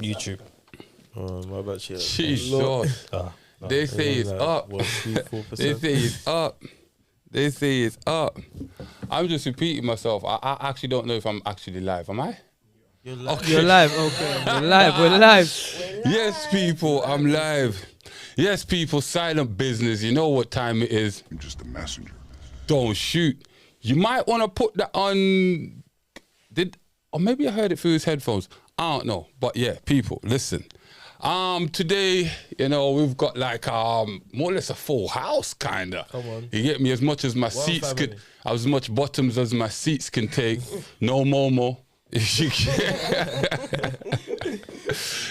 YouTube. What about you? Jesus. No. They say it's up. What, 3-4%? They say it's up. They say it's up. I'm just repeating myself. I actually don't know if I'm actually live. Am I? You're live. Okay. You're live. Okay. We're live. We're live. Yes, people, I'm live. Yes, people, silent business. You know what time it is. I'm just a messenger. Don't shoot. You might want to put that on. Or maybe I heard it through his headphones. I don't know. But yeah, people, listen. Today, you know, we've got like more or less a full house, kinda. Come on. You get me? As much as my seats family. could, as much bottoms as my seats can take. No Momo.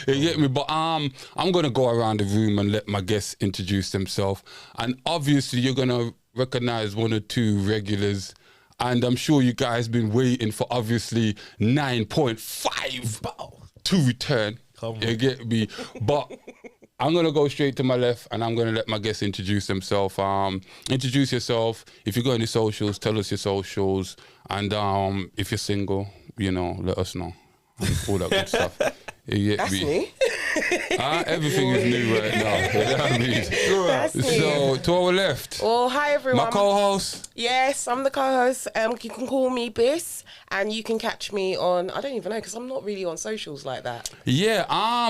You get me? But I'm gonna go around the room and let my guests introduce themselves. And obviously you're gonna recognize one or two regulars. And I'm sure you guys been waiting for obviously 9.5 to return. You get me? But I'm gonna go straight to my left and I'm gonna let my guests introduce themselves. Introduce yourself. If you got any socials, tell us your socials. And if you're single, you know, let us know. And all that good stuff. You get That's me? new. Everything is new right now. You know what I mean? That's new. So to our left, Well, hi everyone. my co-host. Yes, I'm the co-host. You can call me Biss, and you can catch me on. I don't even know because I'm not really on socials like that. Yeah,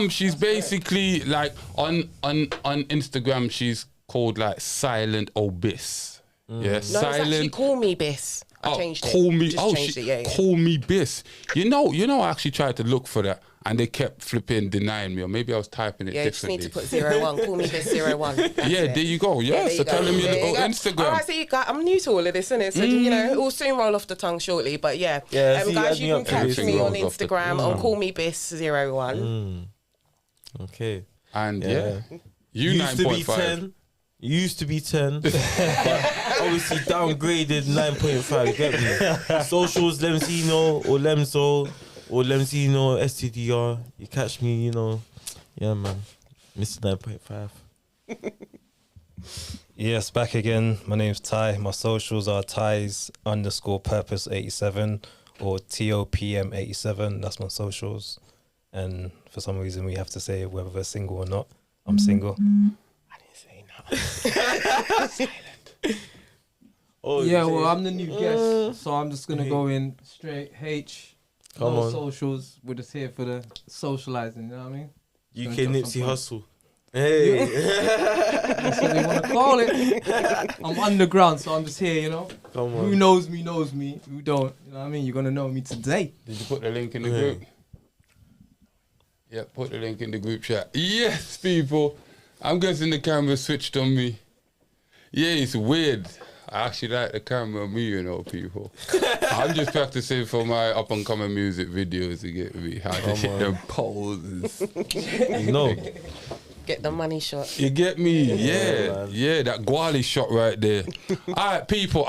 she's basically like on Instagram. She's called like Silent Obis. Yeah, No, it's Silent. actually call me Biss. I changed it. Call me. Just changed it. Yeah. Call me Biss. You know, I actually tried to look for that, and they kept flipping denying me, or maybe I was typing it Yeah, you just differently. need to put 01. Call me Biss 01. Yeah, there you go. Yeah, there so you tell go. them your There you little go. Instagram. All right, so you got, I'm new to all of this, innit? So, you know, it will soon roll off the tongue shortly. But yeah, Yeah, see, guys, add you me can up to catch this. me on Everything rolls off the- Instagram on Call Me Biss 01. Okay. And Yeah. you Used to be 9.5. 10. Used to be 10. But obviously downgraded 9.5. You get me? Socials, Lemzino or Lemzo or Lemzino STDR. You catch me, you know. Yeah, man. Mr. 9.5. Yes, back again. My name's Ty. My socials are Ties_purpose87 or TOPM87. That's my socials. And for some reason, we have to say whether we're single or not. I'm single. I didn't say nothing. Oh, Yeah, you well, say- I'm the new guest, so I'm just gonna go in straight. H. Come no on. socials. We're just here for the socializing. You know what I mean? UK Don't drop Nipsey some Hustle. Hey. That's what they want to call it. I'm underground, so I'm just here. You know. Come Who on. knows me knows me. Who don't, you know what I mean? You're gonna know me today. Did you put the link in the Yeah. group? Yeah, put the link in the group chat. Yes, people. I'm guessing the camera switched on me. Yeah, it's weird. I actually like the camera on me, you know, people. I'm just practicing for my up-and-coming music videos, you get me? How to hit the poses. You know. Get the money shot. You get me? Yeah, man. yeah, that Guali shot right there. All right, people.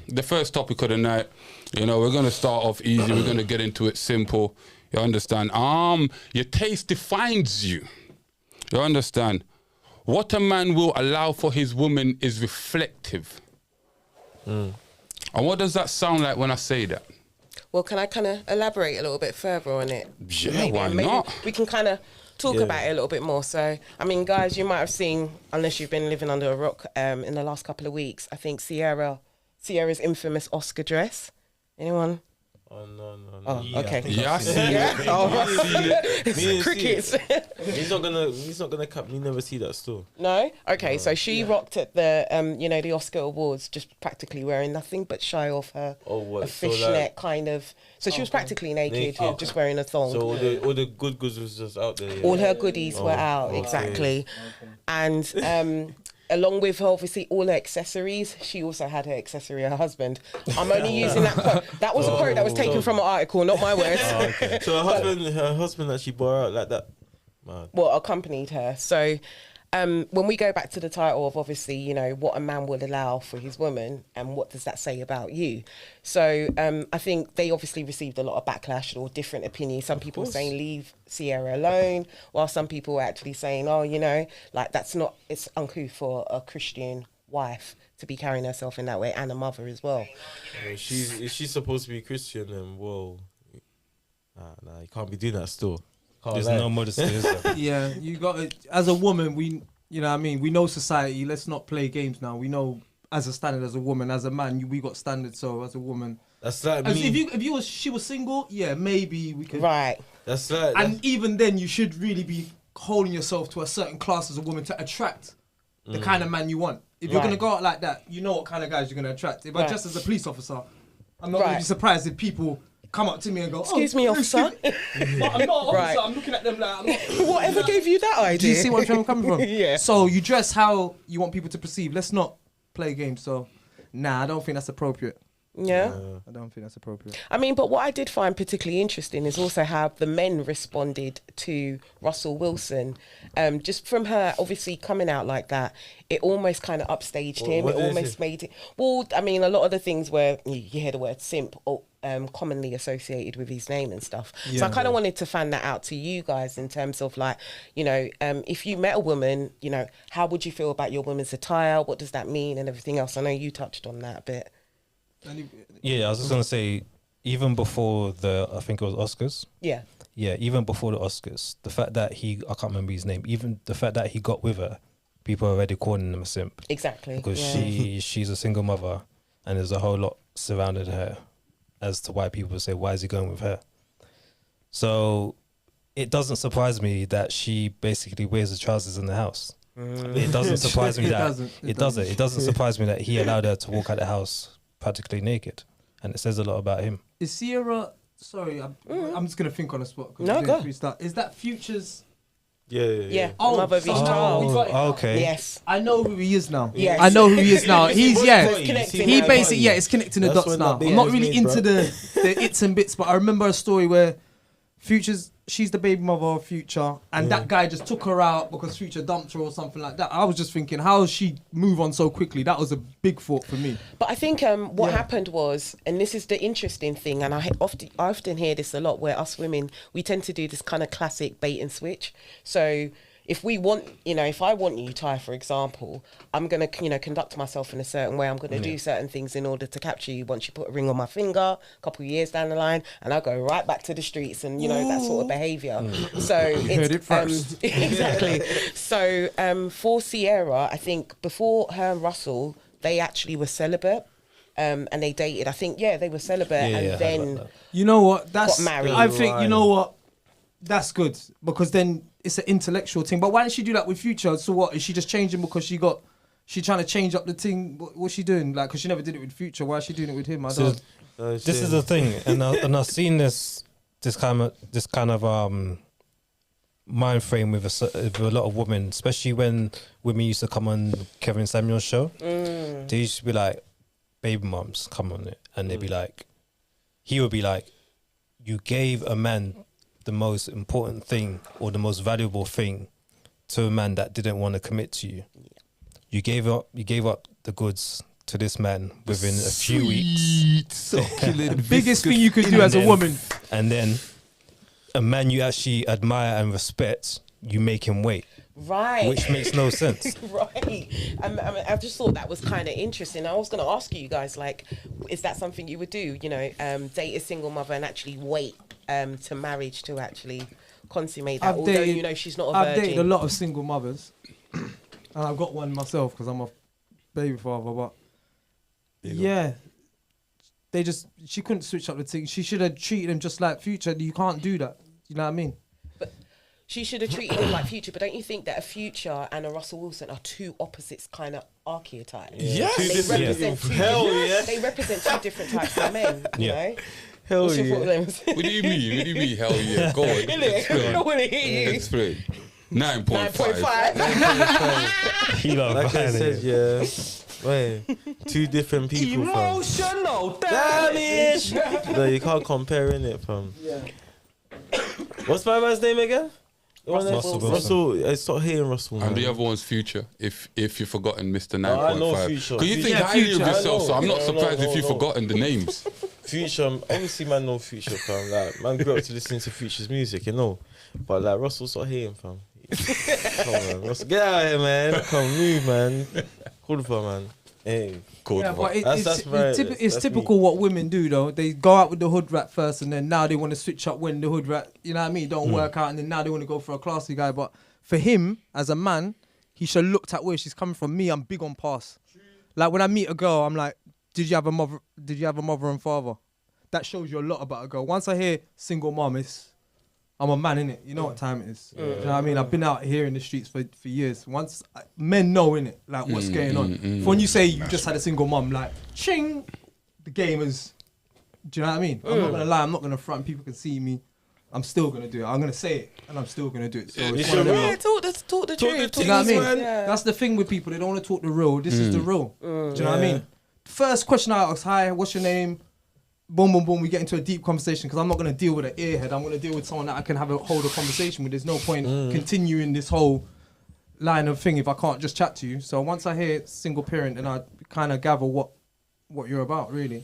The first topic of the night. You know, we're gonna start off easy. We're gonna get into it simple. You understand? Your taste defines you. You understand? What a man will allow for his woman is reflective. And what does that sound like when I say that? Well, can I kind of elaborate a little bit further on it? Yeah, why not? We can kind of talk about it a little bit more. So, I mean, guys, you might have seen, unless you've been living under a rock, in the last couple of weeks, I think Sierra's infamous Oscar dress. Anyone? Oh, no. Oh, okay. Yeah, I see it. Oh, I see it. it's crickets. He's not gonna cut me. Never see that store. No? Okay, so she rocked at the, the Oscar Awards, just practically wearing nothing but shy off her Oh, what? a So, fishnet like, kind of. So she was practically naked, Naked. just wearing a thong. So all the good goods was just out there. Yeah? All her goodies were out, okay. exactly. And along with her, obviously, all her accessories, she also had her accessory, her husband. I'm only using that quote. That was a quote that was taken from an article, not my words. Okay. So her husband actually bore out like that. Man. Well, accompanied her. So when we go back to the title of obviously, you know, what a man will allow for his woman and what does that say about you? So I think they obviously received a lot of backlash or different opinions. Some people were saying leave Sierra alone, while some people were actually saying, oh, you know, like it's uncouth for a Christian wife to be carrying herself in that way and a mother as well. Is she's supposed to be Christian and whoa. Nah, you can't be doing that still. There's no modesty, is there? Yeah, you got it. As a woman, you know what I mean? We know society. Let's not play games now. We know as a standard as a woman, as a man, we got standards. So as a woman, That's like as me. if she was single, yeah, maybe we could. Right. That's like. And even then, you should really be holding yourself to a certain class as a woman to attract the kind of man you want. If you're Right. gonna go out like that, you know what kind of guys you're gonna attract. If I Right. just as a police officer, I'm not gonna Right. be surprised if people come up to me and go, Excuse me, officer. But I'm not an officer. Right. I'm looking at them like. I'm not, Whatever gave you that idea? do you see where I'm coming from? Yeah. So you dress how you want people to perceive. Let's not play games. So, nah, I don't think that's appropriate. Yeah. I don't think that's appropriate. I mean, but what I did find particularly interesting is also how the men responded to Russell Wilson. Just from her obviously coming out like that, it almost kind of upstaged him. what It did they almost say? made it. Well, I mean, a lot of the things where you hear the word simp or commonly associated with his name and stuff. So I kind of wanted to fan that out to you guys in terms of like, you know, if you met a woman, you know, how would you feel about your woman's attire? What does that mean and everything else? I know you touched on that a bit. Yeah, I was just gonna say, even before I think it was Oscars. Yeah. Yeah, even before the Oscars, the fact that I can't remember his name, even the fact that he got with her, people are already calling him a simp Exactly. because yeah. she's a single mother, and there's a whole lot surrounded her as to why people say, why is he going with her? So it doesn't surprise me that she basically wears the trousers in the house. It doesn't surprise me It that doesn't. it doesn't. It doesn't surprise me that he allowed her to walk out the house practically naked, and it says a lot about him. Is Sierra? Sorry, I'm just gonna think on the spot. 'Cause No, we go. didn't restart. Is that Future's? Yeah. Oh, Mother of his so now child. we got it now. Okay. Yes. I know who he is now. Yes. I know who he is now. He's Connecting He now. basically it's connecting the That's dots when now. that bit I'm not was really made, into bro. the its and bits, but I remember a story where she's the baby mother of Future, and that guy just took her out because Future dumped her or something like that. I was just thinking, how does she move on so quickly? That was a big thought for me. But I think what Yeah. happened was, and this is the interesting thing, and I often hear this a lot, where us women, we tend to do this kind of classic bait and switch. So if we want, you know, if I want you, Ty, for example, I'm going to, you know, conduct myself in a certain way. I'm going to do certain things in order to capture you. Once you put a ring on my finger, a couple of years down the line, and I'll go right back to the streets and, you know, that sort of behavior. So heard it first. exactly. So for Sierra, I think before her and Russell, they actually were celibate. And they dated. I think, they were celibate, Yeah, I and heard then about that. You know what? That's Got married. I think you know what. That's good because then it's an intellectual thing. But why didn't she do that with Future? So what is she just changing because she trying to change up the thing? What's she doing? Like, because she never did it with Future. Why is she doing it with him? I So don't. this is the thing, and I've seen this kind of mind frame with a lot of women, especially when women used to come on Kevin Samuel's show. They used to be like, baby moms, come on it, and they'd be like, he would be like, you gave a man the most important thing or the most valuable thing to a man that didn't want to commit to you. You gave up the goods to this man within a few weeks. The biggest thing you could do as a woman. And then a man you actually admire and respect, you make him wait, right. which makes no sense. Right. I just thought that was kind of interesting. I was going to ask you guys, like, is that something you would do? You know, date a single mother and actually wait to marriage to actually consummate that. Although you know she's not a I've virgin. dated a lot of single mothers, and I've got one myself because I'm a baby father. But yeah, she couldn't switch up the thing. She should have treated him just like Future. You can't do that. You know what I mean? She should have treated him like Future, but don't you think that a Future and a Russell Wilson are two opposites kind of archetypes? Yes. They represent two Hell different, yeah. They represent two different types of men, you know? Hell What's your yeah. problems? What do you mean? What do you mean? Hell yeah. Go on. I don't want to hear you. Explain. 9.5. 9.5. He love Like I behind said, it. yeah. Wait, two different people, fam. Emotional Damage. No, you can't compare it, fam. Yeah. What's my man's name again? The one Russell that- Wilson. Russell. I start hearing Russell. And Man. the other one's Future, if you've forgotten Mr. Oh, I know 9.5. Future. Because you think Yeah, highly Future. of yourself, I so I'm know. not No, surprised no, if you've no. forgotten the names. Future, obviously, man, know Future, fam. Like, man, grew up to listening to Future's music, you know. But like, Russell start hating, fam. Come on, man. Russell, get out of here, man. Come move, man. Call for man. Hey, cool. Yeah, but That's right. it's That's typical what women do though. They go out with the hood rat first, and then now they want to switch up when the hood rat, you know what I mean, don't work out, and then now they want to go for a classy guy. But for him, as a man, he should have looked at where she's coming from. Me, I'm big on pass. Like when I meet a girl, I'm like, did you have a mother? Did you have a mother and father? That shows you a lot about a girl. Once I hear single mom, I'm a man, innit? You know what time it is. You know what I mean? I've been out here in the streets for years. Once men know, innit, like what's going on. For when you say you just had a single mom, like, ching, the game is, do you know what I mean? I'm not going to lie, I'm not going to front. People can see me. I'm still going to do it. I'm going to say it, and I'm still going to do it. So it's one of them. talk the truth. Do you know what I mean? Yeah. That's the thing with people. They don't want to talk the real. This is the real. Do you know what I mean? First question I ask, hi, what's your name? Boom, boom, boom. We get into a deep conversation because I'm not going to deal with an earhead. I'm going to deal with someone that I can hold a conversation with. There's no point continuing this whole line of thing if I can't just chat to you. So once I hear single parent, then I kind of gather what you're about, really.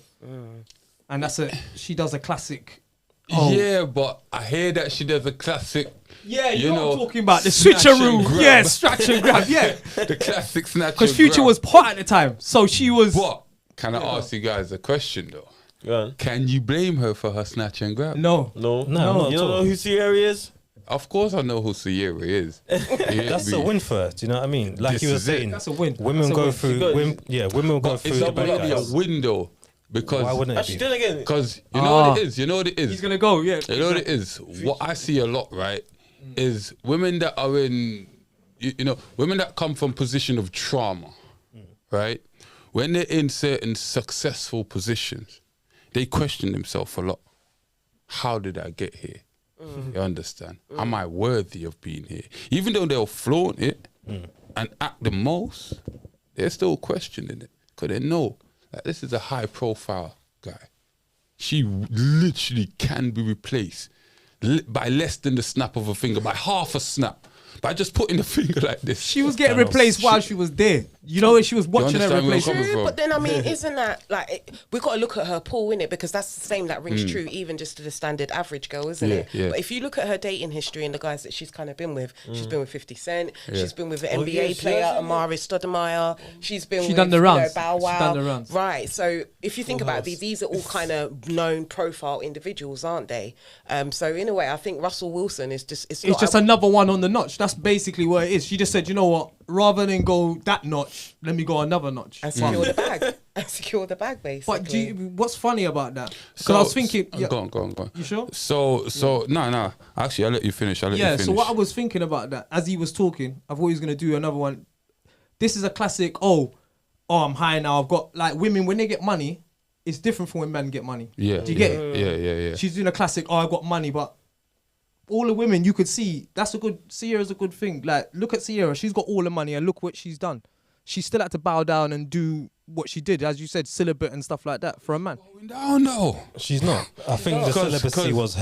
And she does a classic. Yeah, but I hear that she does a classic. Yeah, you you're know, talking about the snatch and switcheroo. grab. Yeah, scratch and grab. Yeah, The classic snatch. because and Future grab. was hot at the time, so she was. But can I ask you guys a question though? Yeah. Can you blame her for her snatch and grab? No. No, You not don't at all. know who Sierra is? Of course I know who Sierra is. That's a win for her. Do you know what I mean? Like This you were is it. saying, That's a win. women That's a go win. through. got- Women will go But through it's the not bad really a guys. window because Why wouldn't it Actually, be? then again, because you know what it is. You know what it is. He's gonna go. Yeah. You know what it is? What I see a lot, right, is women that are in, you know, women that come from position of trauma, right? When they're in certain successful positions, they question themselves a lot. How did I get here? You understand? Am I worthy of being here? Even though they'll flaunt it and act the most, they're still questioning it because they know that this is a high profile guy. She literally can be replaced by less than the snap of a finger, by half a snap, by just putting the finger like this. She was getting replaced while she was there. You know, she was watching her understand where I'm replacement. coming True, from? but then I mean, isn't that like we've got to look at her pool, innit? Because that's the same that rings true, even just to the standard average girl, isn't it? Yeah. But if you look at her dating history and the guys that she's kind of been with, she's been with 50 Cent, she's been with an NBA yes, player, yes, Amari Stoudemire, she's been She with done the rounds. Bow She Wow, done the rounds. right? So if you think about it, these are all kind of known profile individuals, aren't they? So in a way, I think Russell Wilson is just It's just another one on the notch. That's basically what it is. She just said, you know what? Rather than go that notch, let me go another notch. and secure the bag, and secure the bag, basically. But what's funny about that? Because I was thinking, yeah, Go on. you sure? So no. Actually, I'll let you finish. Yeah, so what I was thinking about that, as he was talking, I thought he was going to do another one. This is a classic, I'm high now. I've got, like, women, when they get money, it's different from when men get money. Yeah. Do you get it? Yeah. She's doing a classic, I got money, but all the women you could see, Sierra's a good thing. Like, look at Sierra, she's got all the money and look what she's done. She still had to bow down and do what she did, as you said, celibate and stuff like that for a man. Down no. She's not. I think the celibacy was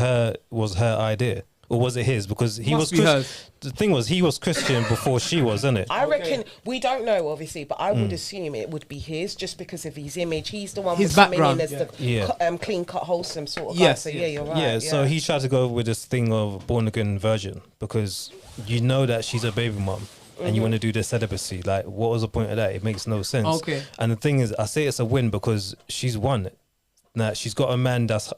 her idea, or was it his? Because he Must was. be hers. The thing was, he was Christian before she was, isn't it? I reckon we don't know, obviously, but I would assume it would be his, just because of his image. He's the one His who's coming in background. as the Yeah. clean cut, wholesome sort of Yes, guy. So yes. yeah, you're right. Yeah, so he tried to go with this thing of born again virgin because you know that she's a baby mom and you want to do the celibacy. Like, what was the point of that? It makes no sense. Okay. And the thing is, I say it's a win because she's won it. Now, she's got a man that's.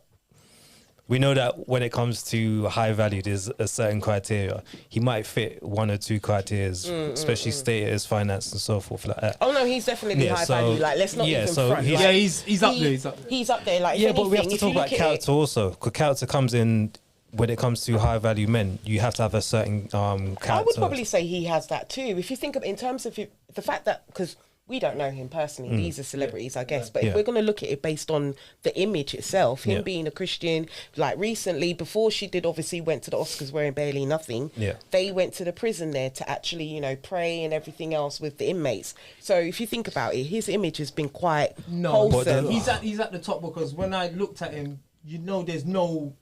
We know that when it comes to high value, there's a certain criteria. He might fit one or two criteria, especially status, finance, and so forth like that. Oh no, he's definitely Yeah, high so- value. Like, let's not yeah, even so front. he's- like, Yeah, he's up there. He's up there. He's up there. Like, if Yeah, but we have anything, to if talk you about look at character also. Because character comes in when it comes to high value men. You have to have a certain character. I would probably say he has that too. If you think of in terms of the fact that, because we don't know him personally, these are celebrities, I guess. But Yeah. if we're going to look at it based on the image itself, him Yeah. being a Christian, like recently, before she did, obviously went to the Oscars wearing barely nothing. Yeah. They went to the prison there to actually, pray and everything else with the inmates. So if you think about it, his image has been quite wholesome. he's at the top because when I looked at him, you know, there's no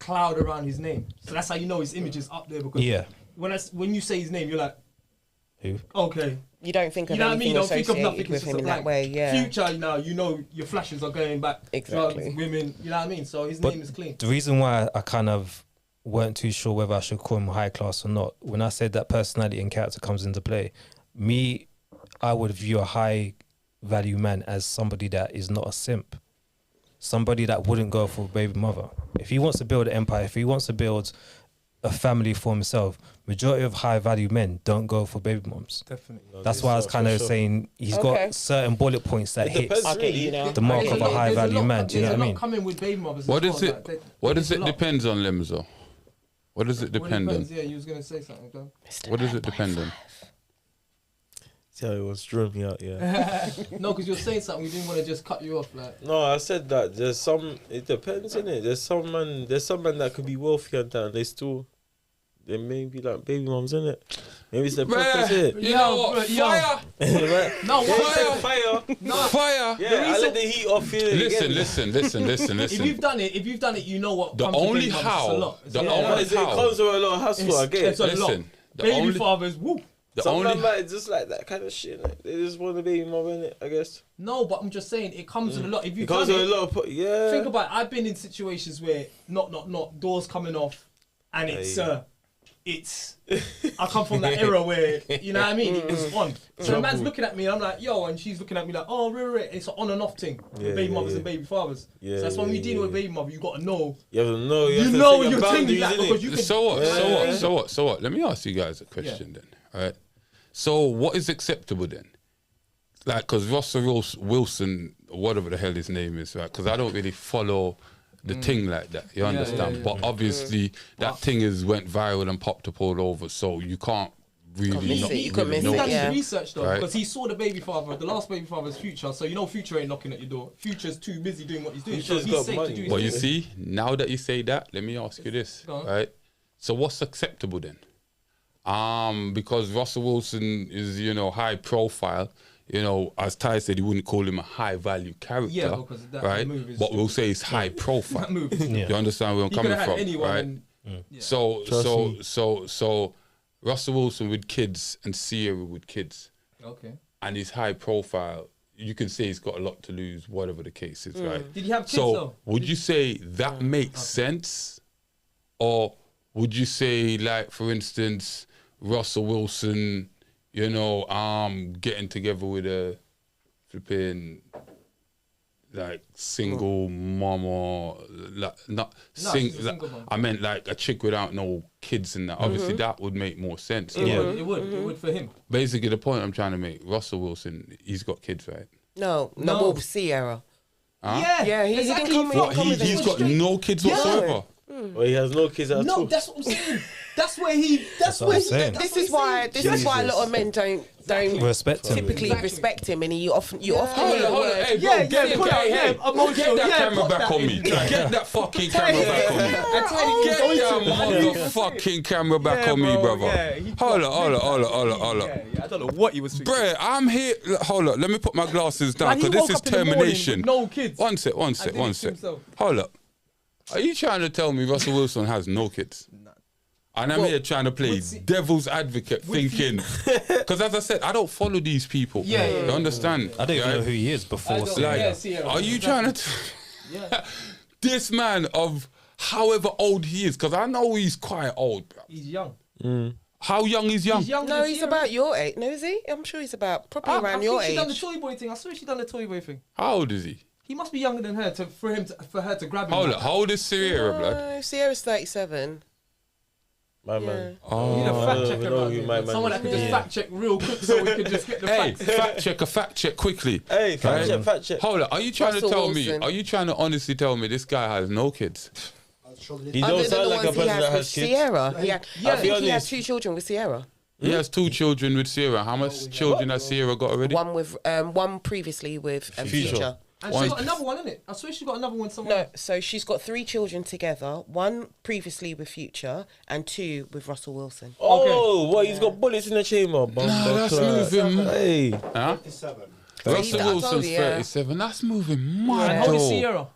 cloud around his name, so that's how you know his image is up there. Because Yeah. when you say his name, you're like, Who? okay, You don't think of you know what I anything mean? Don't think of associated nothing with it's him in just that like way. Yeah. Future, you know your flashes are going back. Exactly. drugs, women, you know what I mean? So his But name is clean. the reason why I kind of weren't too sure whether I should call him high class or not, when I said that personality and character comes into play, I would view a high value man as somebody that is not a simp, somebody that wouldn't go for a baby mother. If he wants to build an empire, if he wants to build a family for himself, majority of high value men don't go for baby moms. Definitely. That's why I was kind of saying he's got certain bullet points that hits the mark of a high value man. Do you know what I mean? Coming with baby mothers. What is it? What does it depend on, Limzo? What does it depend on? Yeah, you was gonna say something. Go. What does it depend on? See how he was drawing me out, yeah. No, because you're saying something. We didn't want to just cut you off. Like, No, I said that there's some. It depends, innit? There's some man that could be wealthy and that, and they may be like baby moms, innit? Maybe it's their preference, innit? You know what? Fire! no, Yeah, what? fire. Fire! Yeah, I let the heat off here. Listen. If you've done it, you know what. The comes with only baby mothers. how- It's a lot. the Yeah. only- It comes with a lot of hassle, I get it. It's a lot. Listen, the Baby only- fathers, woo. The Some only man might just like that kind of shit. Like, they just want a baby mom, innit? I guess. No, but I'm just saying it comes with a lot. If It you've comes done with a it, lot of yeah. think about it. I've been in situations where not doors coming off, and it's I come from that era where you know what I mean. It was on. So the man's looking at me, and I'm like, yo, and she's looking at me like, oh, right. It's an on and off thing with baby mothers and baby fathers. Yeah, so that's when we yeah, dealing with baby mother. You got to know. You have to know. You know when you're taking that because you can. So what? Let me ask you guys a question then. All right. So what is acceptable then? Like, because Russell Wilson, whatever the hell his name is, right? Because I don't really follow the thing like that. You understand? But obviously that thing went viral and popped up all over. So you can't really You really couldn't miss know. it, He's done yeah. his research though, Right. because he saw the baby father, the last baby father's Future. So you know Future ain't knocking at your door. Future's too busy doing what he's doing. Future's so he's got safe money. to do his Well, you thing. see, now that you say that, let me ask you this, Go on. right? So what's acceptable then? Because Russell Wilson is, high profile. As Ty said, he wouldn't call him a high value character, Yeah, because that right? move is But we'll say it's high profile. That move. You understand where I'm He coming could have from, had anyone. right? And, So Russell Wilson with kids and Sierra with kids, okay. and his high profile. You can say he's got a lot to lose, whatever the case is, right? Did he have kids So though? would you say that makes sense, or would you say, like, for instance, Russell Wilson, getting together with a flipping like single mama, like she's a single mom. I meant like a chick without no kids and that. Obviously, that would make more sense. It would for him. Basically, the point I'm trying to make, Russell Wilson, he's got kids, right? No, No. well, Sierra. Huh? Yeah, he didn't come with- What, come with he's it. got no kids whatsoever. Well, he has no kids at all. No, that's what I'm saying. That's where he. That's what where I'm he. saying. This is why a lot of men don't Respect him. typically Exactly. respect him, and you often hear Hold on, the hold on. word. Hey, bro, Yeah, get yeah, put that, yeah, emotional, that yeah, camera put back that on in. me. Get that fucking camera back on me. Get that motherfucking camera back on me, brother. Hold on. I don't know what he was thinking. Bruh, I'm here. Hold up, let me put my glasses down Man, he because this woke is up in the morning termination. with no kids. One sec. And did it to himself. Hold up. Are you trying to tell me Russell Wilson has no kids? And I'm here trying to play devil's advocate, thinking, because as I said, I don't follow these people. Yeah. You understand? I don't even know who he is before. don't- seeing yeah, that. Sierra, Are you trying to? Yeah. This man of however old he is, because I know he's quite old. Bro. He's young. How young is young? He's young. No, he's about your age. No, is he? I'm sure he's about probably I around think your she done the age. toy boy thing. I swear she done the toy boy thing. How old is he? He must be younger than her for her to grab him. Hold like up. that. How old is Sierra, blood? No, Sierra's 37. My man. You need a fact I checker. don't know around who here, my man. man Someone is. that could just fact check real quick so we could just get the Hey, facts. fact check quickly. Hey, fact check. Hold up. Are you trying Russell to tell me? Wilson. Are you trying to honestly tell me this guy has no kids? He don't Other than sound the like a ones he person has that with has kids. Sierra. I think he had honest. 2 children with Sierra. He has 2 children with Sierra. How much children has Sierra got already? One previously with Future. And she's got another one, innit? I swear she's got another one somewhere. No, so she's got 3 children together. 1 previously with Future and 2 with Russell Wilson. Oh, what? He's got bullets in the chamber. Nah, that's moving. Hey. Huh? 57. Russell I told Wilson's you, yeah. 37. That's moving And mad, how old is though. Sierra?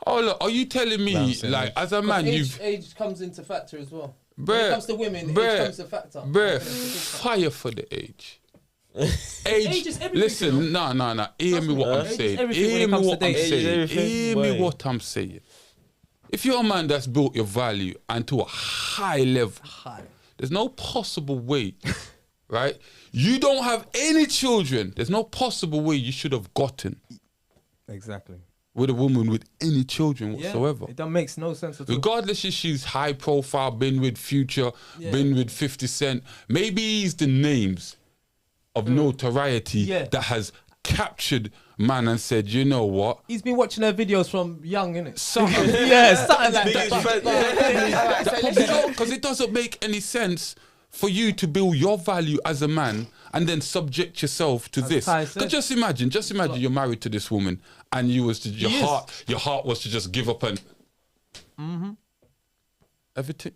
Oh, look, are you telling me, like, as a man, you've... Age comes into factor as well. When Bruh, it comes to women, age bruh, comes to factor. Bruh, fire for the age. Age is everything, Listen, no. Hear me what I'm Age is saying. everything when Hear it me comes what to I'm dating. Age is saying. everything. Hear me Why? what I'm saying. If you're a man that's built your value and to a high level, there's no possible way right? You don't have any children. There's no possible way you should have gotten Exactly. with a woman with any children Yeah, whatsoever. it makes no sense at all. Regardless if she's high profile, been with Future, Yeah. been with 50 Cent, maybe he's the names of notoriety Yeah. that has captured man and said, you know what? He's been watching her videos from young, innit? Something. Yeah, something like Biggest that. fan. Because it doesn't make any sense for you to build your value as a man and then subject yourself to this. Ty said. Because just imagine you're married to this woman and you was to your He is. heart was to just give up and everything.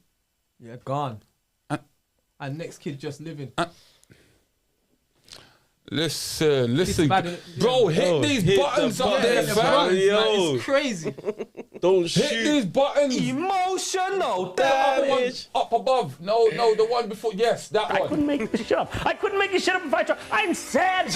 Yeah, gone. Uh, And next kid just living. Listen, bad, innit? bro, Yeah. hit Yo, these hit the buttons up button, there, yeah, fam. bro. Yo. It's crazy. Don't Hit shoot. these buttons. Emotional The other one damage. up above. No, the one before. Yes, that I one. couldn't make this shit up. I couldn't make this shit up if I tried. I'm sad.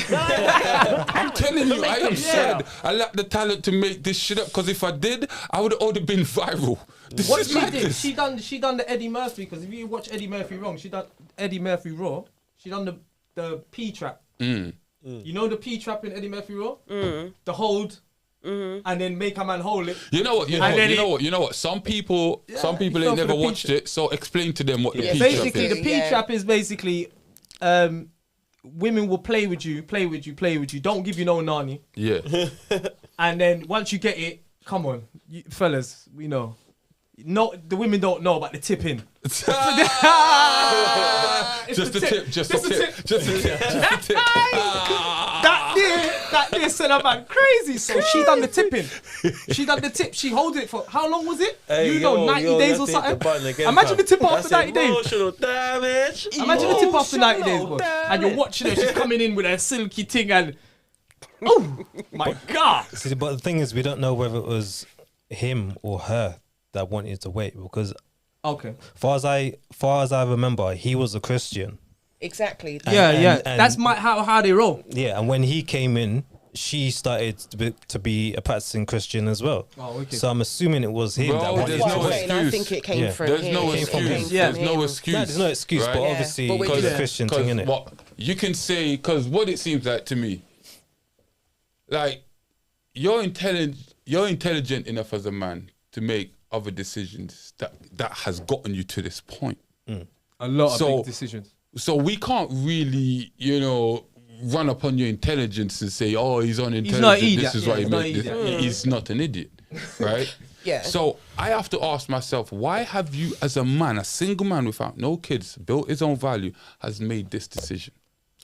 I'm telling you, I am sad. I lack the talent to make this shit up because if I did, I would have already been viral. This What is she did, madness. she done the Eddie Murphy, because if you watch Eddie Murphy wrong, she done Eddie Murphy Raw. She done the P trap. You know the P trap in Eddie Murphy Raw? The hold, and then make a man hold it. You know what? You know what? Some people he ain't fell never for the watched it. So explain to them what the P trap Basically, is. the P trap is basically women will play with you. Don't give you no nanny. Yeah. And then once you get it, come on, fellas, we know. No, the women don't know about the tipping. Just a tip. That there sent a man crazy. So she done the tipping. She done the tip. She hold it for how long was it? Hey, 90 days or let's hit the something. button again, Imagine fam. the tip after That's 90 days. Emotional damage. Imagine the tip after 90 days, Emotional bro. And you're damage. watching her. She's coming in with her silky thing and. Oh my God. See, but the thing is, we don't know whether it was him or her that wanted to wait, because Okay. far as I remember, he was a Christian. Exactly. Yeah. and- That's how they roll. Yeah, and when he came in, she started to be a practicing Christian as well. Oh, okay. So I'm assuming it was him Bro, that wanted there's to That's what no I'm wait. saying. I excuse. think it came Yeah. from There's him. no It came excuse. from There's him. no excuse. No, there's no excuse, Right? but Yeah. obviously But we it's do a that. Christian thing, innit? What you can say, because what it seems like to me, like you're intelligent enough as a man to make other decisions that has gotten you to this point. A lot So- big decisions. So we can't really, run upon your intelligence and say, "Oh, he's unintelligent. not an idiot. This is Yeah, why he he's not made an this." idiot. He's not an idiot, right? Yeah. So I have to ask myself, why have you, as a man, a single man without no kids, built his own value, has made this decision?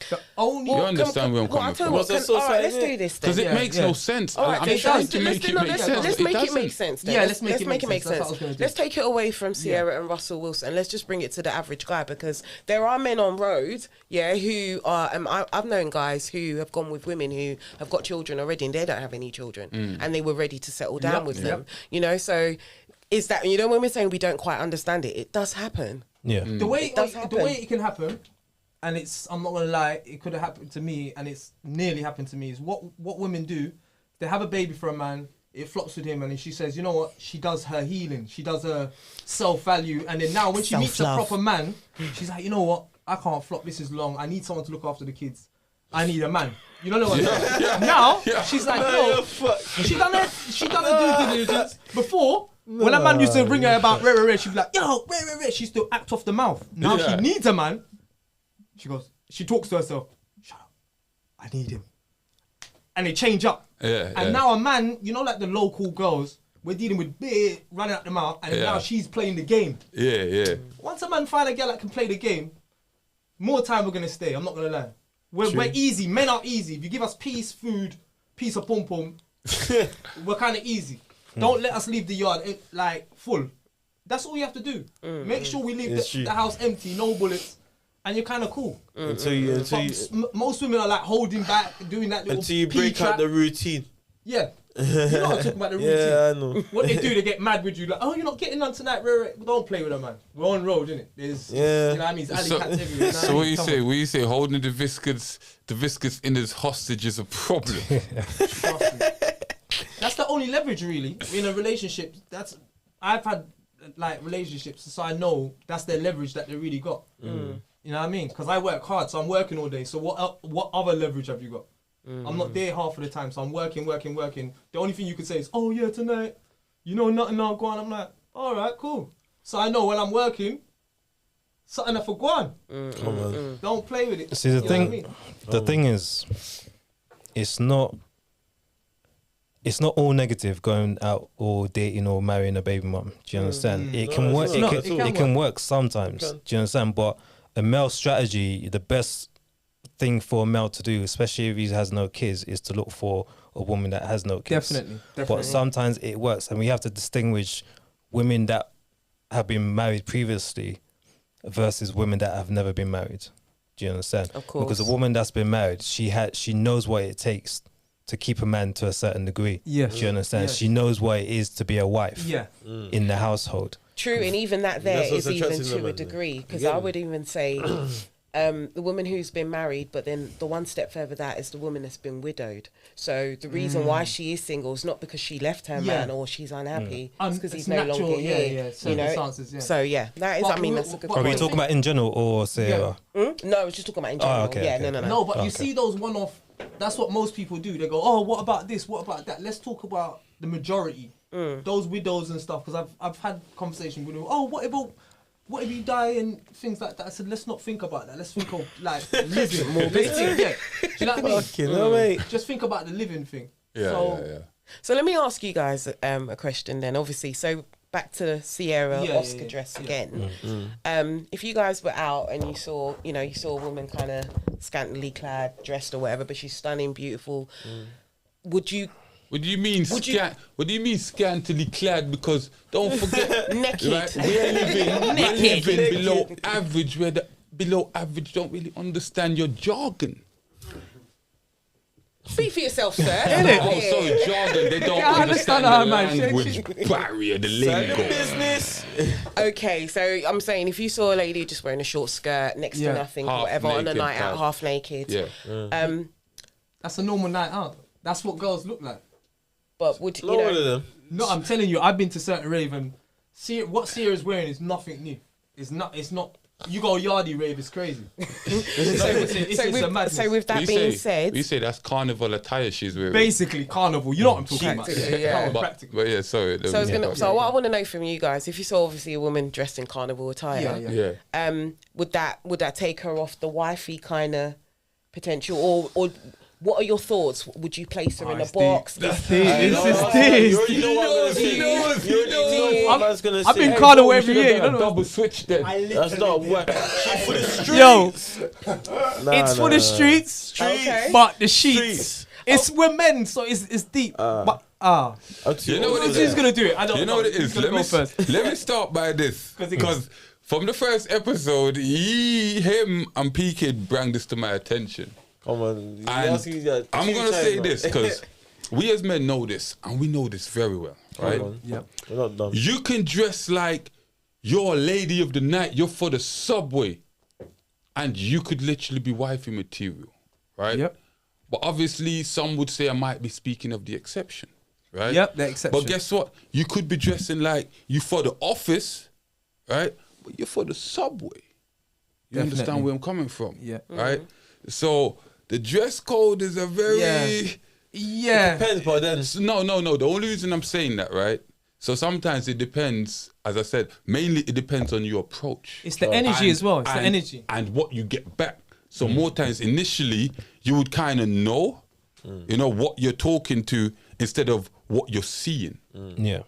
The only You understand where I'm coming from? All right, let's do this then. Because it Yeah, makes yeah. no sense. All right, I'm okay, trying let's to do- make it no, make let's- sense. Let's It make it doesn't. make sense. Then. Yeah, let's make it make make sense. That's what I sense. was gonna do. Let's take it away from Sierra and Russell Wilson. Let's just bring it to the average guy, because there are men on road, who are. I've known guys who have gone with women who have got children already and they don't have any children, and they were ready to settle down with them. So is that when we're saying we don't quite understand it, it does happen. Yeah. the way It does the happen. way it can happen, and I'm not gonna lie, it could have happened to me, and it's nearly happened to me. Is what women do? They have a baby for a man. It flops with him, and then she says, you know what? She does her healing. She does her self-value, and then now when she meets a Self-love. proper man, she's like, you know what? I can't flop. This is long. I need someone to look after the kids. I need a man. You know what I'm saying? Now she's like, no. She done her due diligence before. When a man used to ring her about rare, she'd be like, yo, rare. She used to act off the mouth. Now Yeah. she needs a man. She talks to herself, shut up, I need him. And they change up. Yeah, And yeah. now a man, like the local girls, we're dealing with beer running out the mouth, and Yeah. now she's playing the game. Yeah. Once a man find a girl that can play the game, more time we're gonna stay. I'm not gonna lie. We're easy. Men are easy. If you give us peace, food, piece of pom pom, we're kind of easy. Don't let us leave the yard full. That's all you have to do. Make sure we leave It's true. the house empty, no bullets, and you're kind of cool. Until you Most women are like holding back, doing that little until you pee break trap. out the routine. Yeah. You know what I'm talking about, the routine. Yeah, I know. What they do, they get mad with you, like, oh, you're not getting none tonight, Don't play with her, man. We're on road, innit? There's, Yeah. you know what I mean? It's alley cats everywhere. So what you say? What you say? Holding the viscous in his hostage is a problem. That's the only leverage, really, in a relationship. I've had relationships, so I know that's their leverage that they really got. You know what I mean? Because I work hard, so I'm working all day. So what other leverage have you got? I'm not there half of the time, so I'm working. The only thing you could say is, oh yeah, tonight, you know, nothing now, go on. I'm like, all right, cool. So I know when I'm working, something I forgot. Don't play with it. See, the thing is, it's not all negative going out or dating or marrying a baby mum. Do you understand? It can work. It can work sometimes. Do you understand? But a male strategy, the best thing for a male to do, especially if he has no kids, is to look for a woman that has no kids. Definitely. But sometimes it works, and we have to distinguish women that have been married previously versus women that have never been married. Do you understand? Of course. Because a woman that's been married, she knows what it takes to keep a man to a certain degree. Yes. Do you understand? Yes. She knows what it is to be a wife in the household. True, and even that there That's what's is even attracting to them, a man. degree, because Yeah. I would even say the woman who's been married, but then the one step further that is the woman that's been widowed. So the reason why she is single is not because she left her man or she's unhappy, it's because he's no longer here. You know? Circumstances, yeah. So yeah, that is. But I mean, that's a good but- Are we point. talking about in general or Sarah? No, I was just talking about in general. okay, okay. No. No, but you Okay. see those one-off. That's what most people do. They go, "Oh, what about this? What about that?" Let's talk about the majority, those widows and stuff. Because I've had conversations with them. Oh, what if you die and things like that? I said, let's not think about that. Let's think of like living more. Do you know what I mean? Fucking hell, mate. Just think about the living thing. Yeah. So let me ask you guys a question then. Obviously, so back to the Sierra Yeah, Oscar yeah, dress yeah. again. If you guys were out and you saw a woman kind of scantily clad, dressed or whatever, but she's stunning, beautiful, would you What do you mean What do you mean scantily clad? Because don't forget, naked? right, we're living below average. Where the below average don't really understand your jargon. Speak for yourself, sir. Oh, sorry, jargon. They don't Yeah, I understand understand the how, man. language barrier, the lingo. Business. Okay, so I'm saying if you saw a lady just wearing a short skirt, next to Yeah. nothing, or Half whatever, on a naked, night out, half- half naked. Yeah. That's a normal night out. That's what girls look like. But would you Lower know? them. No, I'm telling you, I've been to certain rave and what Sierra's wearing is nothing new. It's not. You go yardie rave, it's crazy. It's a madness. So with that We being say, said, we say that's carnival attire she's wearing. Basically, carnival. You know what I'm talking about. Practically, yeah. Practical. But yeah, sorry. so what I want to know from you guys, if you saw obviously a woman dressed in carnival attire, Yeah. would that take her off the wifey kind of potential, or what are your thoughts? Would you place her in a box? This You is already know what I'm gonna say. You already know what man's gonna say. I've been carnival every year. You know Double switch then. That's not work. She's for the streets. Yo, Nah, it's for the streets, Okay. but the sheets. It's we're men, so it's deep. But You know what it who's is? gonna do it? I don't You know what it is? Who's gonna go first? Let me start by this. 'Cause it Because from the first episode, him and P-Kid brought this to my attention. Come on. You And ask you that I'm 2 going to times say now. this because we as men know this, and we know this very well, right? Come on. Yep. We're not done. You can dress like you're a lady of the night, you're for the subway, and you could literally be wifey material, right? Yep. But obviously, some would say I might be speaking of the exception, right? Yep, the exception. But guess what? You could be dressing like you for the office, right? But you're for the subway. You understand Definitely. where I'm coming from? Yeah. Right? So the dress code is a very... Yeah. Depends, but then No. The only reason I'm saying that, right? So sometimes it depends, as I said, mainly it depends on your approach. It's the energy as well. It's the energy. And what you get back. So more times initially, you would kind of know, you know, what you're talking to instead of what you're seeing. Yeah.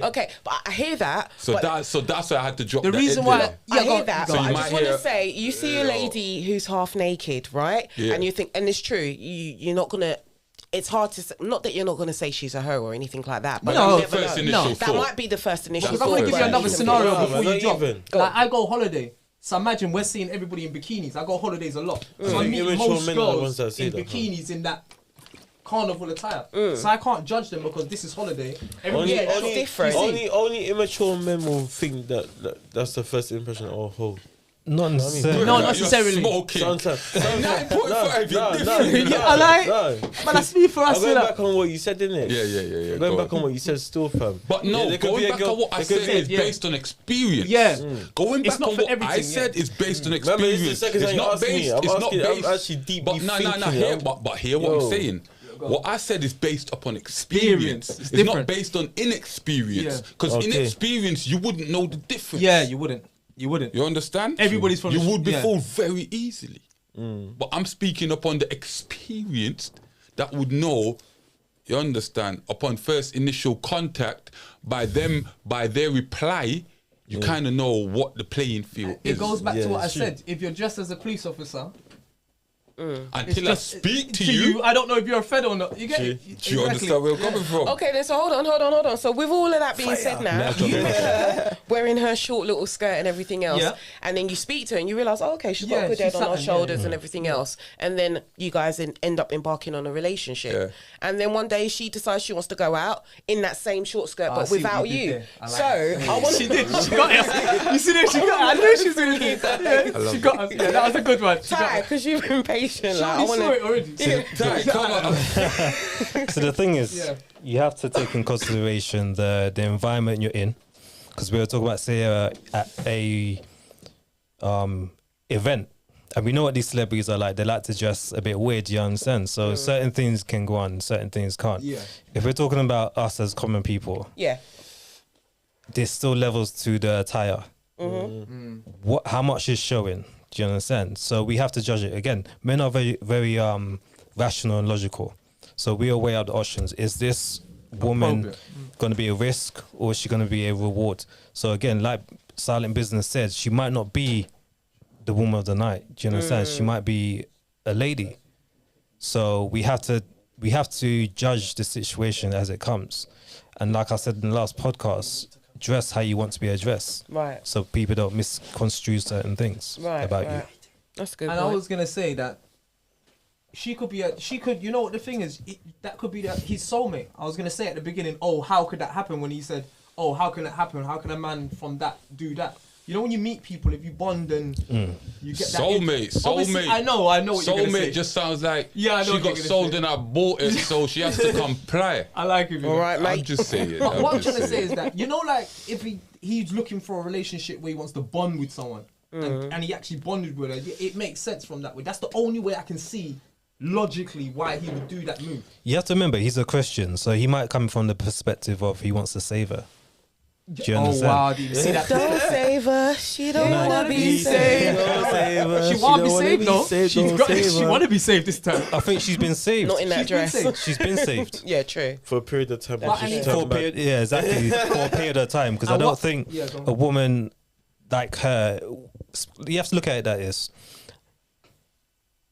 Okay, but I hear that. So but that's why I had to drop The that reason in why there. I hear that, So but you I might just want hear- to say, you see a lady who's half naked, right? Yeah. And you think, and it's true, you're not gonna. It's hard to say, not that you're not gonna say she's a hoe or anything like that, but No, you never first know. initial That thought. might be the first initial That's thought. I'm gonna Thought, give you right. another scenario Nah, before man, you not drop. even. Like I go holiday. So imagine we're seeing everybody in bikinis. I go holidays a lot. So I meet Immature most men are the ones girls that say in that, bikinis in that carnival attire. So I can't judge them because this is holiday. Everybody Yeah, else that's is different. busy. Only immature men will think that that's the first impression. Oh, ho. Not necessarily. No, You're not necessarily. Smoking. Sometimes. 9.5, you're different. Yeah, I like. No. Man, that's me for us. I'm going innit? back on what you said, didn't it? Yeah. Going go back on. on what you said, still, fam. But no, Yeah, there could going be a back girl- on what I there could said be- is yeah. based on experience. Yeah. Going It's back not on for what I everything, said yeah. is based on Remember, experience. this is the second time It's you not asked me. based. I'm It's not asking- I'm based. actually deeply But no. thinking, Hear, yeah. but hear what I'm saying. What I said is based upon experience. It's It's different. not based on inexperience. Yeah. Because Okay. inexperience, you wouldn't know the difference. Yeah, you wouldn't. You wouldn't. You understand? Everybody's from You the- would be yeah. fooled very easily. But I'm speaking upon the experienced that would know, you understand, upon first initial contact, by their reply, you kind of know what the playing field is. It goes back Yeah, to what I it's true. said. If you're dressed as a police officer, Until I speak to to you, I don't know if you're a fed or not. You get it? do you understand where I'm coming from? Okay, then so hold on. So with all of that being said now, you met her wearing her short little skirt and everything else, Yeah. and then you speak to her and you realise, oh, okay, she's got Yeah, a good she's head on her something, shoulders yeah. and everything else, and then you guys end up embarking on a relationship, Yeah. and then one day she decides she wants to go out in that same short skirt I but see what without you did you. there. I like So that. I want She did. She got it. You see that? She got it. I knew she was going to do that. Yeah, she got us. Yeah, that was a good one. She got it. because you've been patient. She Like, I already want saw it already. Ty, come on. So the thing is, Yeah. you have to take in consideration the environment you're in, because we were talking about, say, at a event, and we know what these celebrities are like. They like to dress a bit weird. You understand? So certain things can go on, certain things can't. Yeah. If we're talking about us as common people, Yeah. there's still levels to the attire. What? How much is showing? Do you understand? So we have to judge it again. Men are very, very rational and logical. So we weigh out the options. Is this woman Appropriate. going to be a risk, or is she going to be a reward? So again, like Silent Business said, she might not be the woman of the night. Do you understand? She might be a lady. So we have to judge the situation as it comes. And like I said in the last podcast, dress how you want to be addressed. Right. So people don't misconstrue certain things Right. about right. you. That's a good. And I point. was gonna say that she could. You know what the thing is? That could be his soulmate. I was gonna say at the beginning. Oh, how could that happen? When he said, "Oh, how can that happen? How can a man from that do that?" You know, when you meet people, if you bond and you get that. Soulmate. Obviously, I know what you're gonna say. Soulmate just sounds like Yeah, I know she what got you're gonna sold say. and I bought it, so she has to comply. I like it. All right, I'm mate. just saying. But what I'm trying to say is that, you know, like if he's looking for a relationship where he wants to bond with someone, and he actually bonded with her, it makes sense from that way. That's the only way I can see logically why he would do that move. You have to remember, he's a Christian, so he might come from the perspective of he wants to save her. Do you understand? Oh wow, I didn't see that. Don't save her. She don't wanna be saved. She want to be saved though. She want to be saved this time. I think she's been saved. Not in that She's been dress. saved. She's been saved. Yeah, true. For a period of time. But she's I mean- turned For a back. period, yeah, exactly. For a period of time, because I And don't what- think Yeah, go on. a woman like her. You have to look at it that is,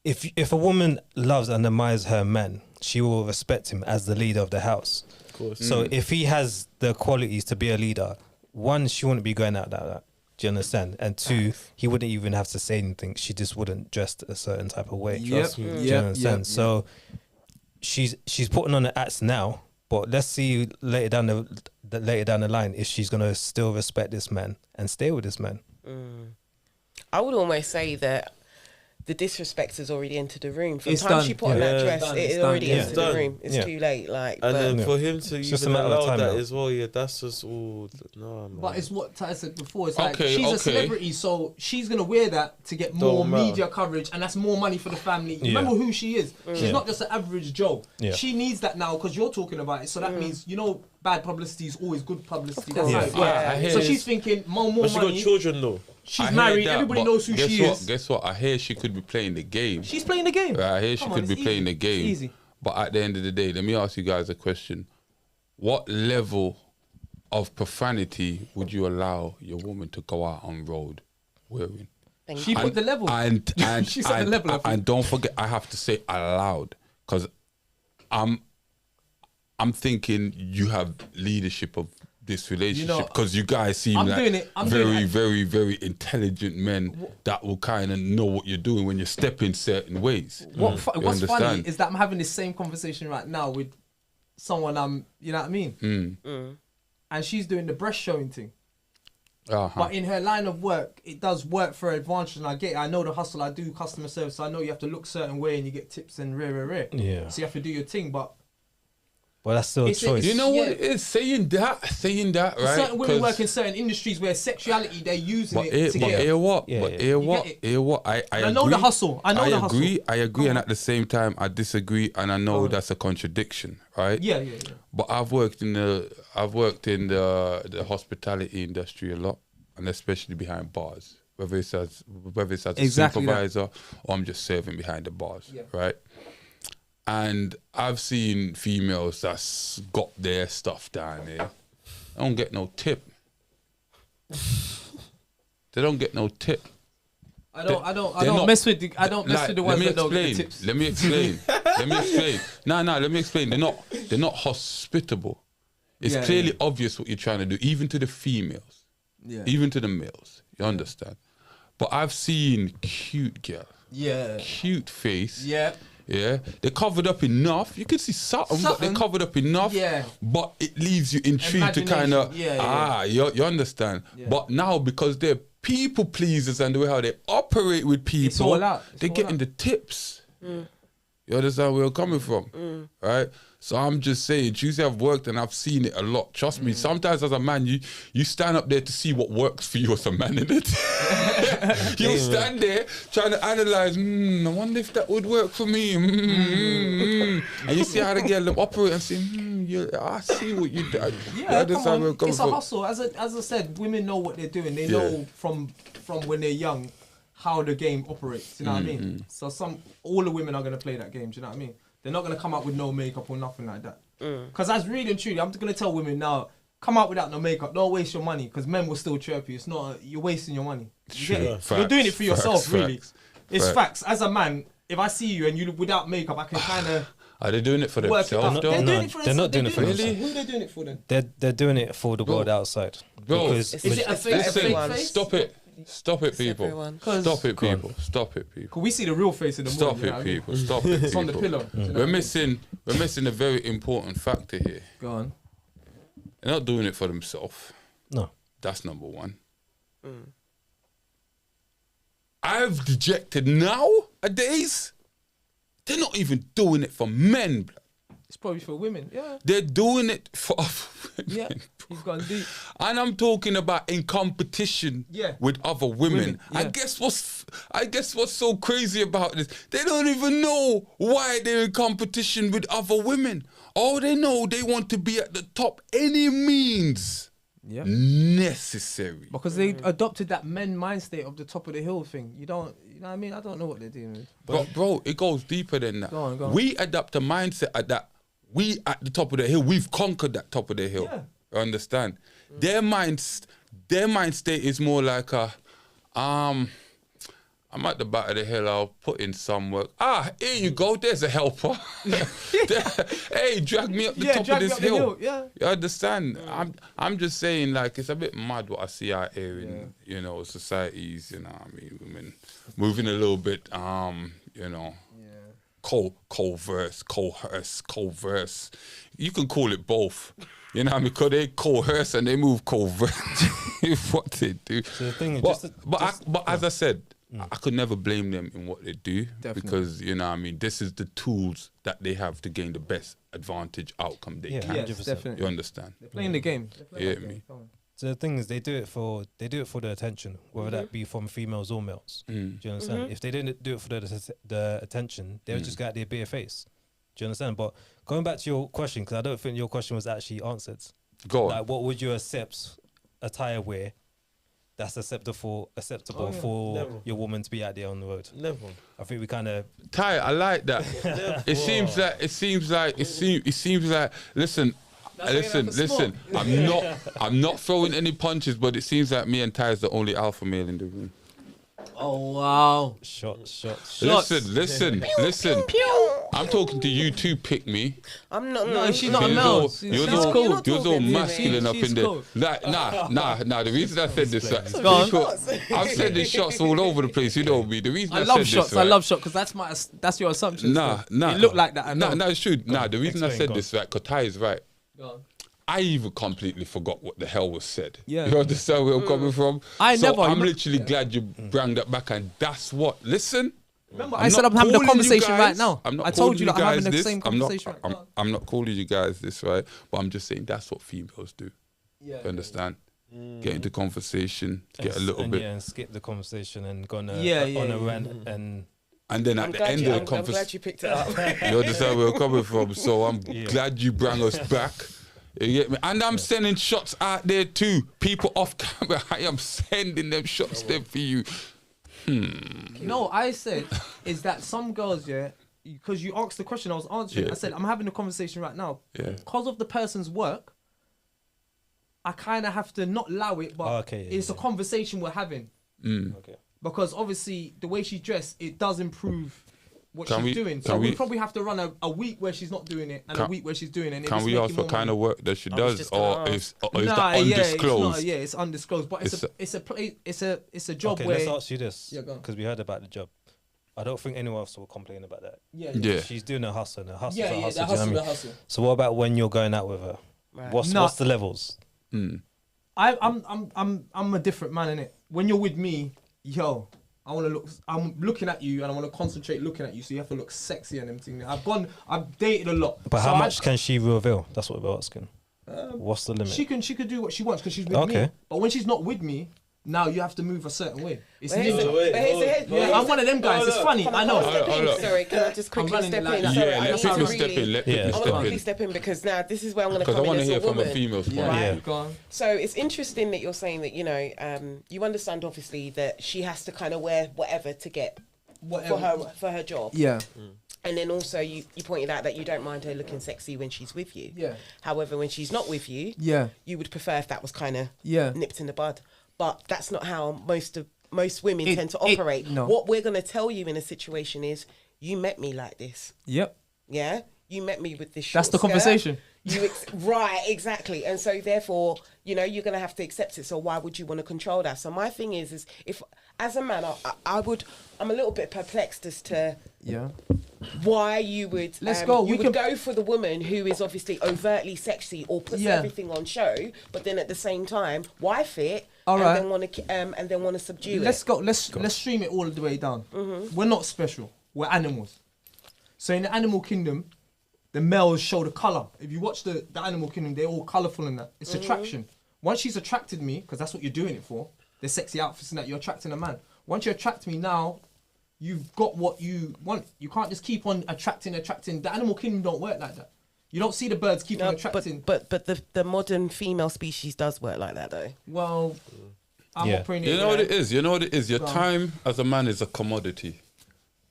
if a woman loves and admires her man, she will respect him as the leader of the house. Of course. So if he has the qualities to be a leader, one, she wouldn't be going out like that. Do you understand? And two, he wouldn't even have to say anything. She just wouldn't dress a certain type of way. Yep, Do you yep, understand? yep, So she's putting on the acts now, but let's see later down the line if she's gonna still respect this man and stay with this man. I would almost say that the disrespect has already entered the room. From the It's time done. she put on Yeah. that dress, It's done. it It's had done. already Yeah. entered It's the done. room. It's Yeah. too late. Like, And but then Yeah. for him to It's just a even matter of allow time that now. as well, yeah, that's just all. No, man. But it's what Ty said before. It's like Okay, she's okay. a celebrity, so she's gonna wear that to get more Don't matter. media coverage, and that's more money for the family. Yeah. Remember who she is. She's Yeah. not just an average Joe. Yeah. She needs that now because you're talking about it. So that means, you know, bad publicity is always good publicity. That's how course. it Yeah. works. I hear So this. she's thinking more But she money. got children though. She's I hear married. that, Everybody but knows who guess she what? is. Guess what? I hear she could be playing the game. She's playing the game. Right, I hear she Come could on, be it's playing easy. the game. Easy. But at the end of the day, let me ask you guys a question. What level of profanity would you allow your woman to go out on road wearing? thank She you. put the level. And She set the level, I think. and don't forget, I have to say aloud, because I'm thinking you have leadership of this relationship, because you guys seem I'm like doing it. I'm very, doing it. very, very intelligent men that will kind of know what you're doing when you step in certain ways. What's funny understand? is that I'm having this same conversation right now with someone you know what I mean? And she's doing the breast showing thing. But in her line of work, it does work for her advantage, and I get it. I know the hustle. I do customer service. So I know you have to look a certain way, and you get tips and rare. Yeah. So you have to do your thing, but that's still a It's- choice. You know what Yeah. it is? Saying that, right? certain women 'Cause- work in certain industries where sexuality they're using But it to but get. hear what? Yeah, But yeah. hear You what? get it? Hear what? I I know the agree. hustle. I know the hustle. I agree, Come and on. at the same time, I disagree, and I know Come on. that's a contradiction, right? Yeah. But I've worked in the hospitality industry a lot, and especially behind bars. Whether it's as a Exactly that. supervisor or I'm just serving behind the bars, Yeah. right? And I've seen females that's got their stuff down there. They don't get no tip. They don't get no tip. I don't they're not- mess with the. I don't mess Like, with the ones let me that don't get the explain. tips. Let me explain. Let me explain. They're not hospitable. It's Yeah, clearly yeah. obvious what you're trying to do, even to the females, Yeah. even to the males. You understand? But I've seen cute girl, Yeah. cute face. Yeah. Yeah, they're covered up enough. You can see something, but they're Something. covered up enough. Yeah. But it leaves you intrigued to kind of Imagination. you understand. Yeah. But now because they're people pleasers and the way how they operate with people, It's all out. It's they're all getting out. the tips. You understand where I'm coming from, right? So I'm just saying, Tuesday I've worked and I've seen it a lot. Trust me. Sometimes as a man, you stand up there to see what works for you as a man, innit? You stand there trying to analyze. I wonder if that would work for me. And you see how the girl operate and say, I see what you do. Yeah, that's come how on. we're coming It's a from. hustle. As I said, women know what they're doing. They Yeah. know from when they're young how the game operates. You know what I mean? So all the women are gonna play that game. Do you know what I mean? They're not gonna come out with no makeup or nothing like that. Because that's really and truly, I'm just gonna tell women now, come out without no makeup. Don't waste your money because men will still chirp you. It's not you're wasting your money. You get it? Facts, You're doing it for yourself, facts, really. facts, It's facts. facts. As a man, if I see you and you without makeup, I can kind of Are they doing it for work it themselves out. though? They're No, doing it for they're not themselves. doing it for They're themselves. Who are they doing it for then? They're doing it for the world outside. Bro, Because Is it a fake, Listen, everyone. face? stop it. Stop it, people. everyone. Stop it, Go on. people. Stop it, people. Cause we see the real face in the Stop morning. You know it, what I mean? people. Stop it, It's on the people. pillow. Do you know We're what I mean? missing a very important factor here. Go on. They're not doing it for themselves. no. That's number one. I've dejected nowadays. They're not even doing it for men, blood. It's probably for women. Yeah. They're doing it for Yeah. women. You've gone deep. And I'm talking about in competition Yeah. with other women. Women, yeah. I guess what's so crazy about this, they don't even know why they're in competition with other women. All they know, they want to be at the top any means Yeah. necessary. Because they adopted that men mind state of the top of the hill thing. You know what I mean? I don't know what they're doing with. But bro, it goes deeper than that. Go on. We adopt a mindset at that. We at the top of the hill. We've conquered that top of the hill. Yeah. You understand? Their mind state is more like a, I'm at the back of the hill. I'll put in some work. Here you go. There's a helper. Hey, drag me up the top of drag me this up the hill. hill, yeah. You understand? I'm just saying, like, it's a bit mad what I see out here in societies. You know, what I mean, women moving a little bit. Coerce. You can call it both. You know what I mean? Because they coerce and they move covert. What they do. So the thing is, But as I said, I could never blame them in what they do. Definitely. Because, you know what I mean, this is the tools that they have to gain the best advantage outcome they Yeah. can. Yes, 100%. definitely. You understand? They're playing the game. Yeah, me. So the thing is, they do it for the attention, whether that be from females or males. Do you understand? If they didn't do it for the attention, they would just get their bare face. Do you understand? But going back to your question, because I don't think your question was actually answered. Go on. Like, what would you accept attire wear that's acceptable for Never. your woman to be out there on the road? Never. I think we kind of Ty, I like that. It seems like. Listen. I'm not throwing any punches, but it seems like me and Ty is the only alpha male in the room. Oh wow. shots. Listen. I'm talking to you too, pick me. I'm not. No, she's not a You're male. all- She's You're cool. all You're not masculine up She's in there. cool. Like, nah. The reason I said this, right, Go on. people, I'm sending shots all over the place. You know me. The reason I I love said shots. this, I right, love shots because that's your assumption. Nah. It looked like that. I know. Nah, it's true. Nah, the reason I Explain, said go this, right, because Ty is right. Go on. I even completely forgot what the hell was said. Yeah. You understand where I'm coming from? I so never- I'm literally glad you brought that back, and that's what. Listen. Remember, I'm I said not I'm having a calling you conversation guys- right now. I'm not I told calling you that I'm having guys the this. same conversation right now. I'm not calling you guys this, right? But I'm just saying that's what females do. Yeah. You understand? Get into conversation, get a little and, bit, yeah, and skip the conversation and go on a, Yeah, on a yeah. rant and and then I'm at the glad end you, of the I'm conversation, glad you picked it up. you understand where I'm coming from. So I'm glad you brought us back. You get me? And I'm sending shots out there too. People off camera, I am sending them shots there for you. No, I said is that some girls, yeah, because you asked the question, I was answering. Yeah. I said I'm having a conversation right now. Yeah. Because of the person's work, I kind of have to not allow it, but Okay, yeah, it's a conversation we're having. okay. Because obviously the way she dressed, it does improve what Can she's we- doing. can So we we- probably have to run a week where she's not doing it and a Can- week where she's doing it. And it Can just we make ask it what more kind money. of work that she I was does, just or gonna is Nah, that yeah, undisclosed? it's undisclosed, but it's a job Okay, where let's ask you this Yeah, go on. because we heard about the job. I don't think anyone else will complain about that. Yeah. She's doing a hustle, and a hustle, yeah, a yeah, hustle. the do you know hustle, what I the mean? hustle. So what about when you're going out with her? Right. What's No. what's the levels? I'm a different man in it. When you're with me, yo, I want to look. I'm looking at you, and I want to concentrate looking at you. So you have to look sexy and everything. I've dated a lot. But so how much can she reveal? That's what we're asking. What's the limit? She could do what she wants because she's with Okay. me. But when she's not with me, now you have to move a certain way. It's But here's the- ninja. but here's the- Yeah, I'm one of them guys. It's funny. I know. Can I step Hold in? up. Sorry, can I just quickly running step it like in? that. Sorry, Yeah, I let need to people step really. in. Let Yeah. people I want to step quickly in. step in because now this is where I'm going to Because I come in want to as hear a from a woman. female's point. Yeah. Yeah. Go on. So it's interesting that you're saying that, you know, you understand obviously that she has to kind of wear whatever to get for her job. Yeah. And then also you pointed out that you don't mind her looking sexy when she's with you. Yeah. However, when she's not with you, Yeah. you would prefer if that was kind of Yeah. nipped in the bud. But that's not how most women It- tend to it- operate. no. What we're going to tell you in a situation is, you met me like this. Yep. Yeah, you met me with this. That's short the skirt. conversation. Right, exactly. And so therefore, you know, you're gonna have to accept it. So why would you want to control that? So my thing is if as a man, I'm a little bit perplexed as to Yeah. why you would Let's go. You We would can- go for the woman who is obviously overtly sexy or puts Yeah. everything on show, but then at the same time wife it All and right. then want to subdue Let's it. go. Let's stream it all the way down. We're not special. We're animals. So in the animal kingdom, the males show the color. If you watch the animal kingdom, they're all colorful in that. It's attraction. Once she's attracted me, because that's what you're doing it for. The sexy outfits and that you're attracting a man. Once you attract me now, you've got what you want. You can't just keep on attracting. The animal kingdom don't work like that. You don't see the birds keep on No, attracting. but the modern female species does work like that though. Well, I'm Yeah. operating. You know what it is? You know what it is? Your Go on. time as a man is a commodity,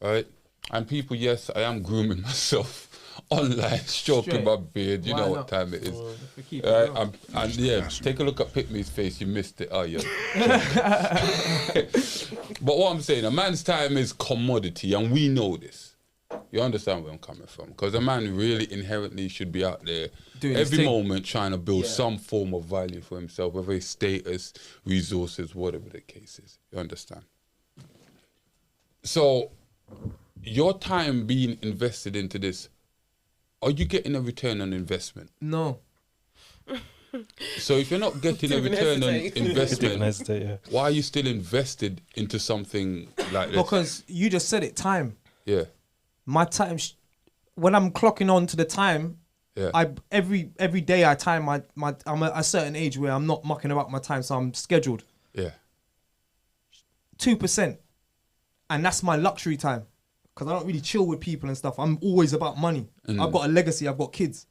right? And people, yes, I am grooming myself online, stroking Straight. my beard. You Why know not? what time it is. We keep it Right? real. And yeah, take a look at Pickney's face. You missed it. Oh, yeah. But what I'm saying, a man's time is commodity, and we know this. You understand where I'm coming from? Because a man really inherently should be out there Doing his every thing. moment trying to build Yeah. some form of value for himself, whether it's status, resources, whatever the case is. You understand? So, your time being invested into this, are you getting a return on investment? No. So if you're not getting a Didn't return on hesitate. Didn't investment, hesitate, yeah. why are you still invested into something like this? Because you just said it, time. Yeah, My time, when I'm clocking on to the time, yeah. every day I time I'm at a certain age where I'm not mucking about my time, so I'm scheduled Yeah. 2%, and that's my luxury time because I don't really chill with people and stuff. I'm always about money. I've got a legacy. I've got kids.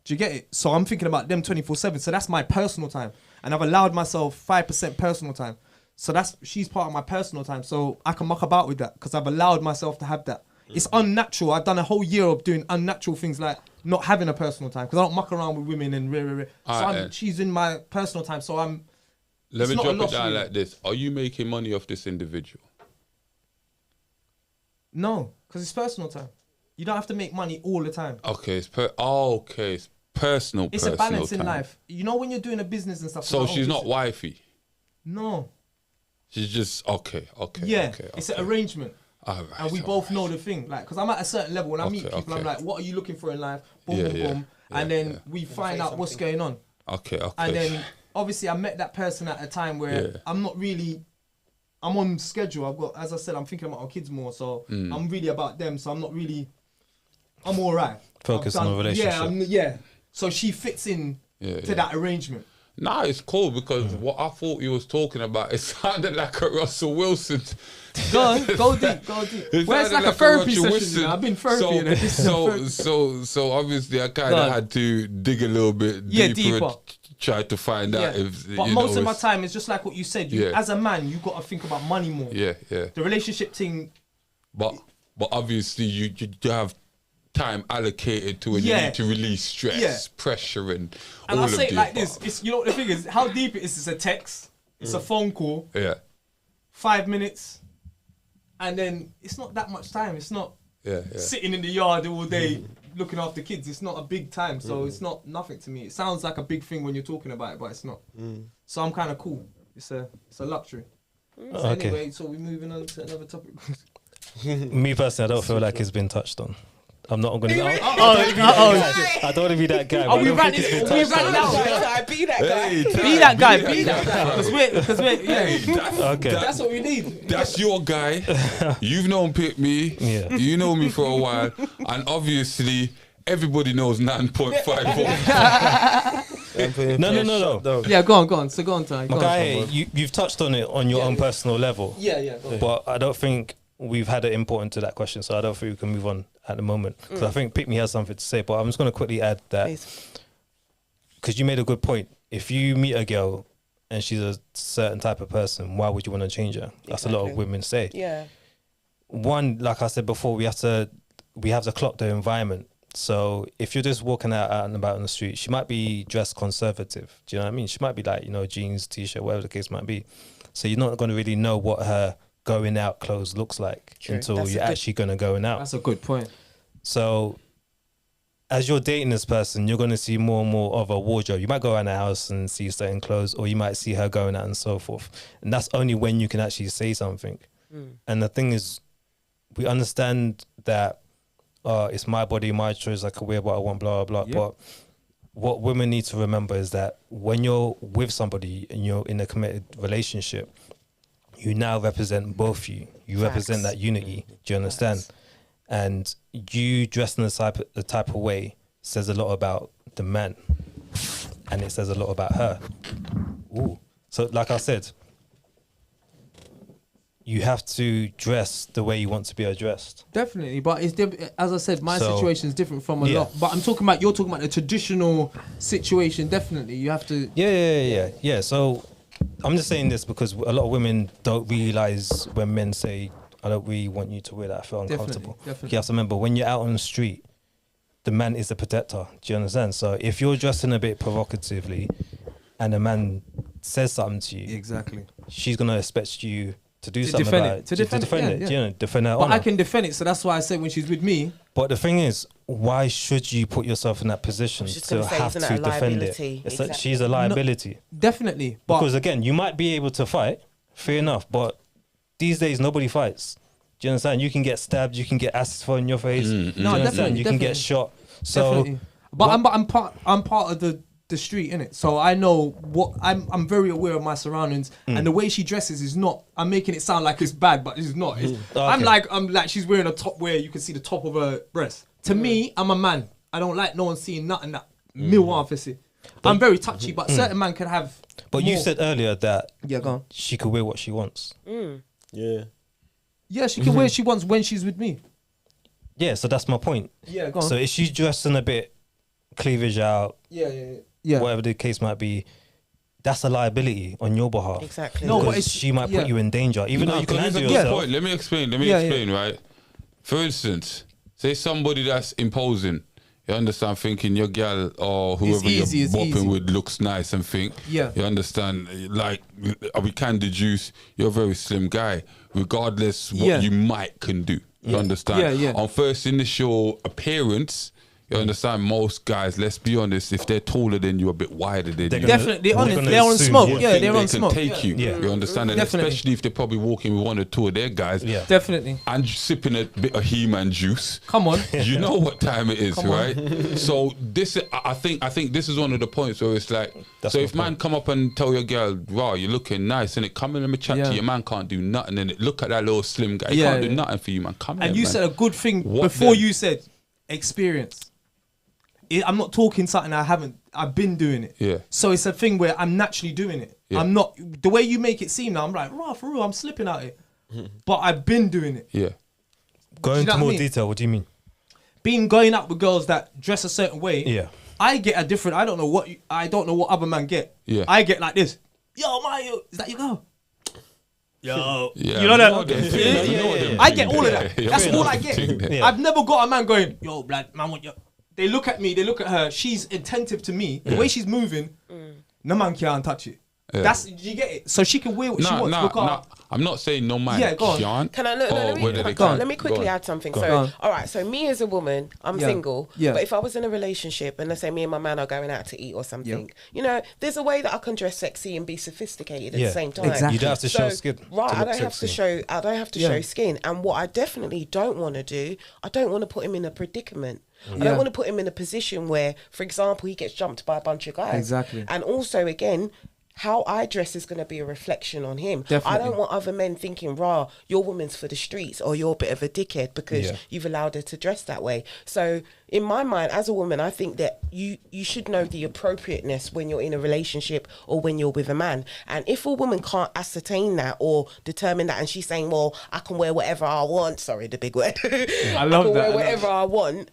Do you get it? So I'm thinking about them 24/7. So that's my personal time, and I've allowed myself 5% personal time. So she's part of my personal time. So I can muck about with that because I've allowed myself to have that. It's unnatural. I've done a whole year of doing unnatural things like not having a personal time because I don't muck around with women and So Alright, she's in my personal time. So Let it's me not a drop it loss, down really. like this. Are you making money off this individual? no, because it's personal time. You don't have to make money all the time. Okay, it's personal. It's personal a balance in time. life. You know when you're doing a business and stuff. So like, she's oh, not wifey. No. She's just okay. Yeah. okay, It's an okay. arrangement. All right, And we all both right. know the thing. Like, because I'm at a certain level when I meet Okay, people, I'm okay. like, what are you looking for in life? Boom, Yeah, boom, yeah. boom. and then we find out what's going on. Okay. And then obviously I met that person at a time where I'm on schedule. I've got, as I said, I'm thinking about our kids more, so I'm really about them. So I'm all right. Focus on the relationship. Yeah. So she fits in to that arrangement. Nah, it's cool because what I thought you was talking about, it sounded like a Russell Wilson. Go on, go deep. Well, it's like a therapy session. I've been therapy. So obviously I kind of had to dig a little bit deeper. And try to find out if. But most of my time is just like what you said. As a man, you got to think about money more. Yeah. The relationship thing. But obviously you have time allocated to when you need to release stress, pressure, and all I'll of say it the like above. this: it's, you know what the thing is, how deep it is. It's a text, it's a phone call, 5 minutes, and then it's not that much time. It's not sitting in the yard all day looking after kids. It's not a big time, so it's not nothing to me. It sounds like a big thing when you're talking about it, but it's not. So I'm kind of cool. It's a luxury. So anyway, so we're moving on to another topic. Me personally, I don't feel like it's been touched on. I'm not going to. I don't want to be that guy. We ran out. Be that guy. Be that guy. Because we're Okay. That's what we need. That's your guy. You've known Pick Me. Yeah. You know me for a while. And obviously, everybody knows 9.5. No. Yeah, go on. So go on, Ty. My guy, you've touched on it on your own personal level. Yeah. Go on. But I don't think we've had an input into that question, so I don't think we can move on at the moment. Because I think Pick Me has something to say, but I'm just going to quickly add that, because you made a good point. If you meet a girl and she's a certain type of person, why would you want to change her? That's a lot of women say. Yeah. One, like I said before, we have to clock the environment. So if you're just walking out and about on the street, she might be dressed conservative. Do you know what I mean? She might be like, jeans, t-shirt, whatever the case might be. So you're not going to really know what her going out clothes looks like until you're actually going to going out. That's a good point. So as you're dating this person, you're going to see more and more of a wardrobe. You might go around the house and see certain clothes, or you might see her going out and so forth. And that's only when you can actually say something. And the thing is, we understand that it's my body, my choice, I can wear what I want, blah, blah, blah. But what women need to remember is that when you're with somebody and you're in a committed relationship, you now represent both you. You represent that unity. Do you understand? And you dressed in the type of way says a lot about the man, and it says a lot about her. Ooh. So, like I said, you have to dress the way you want to be addressed. Definitely, but it's as I said, my situation is different from a lot. But you're talking about the traditional situation. Definitely, you have to. Yeah. So I'm just saying this because a lot of women don't realize when men say, I don't really want you to wear that, I feel uncomfortable. Definitely. You have to remember, when you're out on the street, the man is the protector. Do you understand? So if you're dressing a bit provocatively and a man says something to you, exactly, she's going to expect you to do something defend about it. To defend it. Yeah. Defend her But honor. I can defend it, so that's why I said when she's with me. But the thing is, why should you put yourself in that position to have to defend it? She's a liability. No, definitely. But because again, you might be able to fight, fair enough, but these days nobody fights. Do you understand? You can get stabbed, you can get acid thrown in your face. No, definitely. You can get shot. So, definitely. But I'm part of the street, innit? So I know what I'm very aware of my surroundings, and the way she dresses is not. I'm making it sound like it's bad, but it's not. I'm like she's wearing a top where you can see the top of her breast. To me, I'm a man. I don't like no one seeing nothing that I'm very touchy, but certain man can have. But more. you said earlier that go on. She could wear what she wants. Yeah, she can wear what she wants when she's with me. Yeah, so that's my point. Yeah, go on. So if she's dressing a bit cleavage out, whatever the case might be, that's a liability on your behalf. Exactly. No, but she might put you in danger, even though you can handle yourself. Let me explain, right? For instance, say somebody that's imposing, you understand, thinking your gal or whoever you're bopping with looks nice and think, you understand, like, we can deduce you're a very slim guy, regardless what you might can do. You understand? On first initial appearance, You understand? Most guys, let's be honest, if they're taller than you, a bit wider than you, Definitely, gonna they're on assume, smoke. yeah. Yeah, they're on they smoke. can take you. Yeah. You understand? And Definitely. especially if they're probably walking with 1 or 2 of their guys. Yeah. Definitely. And sipping a bit of He-Man juice. Come on. You know what time it is, Come on. right? So this, I think this is one of the points where it's like, That's so my if man come up and tell your girl, wow, you're looking nice, and it come in and chat Yeah. to you, man can't do nothing, and it look at that little slim guy, he Yeah, can't do yeah. nothing for you, man. Come And here, you man. said a good thing What before then? you said experience. I'm not talking something I've been doing it. Yeah. So it's a thing where I'm naturally doing it. Yeah. I'm not, the way you make it seem now, I'm like, right, for real, I'm slipping out it. But I've been doing it. Yeah. Go Do you know into what I more mean? detail. What do you mean? Being going out with girls that dress a certain way. Yeah. I get a different, I don't know what other man get. Yeah. I get like this. Yo, Mario, is that your girl? Yo. Yeah, You know that? them thing, Yeah, you know yeah, them yeah. I thing get all of there. that. Yeah, That's you know all I them get. thing there. Yeah. I've never got a man going, yo, blood, man, what you... They look at me, they look at her, she's attentive to me. The way she's moving, no man can't touch it. Yeah. That's, you get it? So she can wear what she wants. Look at I'm not saying no man Yeah, go on. can't. Can I look? or Let whether they me, can. let me quickly Go on. add something. Go So, on. all right. So, me as a woman, I'm Yeah. single. Yeah. But if I was in a relationship and let's say me and my man are going out to eat or something, you know, there's a way that I can dress sexy and be sophisticated at Yeah, the same time. exactly. You don't have to show skin. Right, to I look don't have to sexy. show. I don't have to Yeah. show skin. And what I definitely don't want to do, I don't want to put him in a predicament. I Yeah. don't want to put him in a position where, for example, he gets jumped by a bunch of guys. Exactly. And also, again, how I dress is going to be a reflection on him. I Definitely. don't want other men thinking, rah, your woman's for the streets or you're a bit of a dickhead because Yeah. you've allowed her to dress that way. So in my mind, as a woman, I think that you should know the appropriateness when you're in a relationship or when you're with a man. And if a woman can't ascertain that or determine that, and she's saying, well, I can wear whatever I want. Sorry, the big word. I love can that, I wear love whatever I want.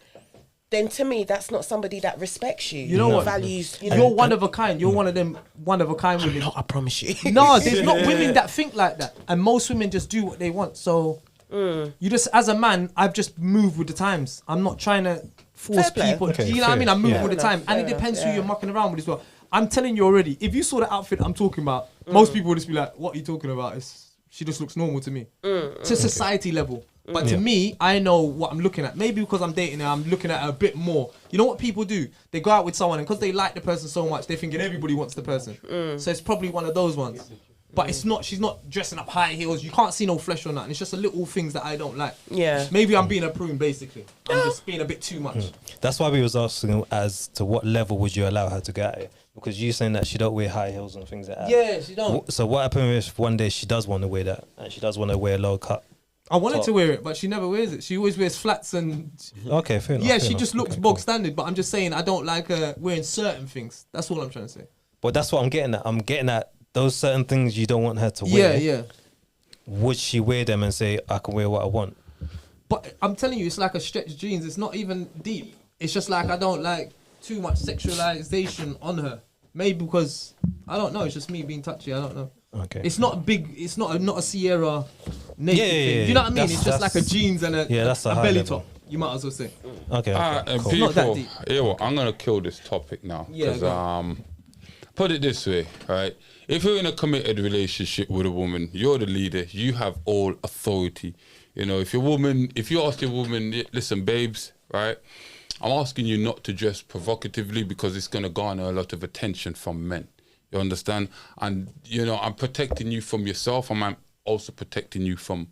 Then to me, that's not somebody that respects you. You know what? Values. You You're know, one of a kind. You're one of them one of a kind women. I promise you. No, there's not women that think like that. And most women just do what they want. So you just, as a man, I've just moved with the times. I'm not trying to force Fair play. people. Okay, You know what I fair. mean? I'm moving Yeah. with the Fair time. enough, And it fair depends enough, who you're yeah. mucking around with as well. I'm telling you already, if you saw the outfit I'm talking about, most people would just be like, what are you talking about? She just looks normal to me. To society level. But to me, I know what I'm looking at. Maybe because I'm dating her, I'm looking at her a bit more. You know what people do? They go out with someone and because they like the person so much, they're thinking everybody wants the person. So it's probably one of those ones. But it's not, she's not dressing up high heels. You can't see no flesh on that. And it's just the little things that I don't like. Yeah. Maybe I'm being a prune, basically. I'm just being a bit too much. That's why we was asking as to what level would you allow her to get at it? Because you saying that she don't wear high heels and things like that. Yeah, she don't. So what happens if one day she does want to wear that and she does want to wear a low cut? I wanted top? to wear it, but she never wears it. She always wears flats and... Okay, fair enough. Yeah, fair she enough. just looks Okay, bog cool. standard, but I'm just saying I don't like her wearing certain things. That's all I'm trying to say. But that's what I'm getting at. I'm getting at those certain things you don't want her to Yeah, wear. yeah. Would she wear them and say, I can wear what I want? But I'm telling you, it's like a stretched jeans. It's not even deep. It's just like I don't like too much sexualization on her. Maybe because I don't know. It's just me being touchy. I don't know. Okay. It's not big. It's not a Sierra naked Yeah, thing. yeah, You know what I mean? that's- It's just like a that's- jeans and a that's a high belly level. top. You might as well say. Okay. Okay, cool. Not that People, deep. yeah, well, I'm gonna kill this topic now Yeah, because go put it this way, right? If you're in a committed relationship with a woman, you're the leader. You have all authority. You know, if you ask your woman, listen, babes, right? I'm asking you not to dress provocatively because it's gonna garner a lot of attention from men. You understand? And you know, I'm protecting you from yourself, and I'm also protecting you from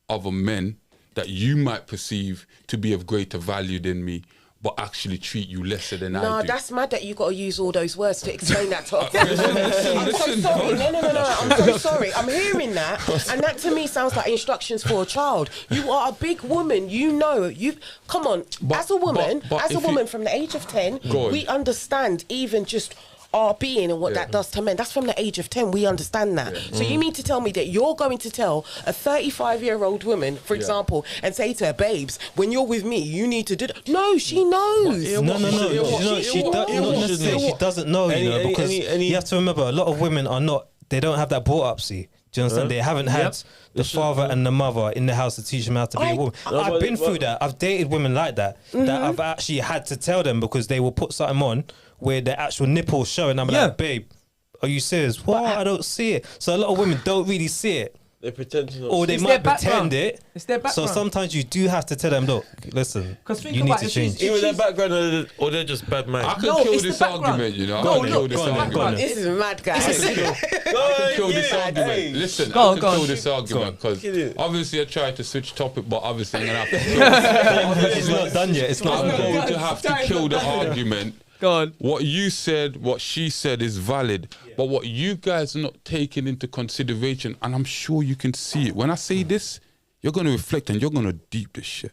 other men that you might perceive to be of greater value than me, but actually treat you lesser than I No, do. that's mad that you got to use all those words to explain that to us. I'm so sorry. No. I'm so sorry. I'm hearing that, and that to me sounds like instructions for a child. You are a big woman. You know. You come on. But- as a woman, but as a if you- woman from the age of 10, Go on. we understand even just our being and what that does to men. That's from the age of 10. We understand that. So you mean to tell me that you're going to tell a 35-year-old woman, for example, and say to her, babes, when you're with me, you need to do that. No, she knows. She doesn't know, you know, because you have to remember, a lot of women are not, they don't have that brought up, see. Do you understand? They haven't had the father and the mother in the house to teach them how to be a woman. I've been through that. I've dated women like that, that I've actually had to tell them because they will put something on where the actual nipple's showing. I'm like, babe, are you serious? What? I don't see it. So a lot of women don't really see it. They pretend to not. or they It's might their background. pretend it. It's their So background. sometimes you do have to tell them, look, listen, 'Cause think you need about to if she's- change. Either their she's- background or they're just bad I minds. could No, kill it's the this background. argument, you know. No, I could look, kill this go on, argument. go on. This is mad, guys. I could kill this argument. Listen, Go I on, could go on. kill this argument because Kill it. obviously I tried to switch topic, but obviously I'm gonna have to kill. It's not done yet. It's not I'm done. going to have to kill the argument. Go on. What you said, what she said is valid, but what you guys are not taking into consideration, and I'm sure you can see it. When I say this, you're going to reflect and you're going to deep this shit.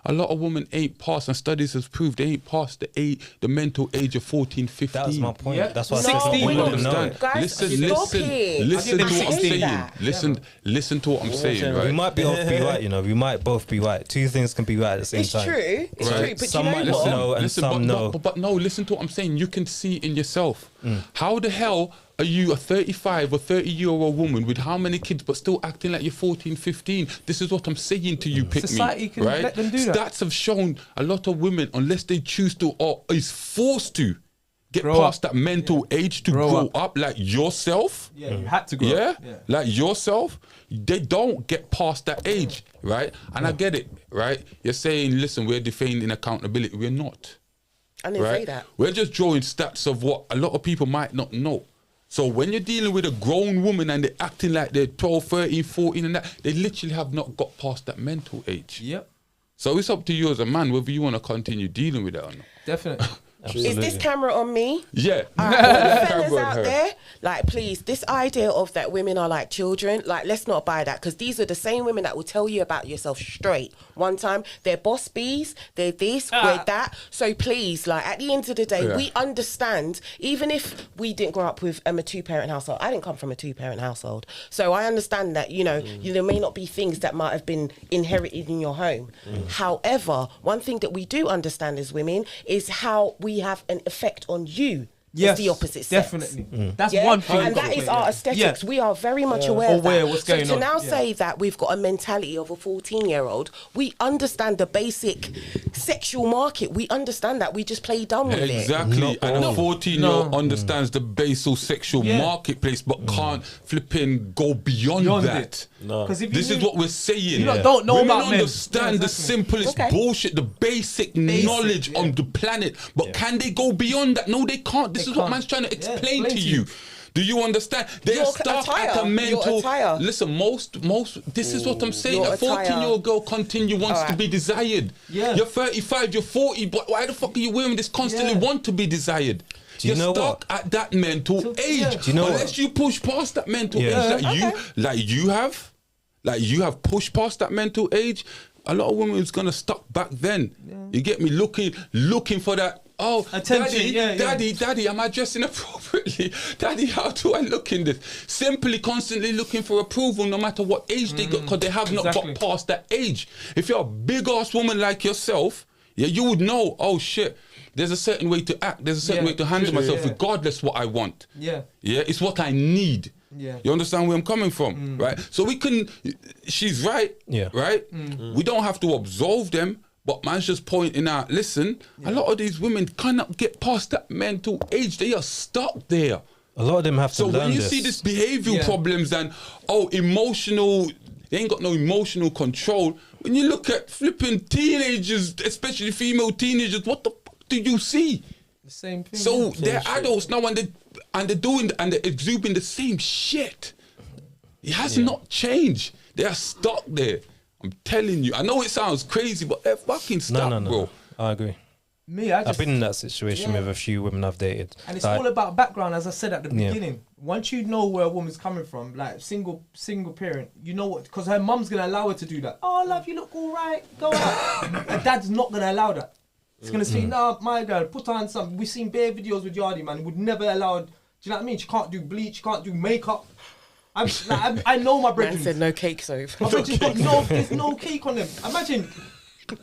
A lot of women ain't past, and studies has proved they ain't past the mental age of 14, 15. That was my point. Yeah. That's why I No, said we're we not don't know Understand? it. Guys, Listen, stop it. listen to I give what I'm them saying. that. Listen to what I'm saying, We right? might both be right, you know. We might both be right. Two things can be right at the same It's time. true. It's Right. true. But Some you might know listen, what? no, and some no. But no, listen to what I'm saying. You can see it in yourself. How the hell are you a 35 or 30-year-old woman with how many kids but still acting like you're 14, 15? This is what I'm saying to you, pick Society me. can right? let them do that. Stats have shown a lot of women, unless they choose to or is forced to get Grow past up. that mental age to Grow grow up. up like yourself. Yeah, you had to grow. Yeah? up. Like yourself, they don't get past that age, right? And I get it, right? You're saying, listen, we're defending accountability. We're not, I didn't say right? that. We're just drawing stats of what a lot of people might not know. So when you're dealing with a grown woman and they're acting like they're 12, 13, 14 and that, they literally have not got past that mental age. Yep. So it's up to you as a man whether you want to continue dealing with that or not. Definitely. Is this camera on me? Yeah. All right, all the fellas Camera on out her. there, like, please, this idea of that women are like children, like, let's not buy that, because these are the same women that will tell you about yourself straight. One time, they're boss bees, they're this, we're that. So please, like, at the end of the day, Yeah. we understand, even if we didn't grow up with a two-parent household. I didn't come from a two-parent household. So I understand that, you know, there may not be things that might have been inherited in your home. However, one thing that we do understand as women is how we have an effect on you as the opposite sex. Definitely. That's Yeah? one thing. And that is our aesthetics. Yeah. We are very much aware of Aware that. what's So going to on. now Yeah. say that we've got a mentality of a 14-year-old, we understand the basic sexual market. We understand that. We just play dumb with it. Exactly, and a 14-year-old understands the basal sexual Yeah. marketplace, but can't flipping go beyond Beyond that. it. Because if you This is knew- what we're saying. You lot don't know Women about men. understand Yeah, the exactly. simplest Okay. bullshit, the basic knowledge yeah. on the planet, but can they go beyond that? No, they can't. This They is what can't. man's trying to Yeah, explain explain to to you. you. Do you understand? They're Your stuck at attire, a mental. your attire. Listen, most. This is what I'm saying. Your A attire. 14-year-old girl wants to Alright. be desired. Yeah. You're 35, you're 40, but why the fuck are you wearing this constantly Yeah. want to be desired? Do you You're know stuck what? at that mental So- age. yeah. Do you know Unless what? you push past that mental Yeah. age like you have pushed past that mental age, a lot of women is gonna stuck back then. You get me looking for that. Oh, Attention, daddy, am I dressing appropriately? Daddy, how do I look in this? Simply constantly looking for approval no matter what age they got, because they have not exactly. got past that age. If you're a big ass woman like yourself, yeah, you would know, oh shit, there's a certain way to act, there's a certain Yeah, way to handle true, myself yeah. regardless what I want. Yeah. Yeah, it's what I need. Yeah. You understand where I'm coming from, right? So we can, she's right, Yeah. right? We don't have to absolve them, but man's just pointing out, listen, a lot of these women cannot get past that mental age. They are stuck there. A lot of them have to So learn when you this. see this behavioral Yeah. problems and, emotional, they ain't got no emotional control. When you look at flipping teenagers, especially female teenagers, what the fuck do you see? The same thing. So yeah. they're adults now and they're doing and they're exuding the same shit. It has not changed. They are stuck there. I'm telling you. I know it sounds crazy, but they're fucking stuck, no. bro. I agree. Me, I I've just been in that situation Yeah. with a few women I've dated. and it's Like, all about background, as I said at the Yeah. beginning. Once you know where a woman's coming from, like single parent, you know what? Because her mum's gonna allow her to do that. Oh, love, you look all right. Go out. Her dad's not gonna allow that. It's gonna say, "No, my girl, put on something." We've seen bare videos with Yardy, man. Would never allow. Do you know what I mean? She can't do bleach. She can't do makeup. I know my Man brethren. said no cake soap. My brethren's got there's no cake on them. Imagine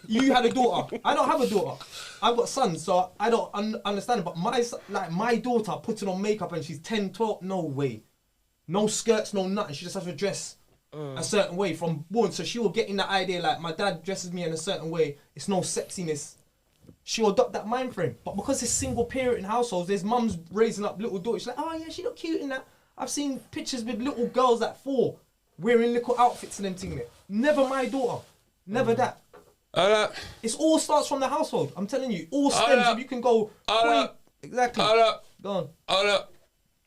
you had a daughter. I don't have a daughter. I've got sons, so I don't understand it. But my daughter putting on makeup and she's 10, 12, no way. No skirts, no nothing. She just has to dress a certain way from born. So she will get in that idea like my dad dresses me in a certain way. It's no sexiness. She'll adopt that mind frame. But because it's single parent in households, there's mums raising up little daughters. She's like, oh yeah, she look cute in that. I've seen pictures with little girls at 4 wearing little outfits and them thing there. Never my daughter. Never that. It all starts from the household. I'm telling you, all stems. If you can go. Exactly. Go on.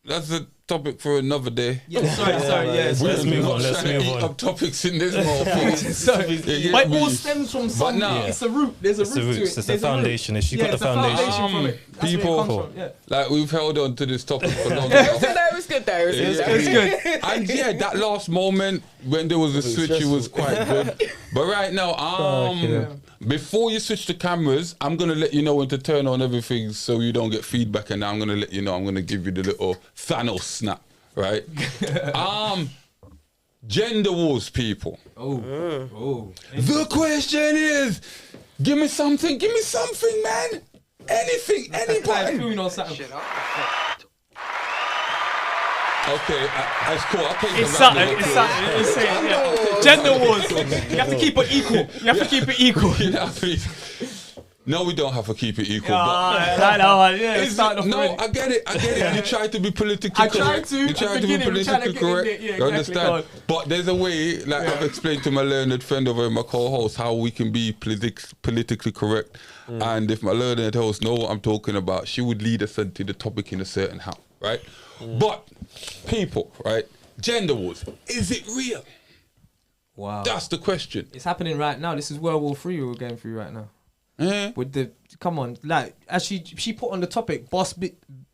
That's a topic for another day. Yeah, sorry. Let's move on. Let's move Eat on. up topics in this motherfucker. But it all stems from something. nah. It's a root. There's a It's the root to roots. it. It's the There's a root. foundation. If you got the it's the foundation foundation. from it. That's where it People, comes from, yeah. like we've held on to this topic for long No, enough. it was good though. It was good. And yeah, that last moment when there was a switch, it was quite good. But right now, before you switch the cameras, I'm gonna let you know when to turn on everything so you don't get feedback, and I'm gonna let you know. I'm gonna give you the little Thanos snap, right? Gender wars, people. The question is, give me something, man. Anything, anybody. Okay, that's cool. I'll take It's the something. round of It's applause. something. It's it, yeah. Gender wars. You have to keep it equal. You have to keep it equal. Yeah, please. No, we don't have to keep it equal. It's starting off No, already. I get it. You try to be politically I tried correct. to, You at try the to be beginning, we tried to politically get in correct. there. Yeah, You exactly, go understand? But there's a way, like I've explained to my learned friend over my co-host, how we can be politically correct. And if my learned host know what I'm talking about, she would lead us into the topic in a certain how, right? But people, right? Gender wars, is it real? Wow. That's the question. It's happening right now. This is World War III we're going through right now. With the come on, like as she put on the topic,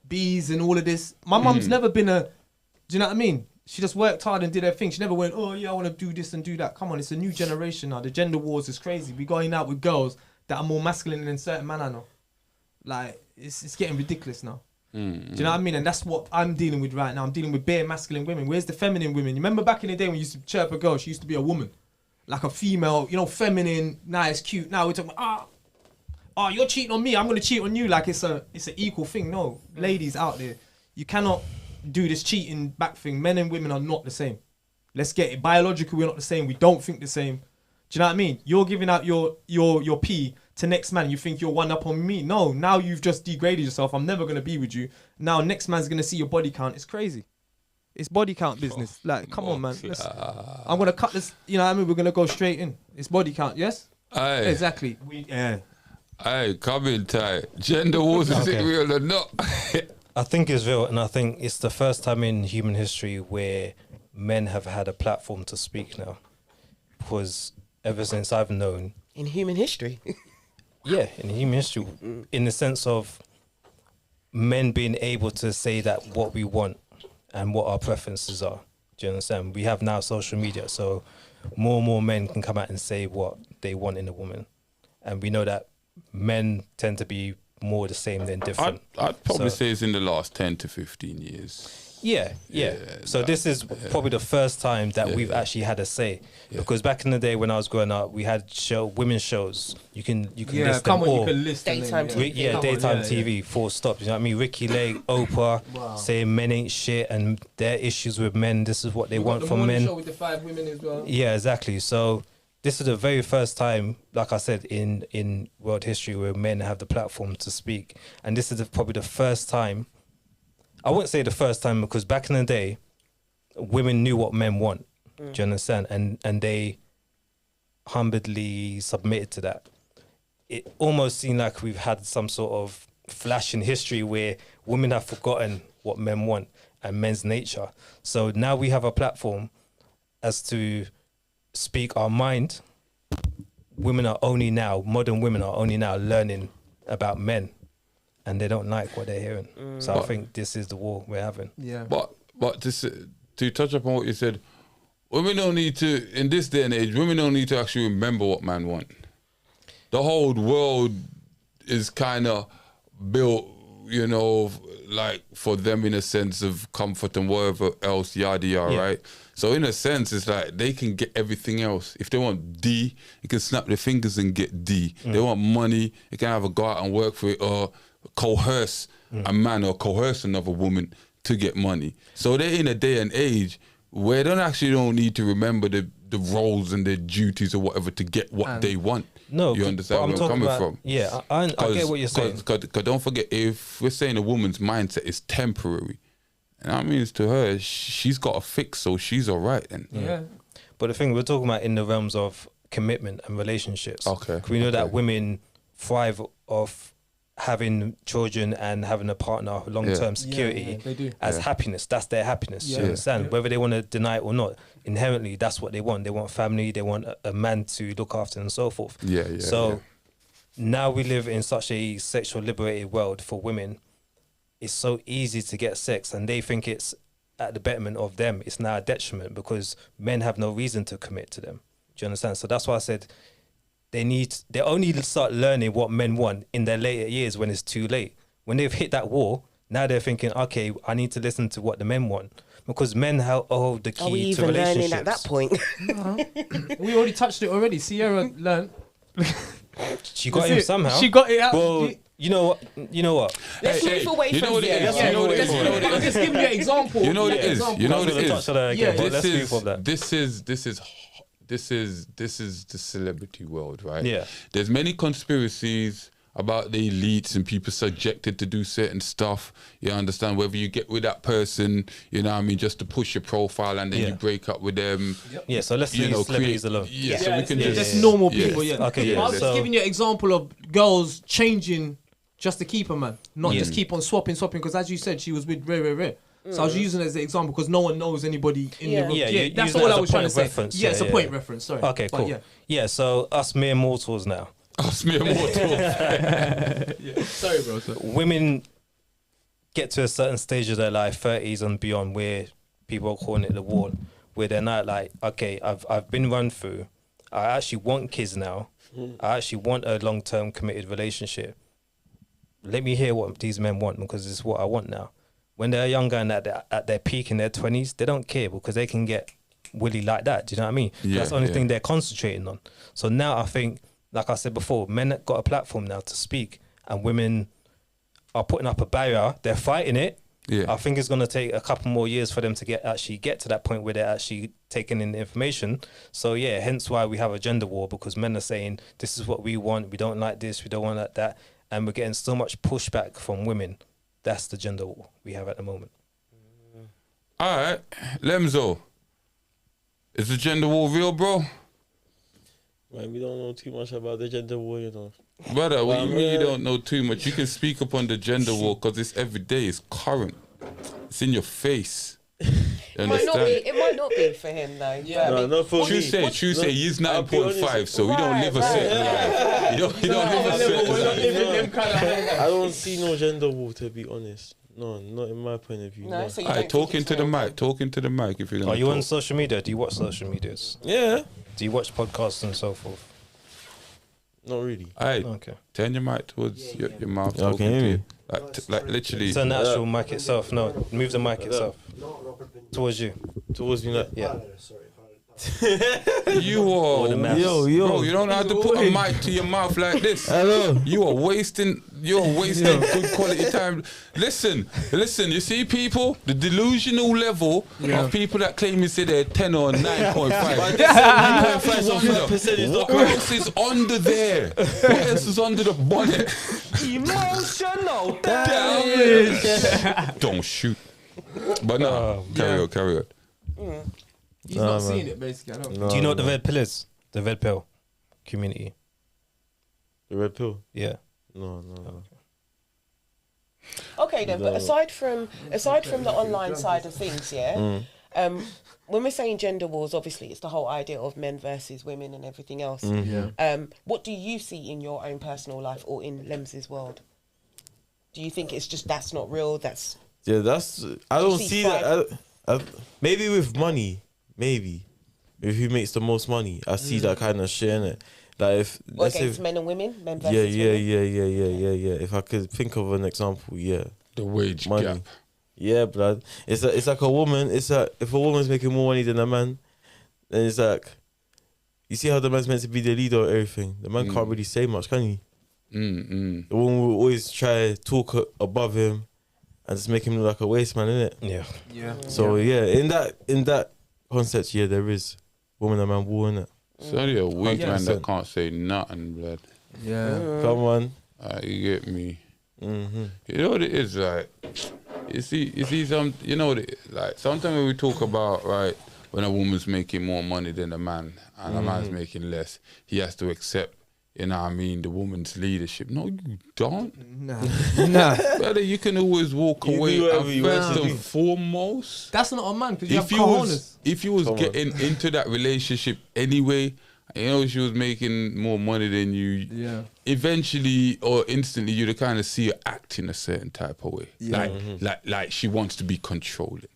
bees and all of this. My mum's never been do you know what I mean? She just worked hard and did her thing. She never went, oh yeah, I want to do this and do that. Come on, it's a new generation now. The gender wars is crazy. We going out with girls that are more masculine than certain man I know. Like it's getting ridiculous now. Do you know what I mean? And that's what I'm dealing with right now. I'm dealing with bare masculine women. Where's the feminine women? You remember back in the day when you used to chirp a girl, she used to be a woman. Like a female, you know, feminine, nice, cute. Now we're talking about, you're cheating on me, I'm gonna cheat on you. Like it's an equal thing. No, ladies out there, you cannot do this cheating back thing. Men and women are not the same. Let's get it. Biologically, we're not the same. We don't think the same. Do you know what I mean? You're giving out your pee to next man. You think you're one up on me? No, now you've just degraded yourself. I'm never gonna be with you. Now next man's gonna see your body count. It's crazy. It's body count business. Like, come on, man. I'm gonna cut this. You know what I mean? We're gonna go straight in. It's body count. Yes. Aye. Exactly. Hey, come in tight. Gender wars, is it real or not? I think it's real, and I think it's the first time in human history where men have had a platform to speak now. Because ever since I've known, In human history. yeah, in human history, in the sense of men being able to say that what we want and what our preferences are. Do you understand? We have now social media, so more and more men can come out and say what they want in a woman, and we know that men tend to be more the same than different. I'd probably So- say it's in the last 10 to 15 years. Yeah. So this is probably the first time that we've actually had a say, because back in the day when I was growing up, we had women's shows. You can Yeah, list come them on, all. you can list them. Daytime TV. Yeah, Come on, daytime yeah, TV, full stop. You know what I mean? Ricky Lake, Oprah, saying men ain't shit and their issues with men. This is what they want from men. Show with the 5 women as well. Yeah, exactly. So this is the very first time, like I said, in world history where men have the platform to speak, and this is probably the first time. I wouldn't say the first time, because back in the day, women knew what men want. Do you understand? And they humbly submitted to that. It almost seemed like we've had some sort of flash in history where women have forgotten what men want and men's nature. So now we have a platform as to speak our mind. Modern women are only now learning about men, and they don't like what they're hearing. So I think this is the war we're having. Yeah. But to touch upon what you said, women don't need to, in this day and age, women don't need to actually remember what man want. The whole world is kind of built, you know, like for them in a sense of comfort and whatever else, yada yada, right? So in a sense, it's like they can get everything else. If they want D, you can snap their fingers and get D. They want money, you can have a go out and work for it, or coerce a man or coerce another woman to get money. So they're in a day and age where they don't need to remember the roles and their duties or whatever to get what they want. No, you understand but where I'm talking coming about- from? Yeah, I get what you're saying. Because don't forget, if we're saying a woman's mindset is temporary, And that means to her, she's got a fix, so she's all right then. Yeah. But the thing we're talking about in the realms of commitment and relationships. Okay, 'Cause we know that okay. women thrive off having children and having a partner, long-term security, Yeah, they do. as happiness. That's their happiness. Yeah. You understand? Yeah. Whether they want to deny it or not, inherently, that's what they want. They want family. They want a man to look after them and so forth. Yeah, yeah. So now we live in such a sexual liberated world for women. It's so easy to get sex, and they think it's at the betterment of them. It's now a detriment because men have no reason to commit to them. Do you understand? So that's why I said they only start learning what men want in their later years when it's too late. When they've hit that wall, now they're thinking, okay, I need to listen to what the men want, because men hold the key Are we to even relationships. learning at that point? We already touched it already. Sierra learned. She got That's him it. somehow. She got it out. Well, you know what? You know what? Let's Hey, move away you know from what it Sierra. is? You know what it is? You know what it I'm is? just giving you an example. You know what it is? You know I what was it gonna is? touch on that again, Yeah, but let's This move on that. is the celebrity world, right? Yeah. There's many conspiracies about the elites and people subjected to do certain stuff. You understand? Whether you get with that person, you know what I mean, just to push your profile, and then Yeah. you break up with them. Yeah, so let's You leave know, celebrities create. alone. Yeah, so we can Yeah, just just normal yeah. people, yeah. Okay, yeah, But I was so- just giving you an example of girls changing just to keep a man, not just keep on swapping. Because as you said, she was with Ray. So I was using it as an example because no one knows anybody in Yeah. the room. Yeah, Yeah, you're that's using it all as I a was trying point to of say. reference. Yeah, it's a Yeah, point yeah. reference. Sorry. Okay, But cool. yeah. Yeah, so us mere mortals now. Ask me more Sorry, bro. Sorry. Women get to a certain stage of their life, 30s and beyond, where people are calling it the wall, where they're not like, okay, I've been run through. I actually want kids now. I actually want a long-term committed relationship. Let me hear what these men want, because it's what I want now. When they're younger and at their peak in their 20s, they don't care because they can get willy like that. Do you know what I mean? Yeah, That's the only yeah. thing they're concentrating on. So now I think, like I said before, men have got a platform now to speak, and women are putting up a barrier. They're fighting it. Yeah. I think it's going to take a couple more years for them to get to that point where they're actually taking in the information. So yeah, hence why we have a gender war, because men are saying this is what we want. We don't like this. We don't want like that, and we're getting so much pushback from women. That's the gender war we have at the moment. All right, Lemzo. Is the gender war real, bro? Man, we don't know too much about the gender war, you know. Brother, Well, we really yeah. don't know too much. You can speak upon the gender war because it's every day. It's current. It's in your face. You It might not understand? be. It might not be for him though. Yeah. but I No, mean, not for what- me. True say, he's I'll be 9.5, honest. so we don't live a certain life. You don't live a certain life. I don't see no gender war, to be honest. No, not in my point of view. No, No. so you All right, don't think talking it's to the real? mic. Talking to the mic if you're going Are to you on talk. social media? Do you watch social medias? Yeah, Do you watch podcasts and so forth? not really. All right, Okay. turn your mic towards your mouth. Yeah, I talking can hear to you. you. Like literally. Turn the actual mic itself. No, move the mic itself towards you. Towards me, like, Yeah. You are, the maths. yo. bro. You don't have to put a mic to your mouth like this. Hello. You are wasting. You're wasting good quality time. Listen. You see, people, the delusional level of people that claim you say they're 10 or 9.5. What else is under there? What else is under the bonnet? Emotional Damn. Don't shoot. But no, carry on. He's not seeing it, basically. I don't. Do you know what the red pill is? The red pill community. The red pill? Yeah. No. Okay then, but aside from the online side of things, yeah. When we're saying gender wars, obviously it's the whole idea of men versus women and everything else. What do you see in your own personal life or in Lems's world? Do you think it's just that's not real? That's Yeah, that's. I You don't see see that. Maybe with money, maybe. If who makes the most money, I see that kind of shit in it. Like if let's say, against men and women, men versus yeah. women. If I could think of an example, yeah, The wage money. gap. Yeah, blood. It's like a woman. It's like if a woman's making more money than a man, then it's like you see how the man's meant to be the leader of everything. The man can't really say much, can he? The woman will always try to talk above him and just make him look like a waste man, innit? Yeah. Yeah. So yeah, in that concept, yeah, there is woman and man war, innit? It's only a weak man that 100%. can't say nothing, blood. Yeah. Come on. You get me. Mm-hmm. You know what it is, like, You see, you know, like sometimes when we talk about right when a woman's making more money than a man and a man's making less, he has to accept. You know what I mean? The woman's leadership. No, you don't. Nah. Brother, you can always walk You away. do whatever And you want first to and do. foremost, That's not a man because you have if you cojones. was Come on. getting into that relationship anyway, you know she was making more money than you. Yeah. Eventually or instantly, you'd kind of see her act in a certain type of way, like she wants to be controlling.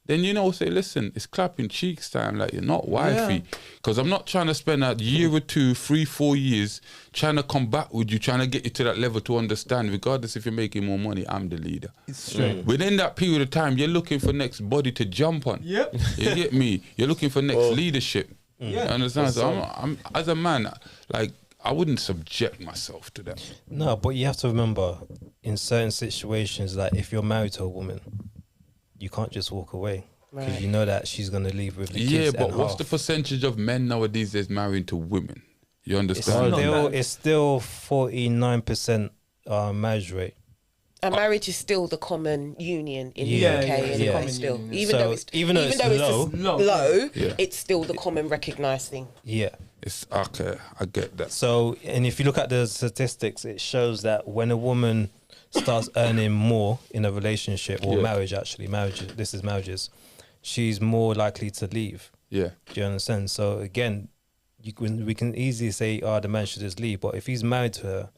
Then say, listen, it's clapping cheeks time. Like you're not wifey, because I'm not trying to spend a year or 2, 3, 4 years trying to come back with you, trying to get you to that level to understand. Regardless if you're making more money, I'm the leader. It's straight. Within that period of time, you're looking for next body to jump on. Yep. You get me? You're looking for next leadership. You understand? So I'm as a man, like I wouldn't subject myself to that. No, but you have to remember, in certain situations, like if you're married to a woman, you can't just walk away because Right. you know that she's gonna leave with the kids. Yeah, but and what's half. the percentage of men nowadays that's married to women? You understand? It's still 49% marriage rate. And marriage is still the common union in Yeah, the UK, yeah, and yeah. it's still, Common even So though it's even though it's just low, low, Yeah. it's still the common recognised thing. Yeah. It's okay. I get that. So, and if you look at the statistics, it shows that when a woman starts earning more in a relationship or marriage, marriages, she's more likely to leave. Yeah. Do you understand? So again, we can easily say, the man should just leave. But if he's married to her,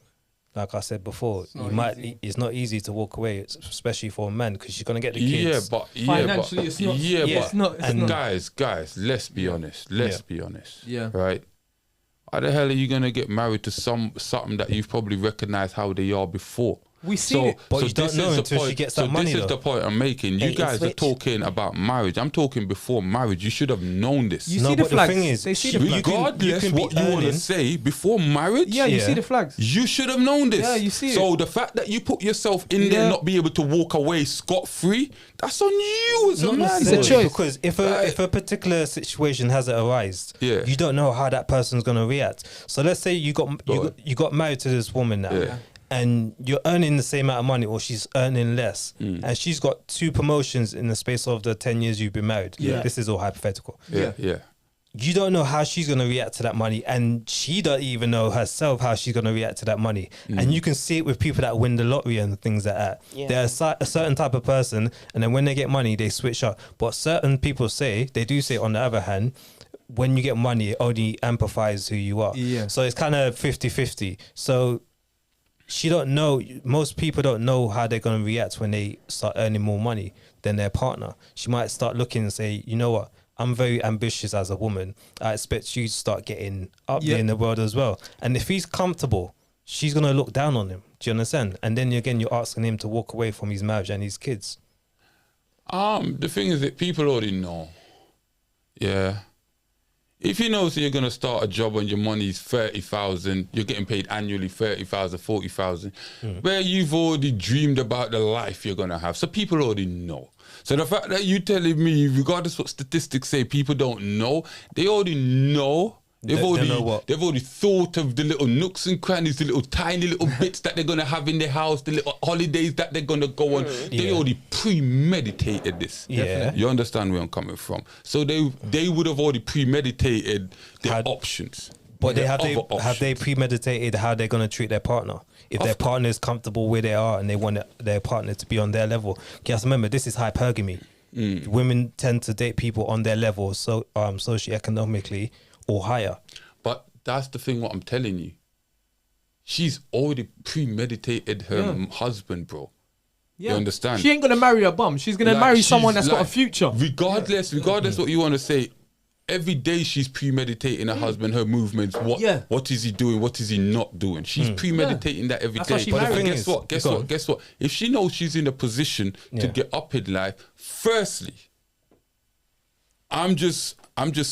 like I said before, it's not easy to walk away, especially for a man, because she's gonna get the kids. Financially, it's not. Yeah, Yeah, but it's not. It's and not. guys, let's be honest. Let's be honest. Yeah. Right. How the hell are you gonna get married to something that you've probably recognized how they are before? We see it. But you don't this know is the until she point- gets that so money, this is though. the point I'm making. You It's guys are rich. talking about marriage. I'm talking before marriage. You should have known this. You No, see the but the flags. thing is, they see the you flags. can- Regardless you can be what you want to earning- say before marriage, Yeah, you Yeah. see the flags. you should have known this. Yeah, you see So it. the fact that you put yourself in there Yeah. and not be able to walk away scot-free, that's on you as a Not man. necessarily, choice. because if a particular situation hasn't arisen, Yeah. you don't know how that person's gonna react. So let's say you got married to this woman now, Yeah. and you're earning the same amount of money, or she's earning less, Mm. and she's got 2 promotions in the space of the 10 years you've been married. Yeah. This is all hypothetical. Yeah. You don't know how she's going to react to that money, and she don't even know herself how she's going to react to that money. And you can see it with people that win the lottery and things like that. Yeah. They're a certain type of person, and then when they get money, they switch up. But certain people they do say, on the other hand, when you get money, it only amplifies who you are. Yeah. So it's kind of 50-50. So she don't know, most people don't know how they're going to react when they start earning more money than their partner. She might start looking and say, you know what, I'm very ambitious as a woman. I expect you to start getting up there in the world as well. And if he's comfortable, she's going to look down on him. Do you understand? And then again, you're asking him to walk away from his marriage and his kids. The thing is that people already know. Yeah. If you know, so you're gonna start a job and your money is 30,000, you're getting paid annually 30,000, 40,000, where you've already dreamed about the life you're gonna have. So people already know. So the fact that you telling me, regardless what statistics say, people don't know, they already know. They've already thought of the little nooks and crannies, the little tiny little bits that they're gonna have in their house, the little holidays that they're gonna go on. They already premeditated this. Yeah. You understand where I'm coming from? So they would have already premeditated their options. But have they options. premeditated how they're going to treat their partner? If their partner is comfortable where they are and they want their partner to be on their level. You have to remember, this is hypergamy. Women tend to date people on their level, so socioeconomically or higher. But that's the thing what I'm telling you. She's already premeditated her husband, bro. Yeah. You understand? She ain't gonna marry a bum. She's gonna Like, marry she's someone that's got a like- future. Regardless what you want to say, every day she's premeditating her husband, her movements. What is he doing? What is he not doing? She's premeditating that every That's day. why she But married. guess what? Guess what? If she knows she's in a position to get up in life, firstly, I'm just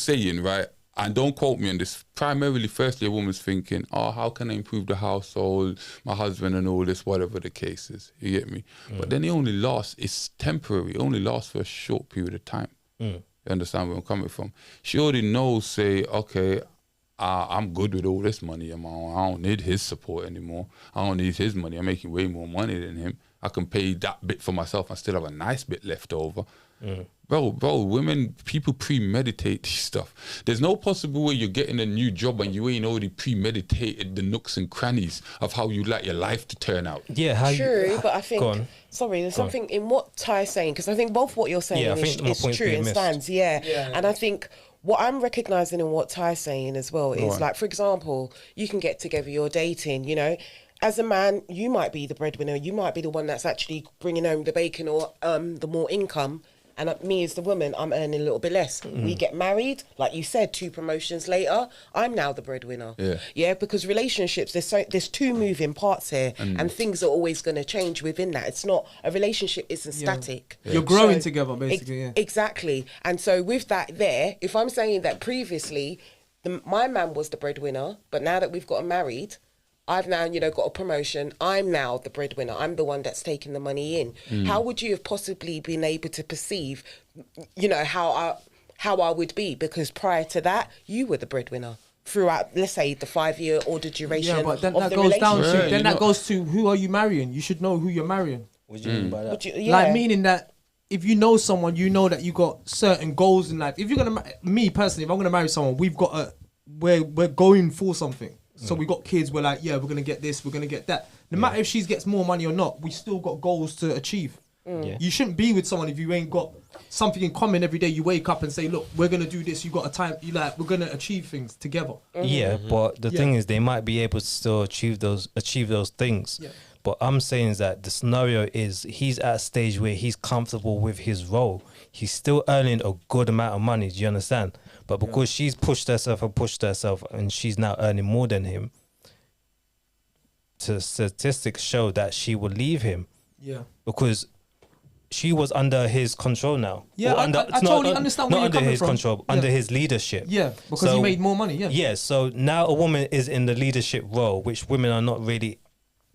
saying, right? And don't quote me on this. Primarily, firstly, a woman's thinking, "Oh, how can I improve the household, my husband, and all this, whatever the case is." You get me? But then it only lasts. It's temporary. It only lasts for a short period of time. You understand where I'm coming from? She already knows. Say, okay, I'm good with all this money. I don't need his support anymore. I don't need his money. I'm making way more money than him. I can pay that bit for myself and still have a nice bit left over. Bro, women, people premeditate this stuff. There's no possible way you're getting a new job and you ain't already premeditated the nooks and crannies of how you'd like your life to turn out. Yeah, how True, but I think, Go on. sorry, there's something in what Ty's saying, because I think both what you're saying Yeah, I is think my point's true being and missed. stands, and I think what I'm recognising in what Ty's saying as well is, like, for example, you can get together, you're dating, you know, as a man, you might be the breadwinner, you might be the one that's actually bringing home the bacon or the more income. And me as the woman, I'm earning a little bit less. We get married, like you said, 2 promotions later, I'm now the breadwinner. Yeah, because relationships, there's 2 moving parts here, and things are always going to change within that. It's not, a relationship isn't static. You're growing together, basically. Exactly. And so with that there, if I'm saying that previously, my man was the breadwinner, but now that we've gotten married, I've now, you know, got a promotion. I'm now the breadwinner. I'm the one that's taking the money in. How would you have possibly been able to perceive, you know, how I would be? Because prior to that, you were the breadwinner throughout, let's say, the 5-year or the duration but then of that the goes down relationship. to, then that goes to who are you marrying? You should know who you're marrying. What do you mean by that? Like, meaning that if you know someone, you know that you got certain goals in life. If you're gonna, me personally, if I'm gonna marry someone, we've got we're going for something. So we got kids. We're like, yeah, we're gonna get this, we're gonna get that. No matter if she gets more money or not, we still got goals to achieve. Yeah. You shouldn't be with someone if you ain't got something in common every day. You wake up and say, look, we're gonna do this. You got a time. You like, we're gonna achieve things together. Yeah, but the thing is, they might be able to still achieve those things. Yeah. But I'm saying is that the scenario is he's at a stage where he's comfortable with his role. He's still earning a good amount of money. Do you understand? But because she's pushed herself, and she's now earning more than him, statistics show that she will leave him. Yeah. Because she was under his control now. Yeah, I totally understand where you're under coming his from. control, under his leadership. Yeah, because he made more money. Yeah. Yeah, so now a woman is in the leadership role, which women are not really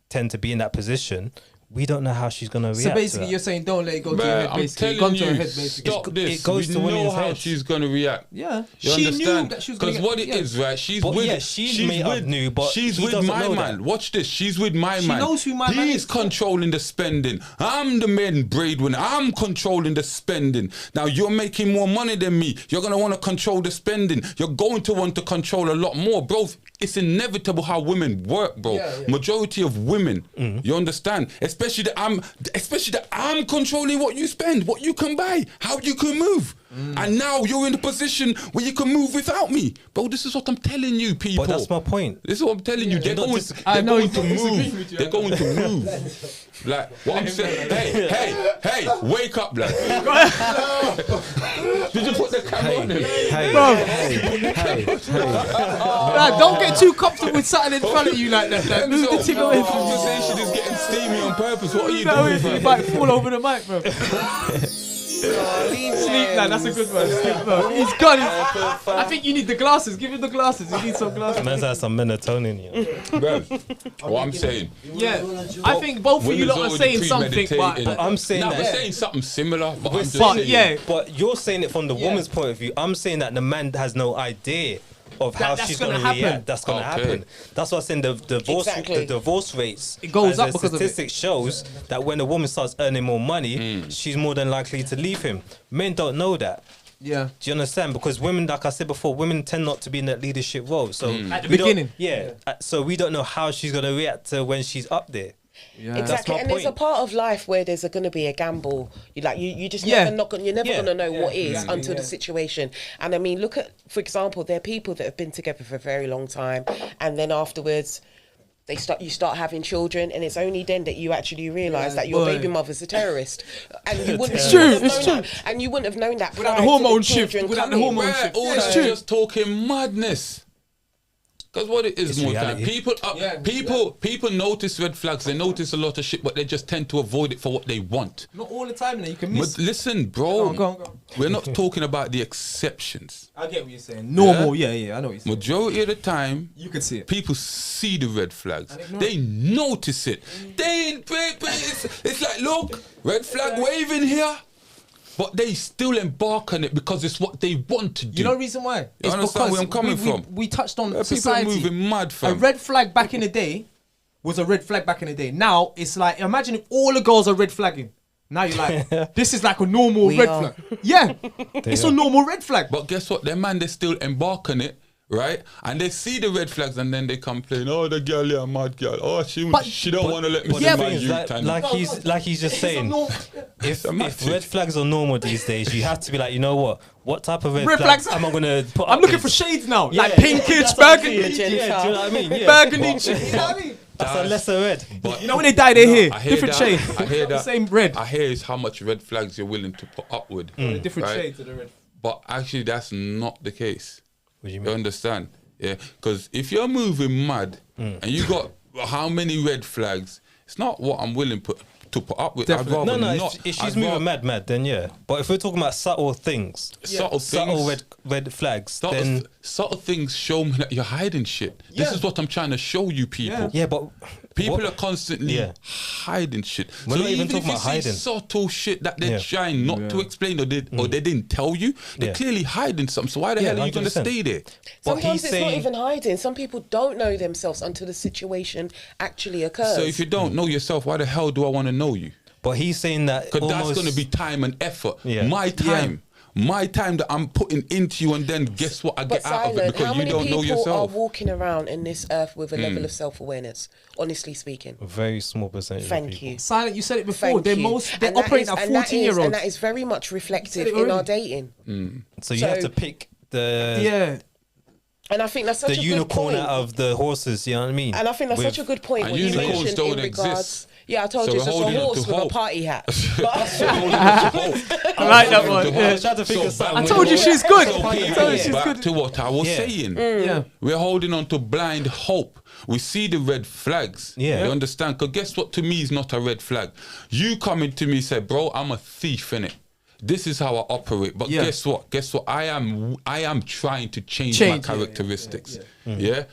tend to be in that position. We don't know how she's going to react. So basically, you're saying don't let it go to her head. I'm Basically, telling to her you, head. Basically, stop this. It goes we to know women's how heads. she's going to react. Yeah, You she understand? knew that she was going to. Because what it is, right? She's But with. yeah, she she's may have with, knew, but she's he with doesn't my know man. that. Watch this. She's with my She man. knows who my man He's is. controlling the spending. I'm the main breadwinner. I'm controlling the spending. Now you're making more money than me. You're gonna want to control the spending. You're going to want to control a lot more, bro. It's inevitable how women work, bro. Majority of women, you understand? Especially that I'm controlling what you spend, what you can buy, how you can move. And now you're in a position where you can move without me. Bro, this is what I'm telling you, people. But that's my point. This is what I'm telling you. They're going to move. They're going to move. Like, what I'm saying, hey, wake up, lad. Did you put the camera on him? Nah, don't get too comfortable with something in front of you like that. Move the thing away I'm from you. just saying she's just getting steamy on purpose. What are you No, doing? you might fall over the mic, bro. Sleep, lad. That's a good one. Sleep, bro. He's got it. I think you need the glasses. Give him the glasses. You need some glasses. Man's had some melatonin, you know. Bro, what I'm saying. Yeah, I think both of you lot are saying something, but I'm saying We're that. saying something similar, but I'm just But saying. yeah, But you're saying it from the woman's point of view. I'm saying that the man has no idea of how that's she's gonna going to happen. react. That's going to Okay. happen. That's why I'm saying the Exactly. divorce rates. It goes as up the because of it. statistics shows that when a woman starts earning more money, she's more than likely to leave him. Men don't know that. yeah. Do you understand? Because women, like I said before, women tend not to be in that leadership role. So At the we don't- beginning. yeah. So we don't know how she's going to react to when she's up there. Yeah. Exactly, my and there's a point. part of life where there's going to be a gamble. You just Yeah. you're never Yeah. going to know what is exactly, until the situation. And I mean, look at, for example, there are people that have been together for a very long time, and then afterwards, you start having children, and it's only then that you actually realise that your boy. baby mother's a terrorist, and you wouldn't. It's you true, wouldn't have it's known true. that. And you wouldn't have known that Without prior the hormone to the shift, children without the coming. hormone Bruh, shift. all Yeah, that it's true. just talking madness. Because what it is, It's more time, reality. people notice red flags. They notice a lot of shit, but they just tend to avoid it for what they want. Not all the time, you can But miss. listen, bro, Go on. we're not talking about the exceptions. I get what you're saying. Normal, yeah, I know what you're saying. Majority of the time, You can see it. people see the red flags. ignore They notice it. They ain't, it's like, look, red flag waving here. But they still embark on it because it's what they want to do. You know the reason why? It's understand where I'm coming from? We touched on People are society. moving mad, A fam. red flag back in the day was a red flag back in the day. Now it's like, imagine if all the girls are red flagging. Now you're like, this is like a normal We red are. flag. Yeah, it's a normal red flag. But guess what? Them man, they still embark on it, right? And they see the red flags and then they complain, oh, the girl, yeah, mad girl. Oh, she don't want to let me see the my thing is, youth. and- like he's just saying, if massive. red flags are normal these days, you have to be like, you know what type of red Red flags flags- am I gonna put? I'm up looking with? for shades now, Yeah, like pinkish, that's what I'm burgundy, saying. Yeah, do you know what I mean? Yeah. burgundy. But shit, you know what I mean? that's a lesser red. But You know when they dye their hair, I hear different that. shade. I hear The that. same red. I hear is how much red flags you're willing to put up with. Different right? shades of the red. But actually, that's not the case. What do you You mean? understand? Yeah, because if you're moving mad and you got how many red flags, it's not what I'm willing to put up with. Definitely. I'd No, rather no. not. If she's I'd moving rather- mad, then yeah. But if we're talking about subtle things, subtle subtle things, red flags, subtle, then subtle things show me that you're hiding shit. This Yeah. is what I'm trying to show you, people. yeah, but People what- are constantly Yeah. hiding shit. We're so not even even talking if you about see hiding. subtle shit that they're Yeah. trying not to explain or they didn't tell you, they're Yeah. clearly hiding something. So why the Yeah, hell are you going to 100%. stay there? But Sometimes he's it's not saying- even hiding. Some people don't know themselves until the situation actually occurs. So if you don't know yourself, why the hell do I want to know you? But he's saying that Because that's almost- going to be time and effort. Yeah. My time. My time that I'm putting into you, and then guess what? I But get out of it Silent, because how you many don't know people are yourself. walking around in this earth with a Hmm. level of self-awareness? Honestly speaking. a very small percentage. of Thank people. you. Silent, you said it before. Thank They're you. they're And that operating is- at and that is- 14-year-olds. And that is very much reflective it in our already. dating. So you have So- to pick the Yeah. And I think that's such the a unicorn good out point. of the horses. You know what I mean? And I think that's With- such a good point And when you unicorns mentioned don't in regards. exist. Yeah, I told So you it's we're just a holding on horse to with a hope. party hat. I like that one. I Yeah. was trying to think of something. I told you she's good. So I people, told you she's back good. to what I was Yeah. saying. Yeah. We're holding on to blind hope. We see the red flags. Yeah. You understand? Because guess what to me is not a red flag. You coming to me say, bro, I'm a thief, innit? This is how I operate. But Yeah. guess what? Guess what? I am trying to change Change, my yeah, characteristics. Yeah.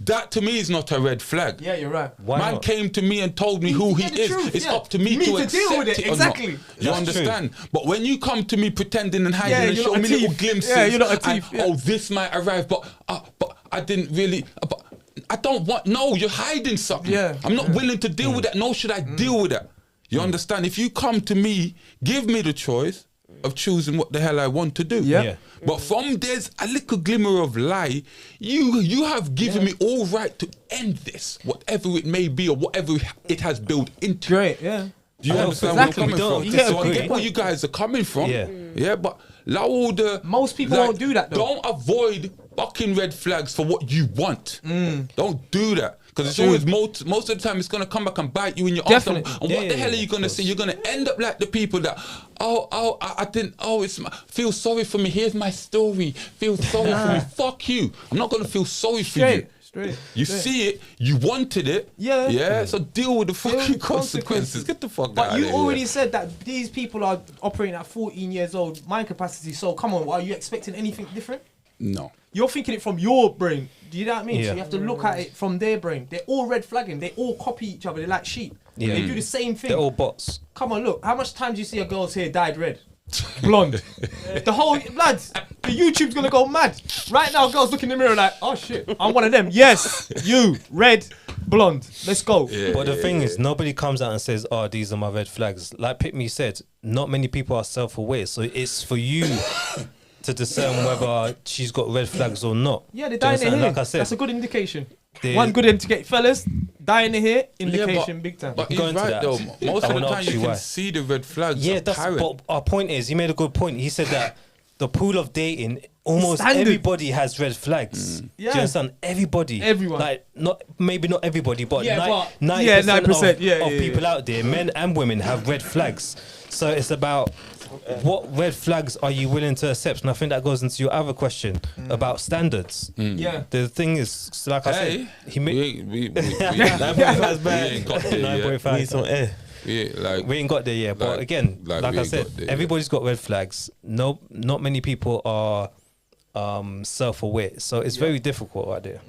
That to me is not a red flag. Yeah, you're right. Why Man not? came to me and told me who he Yeah, the is. truth, It's yeah. up to me, Me to to accept deal with it, it or exactly. not. You That's understand? But when you come to me pretending and hiding Yeah, and you're show not a me little thief. glimpses, Yeah, you're not a and, thief, yeah. oh, this might arrive, but I didn't really. But I don't want. No, you're hiding something. Yeah, I'm not willing to deal with that. Nor should I deal with that. You understand? If you come to me, give me the choice of choosing what the hell I want to do. Yeah. Yeah. But from there's a little glimmer of lie, you have given me all right to end this, whatever it may be or whatever it has built into. Great. Yeah. Do you I don't- understand exactly. where I'm coming We from? don't So I disagree. get where you guys are coming from. Yeah. Yeah, but allow all the Most people won't do that, though. Don't avoid fucking red flags for what you want. Don't do that. Because it's always most of the time it's gonna come back and bite you in your arse. And Definitely. what the hell are you gonna say? You're gonna end up like the people that I didn't feel sorry for me. Here's my story. Feel sorry for me. Fuck you. I'm not gonna feel sorry for you. Straight. You see it, you wanted it. Yeah. Yeah. So deal with the fucking with consequences. Get the fuck out But of you here. already said that these people are operating at 14 years old, mind capacity. So come on, are you expecting anything different? No. You're thinking it from your brain. Do you know what I mean? Yeah. So you have to look at it from their brain. They're all red flagging. They all copy each other. They're like sheep. Yeah. They do the same thing. They're all bots. Come on, look. How much time do you see a girl's hair dyed red? Blonde. The whole lads, the YouTube's gonna go mad. Right now, girls look in the mirror like, oh shit, I'm one of them. Yes, you, red, blonde. Let's go. Yeah. But the thing is, nobody comes out and says, "Oh, these are my red flags." Like Pitme said, not many people are self-aware, so it's for you to discern whether she's got red flags or not. Yeah, they're Do you dyeing their understand? hair. Like I said, That's a good indication. They- One good indicator, fellas. Dyeing the hair, indication, but, big time. But Go he's into right that. though. I Most of the wanna time ask you you can why. see the red flags. yeah, that's. apparent. But our point is, he made a good point. He said that the pool of dating, almost Standard. everybody has red flags. Do Yeah. you understand? Everybody, Everyone. like maybe not everybody, but Yeah, but- 90% of, yeah, of yeah, people out there, men and women, have red flags. So it's about what red flags are you willing to accept, and I think that goes into your other question about standards. Yeah. The thing is, like I Hey, said, he made. we 9.5 we ain't got there yet. 9.5. air. Yeah, like We ain't got there yet, but Like- again, like like we I ain't said, got there yet. everybody's got red flags. No, not many people are self-aware, so it's very difficult right there.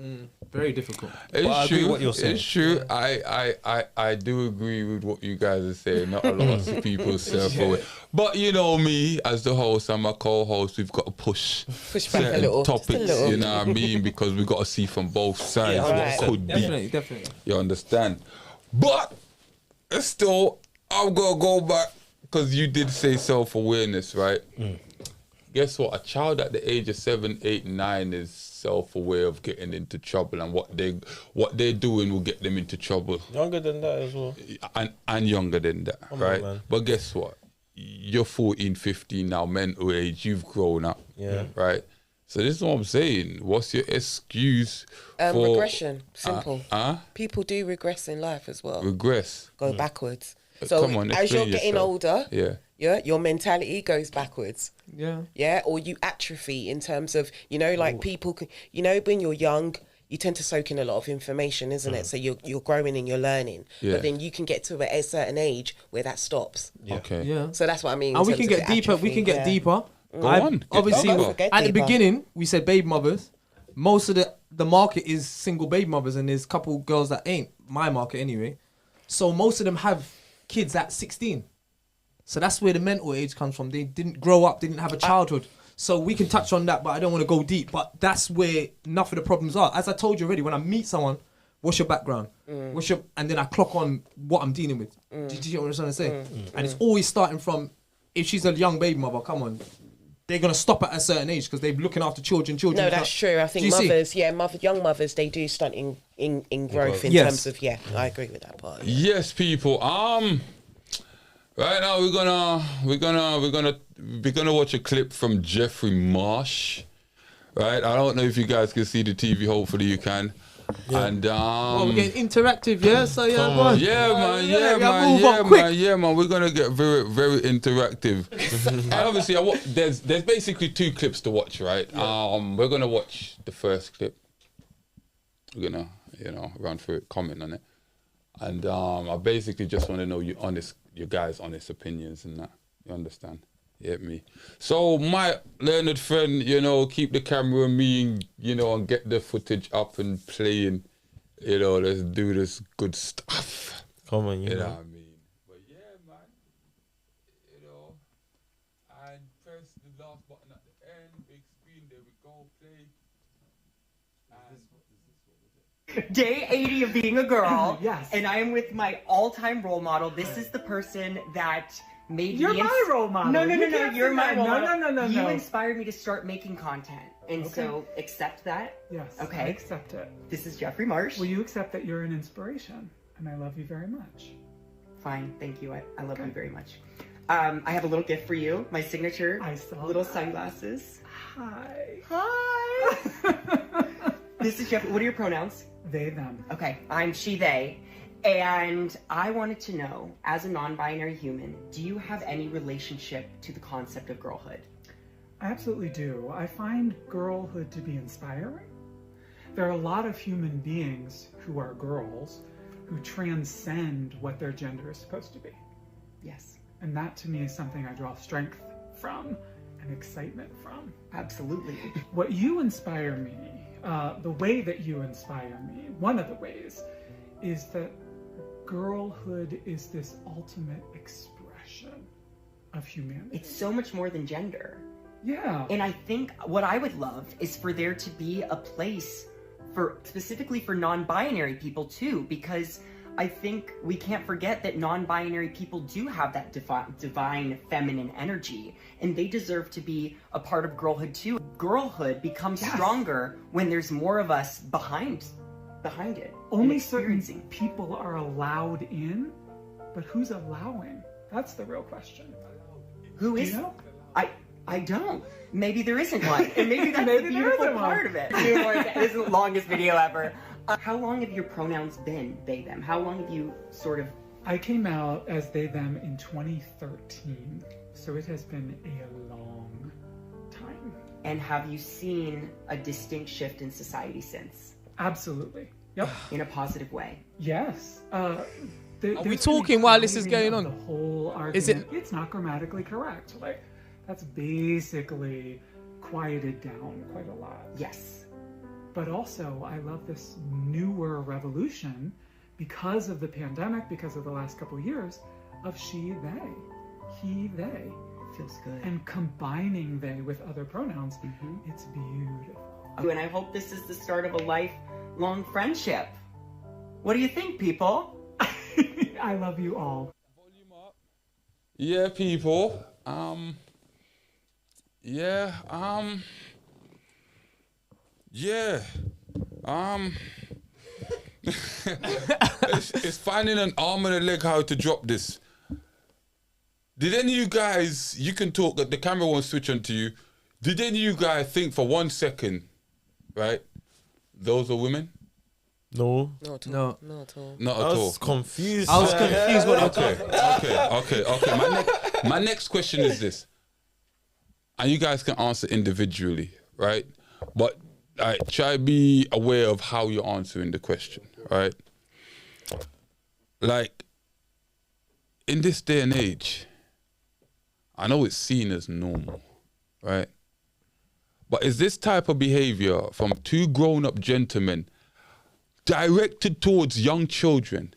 Very difficult. It's But I agree true. what you're saying. It's true. I do agree with what you guys are saying. Not a lot of people self-aware. But you know me, as the host and my co-host, we've got to push Push back a certain little, just a topics, little. you know what I mean? Because we got to see from both sides Yeah, what right. could be. Definitely. You understand? But still, I'm going to go back because you did say self-awareness, right? Guess what? A child at the age of 7, 8, 9 is self-aware of getting into trouble, and what they're doing will get them into trouble. Younger than that as well. And younger than that, Come on, right? man. But guess what? You're 14, 15 now, mental age, you've grown up. Yeah. Right? So this is what I'm saying. What's your excuse for... Regression. Simple. Huh? People do regress in life as well. Regress. Go backwards. So Come on, as you're explain getting yourself. older, Yeah. your mentality goes backwards. Yeah. Yeah, or you atrophy in terms of, like people, when you're young, you tend to soak in a lot of information, isn't it? So you're growing and you're learning. Yeah. But then you can get to a certain age where that stops. Okay. Yeah. So that's what I mean. And in we can terms get of deeper. We atrophy, can get yeah. deeper. Go on. Get Obviously, deeper. Get at the deeper. beginning, we said baby mothers. Most of the market is single baby mothers, and there's a couple girls that ain't. My market anyway. So most of them have kids at 16. So that's where the mental age comes from. They didn't grow up, didn't have a childhood. So we can touch on that, but I don't want to go deep. But that's where enough of the problems are. As I told you already, when I meet someone, what's your background? And then I clock on what I'm dealing with. Do you get what I'm trying to say? And it's always starting from, if she's a young baby mother, come on, they're gonna stop at a certain age because they're looking after children. No, that's true. I think Do you see? mothers, young mothers, they do stunt in growth in Yes. terms of, I agree with that part. Yes, people. Right now we're gonna watch a clip from Jeffrey Marsh. Right, I don't know if you guys can see the TV. Hopefully you can. And Well, we're getting interactive, yeah. So yeah, go on. yeah, man. We're gonna get very, very interactive. And obviously, there's basically 2 clips to watch, right? We're gonna watch the first clip. We're gonna, run through it, comment on it, and I basically just want to know your guys' honest opinions and that. You understand? You get me? So my learned friend, keep the camera on me, and get the footage up and playing. Let's do this good stuff. Come on, You know what I mean? But yeah, man. And press the last button at the end, big screen, there we go, play. Day 80 of being a girl. Yes. And I am with my all-time role model. This is the person that made You're me... my role model. No, You can't you're say my that. role No, model. no. You inspired me to start making content. And Okay. so, accept that. Yes. Okay. I accept it. This is Jeffrey Marsh. Will you accept that you're an inspiration? And I love you very much. Fine, thank you. I love you very much. I have a little gift for you. My signature. I saw little that. sunglasses. Hi. Hi. This is Jeffrey. What are your pronouns? They, them. Okay, I'm she, they. And I wanted to know, as a non-binary human, do you have any relationship to the concept of girlhood? I absolutely do. I find girlhood to be inspiring. There are a lot of human beings who are girls who transcend what their gender is supposed to be. Yes, And that to me is something I draw strength from and excitement from. absolutely. What you inspire me, the way that you inspire me, one of the ways, is that girlhood is this ultimate expression of humanity. It's so much more than gender. Yeah. And I think what I would love is for there to be a place for specifically for non-binary people too, because I think we can't forget that non-binary people do have that divine feminine energy, and they deserve to be a part of girlhood too. Girlhood becomes stronger when there's more of us behind it. Only and certain experiencing. people are allowed in, but who's allowing? That's the real question. Who Do is? you know? I don't. Maybe there isn't one, and maybe that's Maybe the there beautiful isn't one. part of it. This is the longest video ever. How long have your pronouns been they, them? How long have you sort of... I came out as they, them in 2013, so it has been a long time. And have you seen a distinct shift in society since? Absolutely. Yep. In a positive way? Yes. Are we talking while this is going on? The whole argument. Is it- It's not grammatically correct. Like, that's basically quieted down quite a lot. Yes. But also, I love this newer revolution because of the pandemic, because of the last couple of years, of she, they, he, they. Feels good. and combining they with other pronouns, it's beautiful. And I hope this is the start of a lifelong friendship. What do you think, people? I love you all. Yeah, people. Yeah. Yeah. It's finding an arm and a leg how to drop this. Did any of you guys, you can talk, the camera won't switch on to you. Did any of you guys think for 1 second, right, those are women? No. Not at all. No. Not at all. Not at I all. was confused. I was confused what Okay. My next question is this, and you guys can answer individually, right? But try to be aware of how you're answering the question, right? Like, in this day and age, I know it's seen as normal, right? But is this type of behavior from two grown-up gentlemen directed towards young children?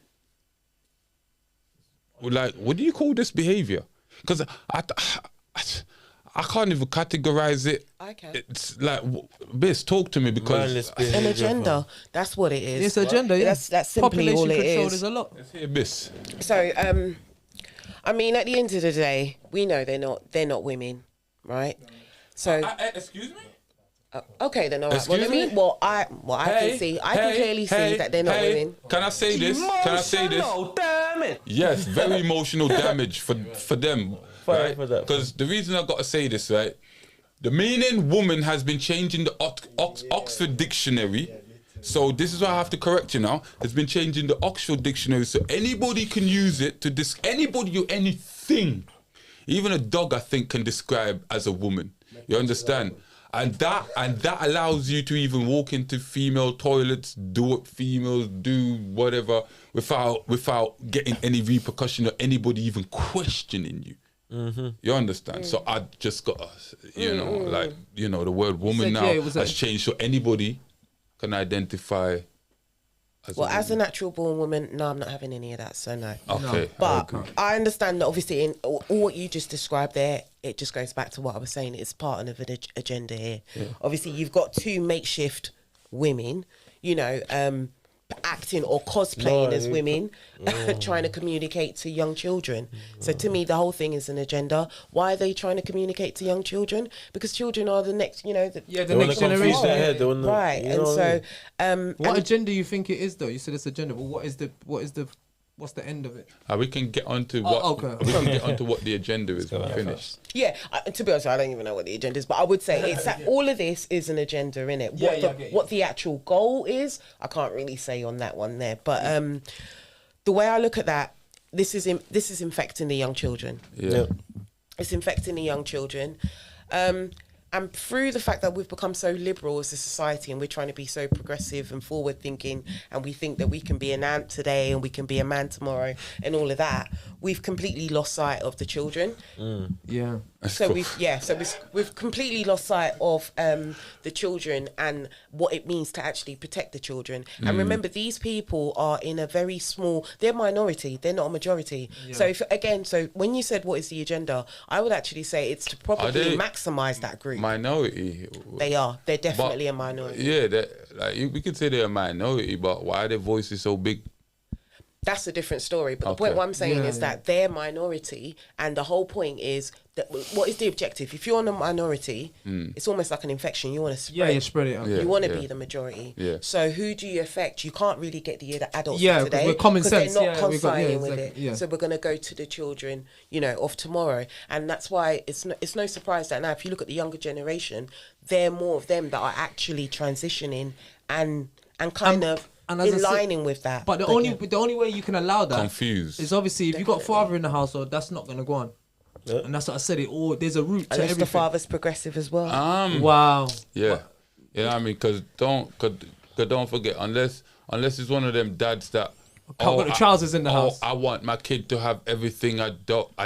Like, what do you call this behavior? Because I can't even categorize it. I can. It's like, Biz, talk to me because Mindless behavior, An agenda. fam. That's what it is. It's agenda, yeah. That's simply Population all it control, is. there's a lot. let's hear Biz. So, I mean, at the end of the day, we know they're not women, right? So, Excuse me? okay, then all right. Excuse Well, I me? mean, I can see, I can clearly see that they're not women. Can I say this? Can I say this? Damn it. Yes, very emotional damage for them, right? for that. Because the reason I got to say this, right? The meaning woman has been changed in the Oxford Dictionary. So this is why I have to correct you now. It's been changed in the Oxford Dictionary, so anybody can use it to anybody or anything. Even a dog, I think, can describe as a woman. You understand? And that allows you to even walk into female toilets, do what females do, whatever, without getting any repercussion or anybody even questioning you. You understand? So I just got, the word woman said, now yeah, it was has changed, so anybody can identify as Well, a as a woman. natural born woman, no, I'm not having any of that, so no. Okay. But I understand that obviously in all what you just described there, it just goes back to what I was saying. It's part of an agenda here. Obviously, you've got two makeshift women, acting or cosplaying as women, trying to communicate to young children. So to me, the whole thing is an agenda. Why are they trying to communicate to young children? Because children are the next, The They want next to confuse generation. their head. They wanna, right. you And know what I mean? so, What agenda you think it is though? You said it's agenda, but what's the end of it? We can get onto what okay. we can get onto what the agenda is when we finish. yeah, to be honest, I don't even know what the agenda is, but I would say it's that all of this is an agenda, in it. What the actual goal is, I can't really say on that one there. But the way I look at that, this is infecting the young children. Yeah. It's infecting the young children. And through the fact that we've become so liberal as a society and we're trying to be so progressive and forward thinking, and we think that we can be an ant today and we can be a man tomorrow and all of that, we've completely lost sight of the children. Yeah. So we've completely lost sight of the children and what it means to actually protect the children. And remember, these people are in a very small, they're minority, they're not a majority. So so when you said what is the agenda, I would actually say it's to probably maximise that group. Minority. They're definitely a minority. Yeah, we could say they're a minority, but why are their voices so big? That's a different story. But the point what I'm saying is that they're minority, and the whole point is that what is the objective? If you're in a minority, it's almost like an infection. You want to spread. Yeah, you spread it out. Yeah. You want to be the majority. Yeah. So who do you affect? You can't really get the adults Yeah, today with common 'cause sense. they're not Yeah, we've got- consigning yeah, with exactly, it. yeah. So we're going to go to the children, of tomorrow. And that's why it's no surprise that now if you look at the younger generation, there are more of them that are actually transitioning and kind of and as I in said- lining with that. But the only way you can allow that Confused. is obviously if you've got father in the household, that's not gonna go on. And that's what I said. There's a root to Unless everything. the father's progressive as well. Wow. Yeah. You know what I mean? Because don't forget, unless it's one of them dads that Can't put the trousers in the house. I want my kid to have everything I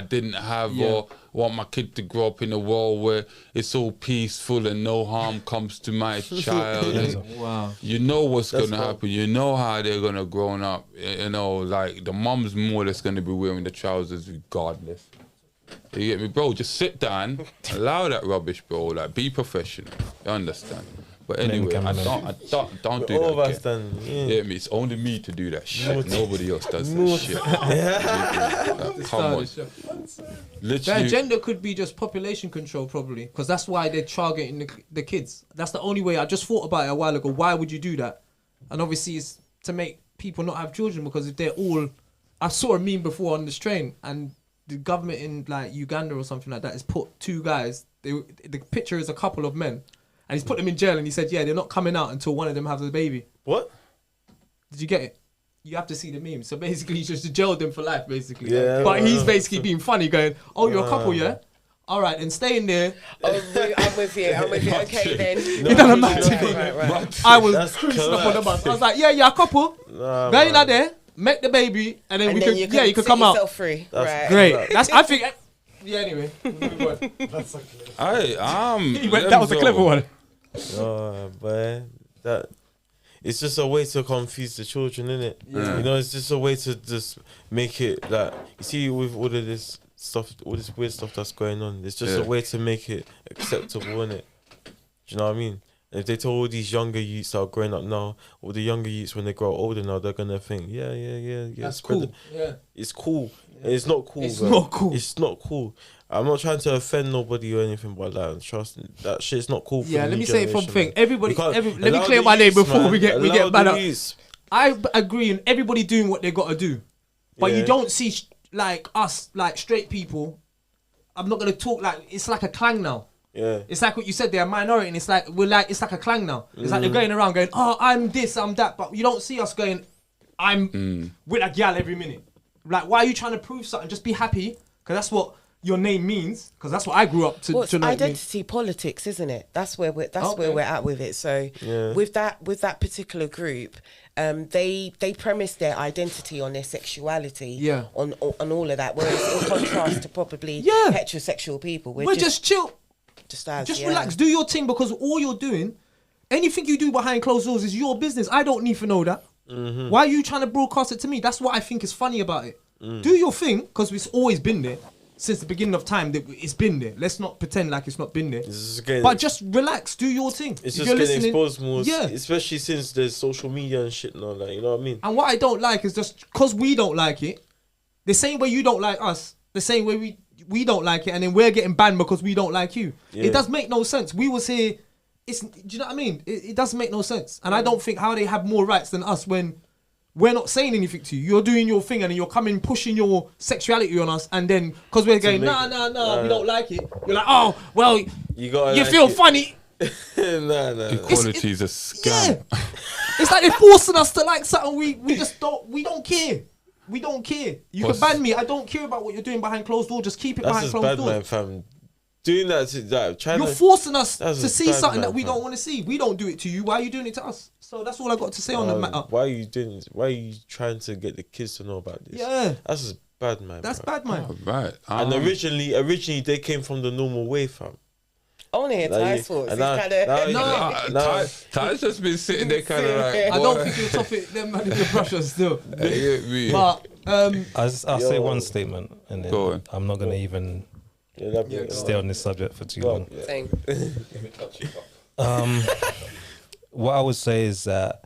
didn't have, Yeah. or want my kid to grow up in a world where it's all peaceful and no harm comes to my child. And Wow. you know what's going to happen. You know how they're going to grow up. Like the mom's more or less going to be wearing the trousers regardless. You get me, bro? Just sit down, allow that rubbish, bro. Like, be professional. You understand? But anyway, I don't do All of that. us then. Yeah, me. It's only me to do that shit. Nobody else does that shit. Like, come on. Their Literally, agenda could be just population control, probably, because that's why they're targeting the kids. That's the only way. I just thought about it a while ago. Why would you do that? And obviously, it's to make people not have children, because if they're all, I saw a meme before on this train, and the government in like Uganda or something like that has put two guys. The picture is a couple of men. And he's put them in jail, and he said, yeah, they're not coming out until one of them has a baby. What? Did you get it? You have to see the meme. So basically, he's just jailed them for life, basically. Yeah. But he's basically being funny, going, oh, you're a couple, yeah? All right, then stay in there. I'm with you. Okay, then. It doesn't matter. Right. I was cruising up on the bus. I was like, yeah, a couple. Go in there, make the baby, and then you could come out. Free. That's Right. Great. I think... Yeah, anyway. that was a clever one. Oh, boy, that it's just a way to confuse the children, innit? Yeah. You know, it's just a way to just make it like, you see, with all of this stuff, all this weird stuff that's going on, it's just a way to make it acceptable, innit? Do you know what I mean? And if they tell all these younger youths that are growing up now, or the younger youths when they grow older now, they're gonna think, yeah, That's cool. Yeah. it's cool. And it's not cool. It's bro. not cool. It's not cool. I'm not trying to offend nobody or anything, but like, trust me, that shit's not cool. For Yeah, the let new me say it from generation, thing. man. Let me clear my name before we get bad up. Youths. I agree in everybody doing what they got to do, but you don't see like us, like straight people. I'm not gonna talk like it's like a clang now. Yeah. It's like what you said, they're a minority, and it's like it's like a clang now. It's like they're going around going, oh, I'm this, I'm that, but you don't see us going, I'm with a gal every minute. Like, why are you trying to prove something? Just be happy, because that's what your name means. Because that's what I grew up to. Well, it's to know identity politics, isn't it? That's where we're at with it. So with that particular group, they premise their identity on their sexuality, on all of that. Whereas in contrast to probably heterosexual people, we're just chill, just relax, do your thing, because all you're doing, anything you do behind closed doors is your business. I don't need to know that. Why are you trying to broadcast it to me? That's what I think is funny about it. Do your thing, because it's always been there since the beginning of time. That it's been there. Let's not pretend like it's not been there. But just relax, do your thing. It's just getting exposed more, especially since there's social media and shit now. Like, you know what I mean? And what I don't like is just because we don't like it, the same way you don't like us, the same way we don't like it, and then we're getting banned because we don't like you. It does make no sense. We was here. Do you know what I mean? It doesn't make no sense. And I don't think how they have more rights than us when we're not saying anything to you. You're doing your thing, and then you're coming pushing your sexuality on us, and then because we're going, no, we don't like it. You're like, oh, well, you like feel funny. Nah. Equality is a scam. Yeah. It's like they're forcing us to like something we just don't care. We don't care. You can ban me. I don't care about what you're doing behind closed doors. Just keep it behind closed doors. That's just bad, man, fam. Doing that to that, you're forcing us to see something that we don't want to see. We don't do it to you. Why are you doing it to us? So that's all I got to say on the matter. Why are you doing this? Why are you trying to get the kids to know about this? Yeah, that's just bad, man. That's bad, man. Oh, right. And originally they came from the normal way, fam. I want to hear Ty's thoughts. Ty's just been sitting there kind of like. I don't think you'll top it. Them man in the brushes still. But I'll say one statement, and then I'm not gonna even. Stay on this subject for too long. Same. What I would say is that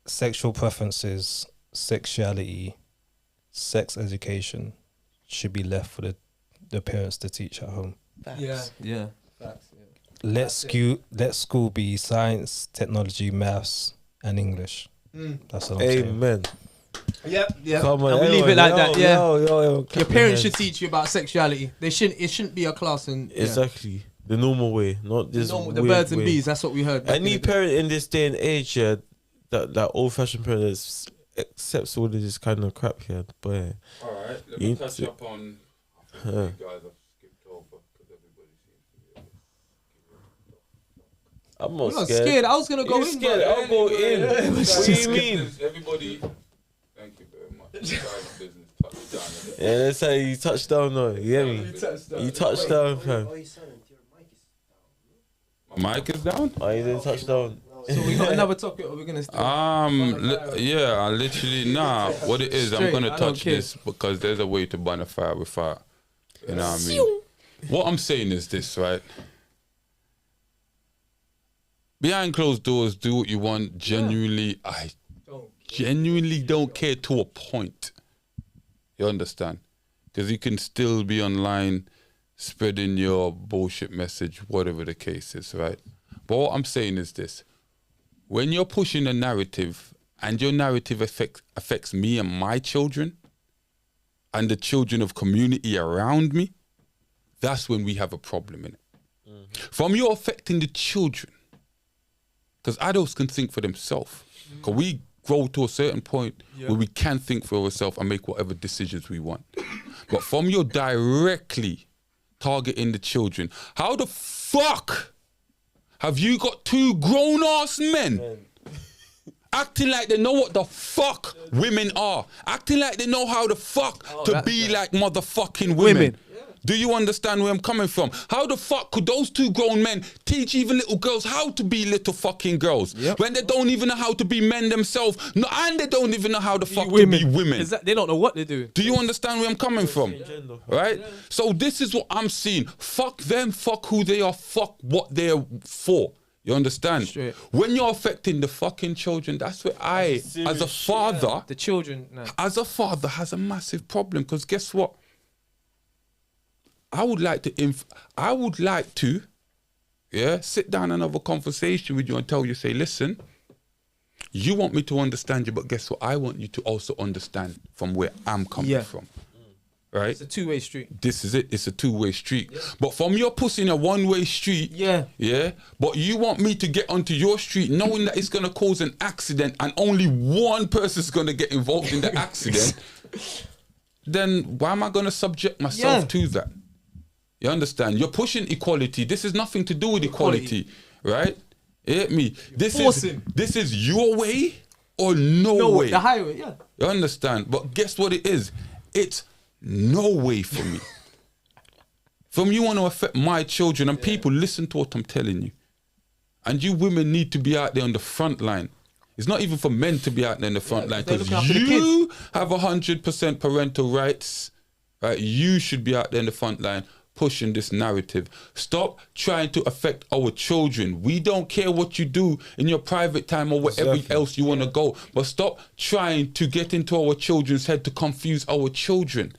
sexual preferences, sexuality, sex education should be left for the parents to teach at home. Facts. Yeah. Facts. Yeah. Let school be science, technology, maths, and English. That's what I'm saying. Amen. Yep. Come on, and we leave it like that. Yeah. Yo, your parents should teach you about sexuality. It shouldn't be a class and exactly the normal way, not this. The birds and bees. That's what we heard. Any parent in this day and age, that old fashioned parent accepts all of this kind of crap here. But all right, let me touch up on. I think you guys have skipped over because everybody seems to be. I'm not scared. I was gonna go in. Scared. I'll go in. What do you mean? Everybody. Thank you very much. Business touchdown. Yeah, that's how you touch down, though. You hear me? You touched down, fam. My mic is down? Oh, you didn't touch down. So we got another topic, or we're gonna stay? I literally what it is, I'm gonna touch this because there's a way to burn a fire with fire. You know what I mean? What I'm saying is this, right? Behind closed doors, do what you want. Genuinely, I genuinely don't care to a point. You understand? Because you can still be online spreading your bullshit message, whatever the case is, right? But what I'm saying is this. When you're pushing a narrative and your narrative affects me and my children and the children of community around me, that's when we have a problem in it. From you affecting the children, because adults can think for themselves. Because we grow to a certain point where we can think for ourselves and make whatever decisions we want. But from you directly targeting the children, how the fuck have you got two grown-ass men acting like they know what the fuck women are, acting like they know how the fuck to be like motherfucking women? Do you understand where I'm coming from? How the fuck could those two grown men teach even little girls how to be little fucking girls when they don't even know how to be men themselves, and they don't even know how the fuck to be women? They don't know what they're doing. Do you understand where I'm coming from? Right? So this is what I'm seeing. Fuck them, fuck who they are, fuck what they're for. You understand? Straight. When you're affecting the fucking children, that's where I, as a father, The children, as a father, has a massive problem. Because guess what? I would like to, sit down and have a conversation with you and tell you, say, listen, you want me to understand you, but guess what? I want you to also understand from where I'm coming from. Right? it's a two-way street. This is it. It's a two-way street. But from your pussy in a one-way street, but you want me to get onto your street knowing that it's going to cause an accident and only one person's going to get involved in the accident, then why am I going to subject myself to that? You understand? You're pushing equality. This has nothing to do with equality, right? You get me? This is your way or no way. The highway, You understand? But guess what it is? It's no way for me. From you want to affect my children, and people, listen to what I'm telling you. And you women need to be out there on the front line. It's not even for men to be out there in the front line, because you have 100% parental rights. Right? You should be out there in the front line pushing this narrative. Stop trying to affect our children. We don't care what you do in your private time or wherever else you want to go, but stop trying to get into our children's head to confuse our children.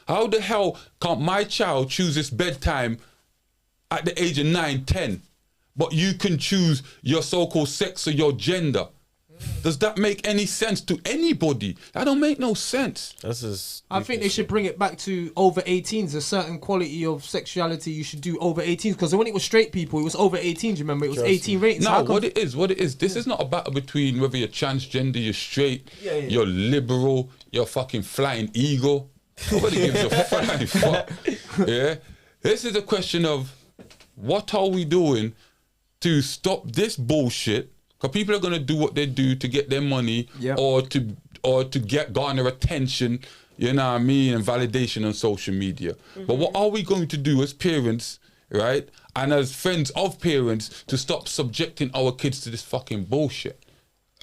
How the hell can't my child choose his bedtime at the age of 9, 10, but you can choose your so-called sex or your gender? Does that make any sense to anybody? That don't make no sense. I think they should bring it back to over 18s. A certain quality of sexuality you should do over 18s, because when it was straight people, it was over 18s. Remember, it was 18 ratings. No, what it is. This is not a battle between whether you're transgender, you're straight, you're liberal, you're fucking flying eagle. Nobody gives a flying fuck. Yeah, this is a question of what are we doing to stop this bullshit? Because people are going to do what they do to get their money or to garner attention, you know what I mean, and validation on social media. But what are we going to do as parents, right, and as friends of parents, to stop subjecting our kids to this fucking bullshit?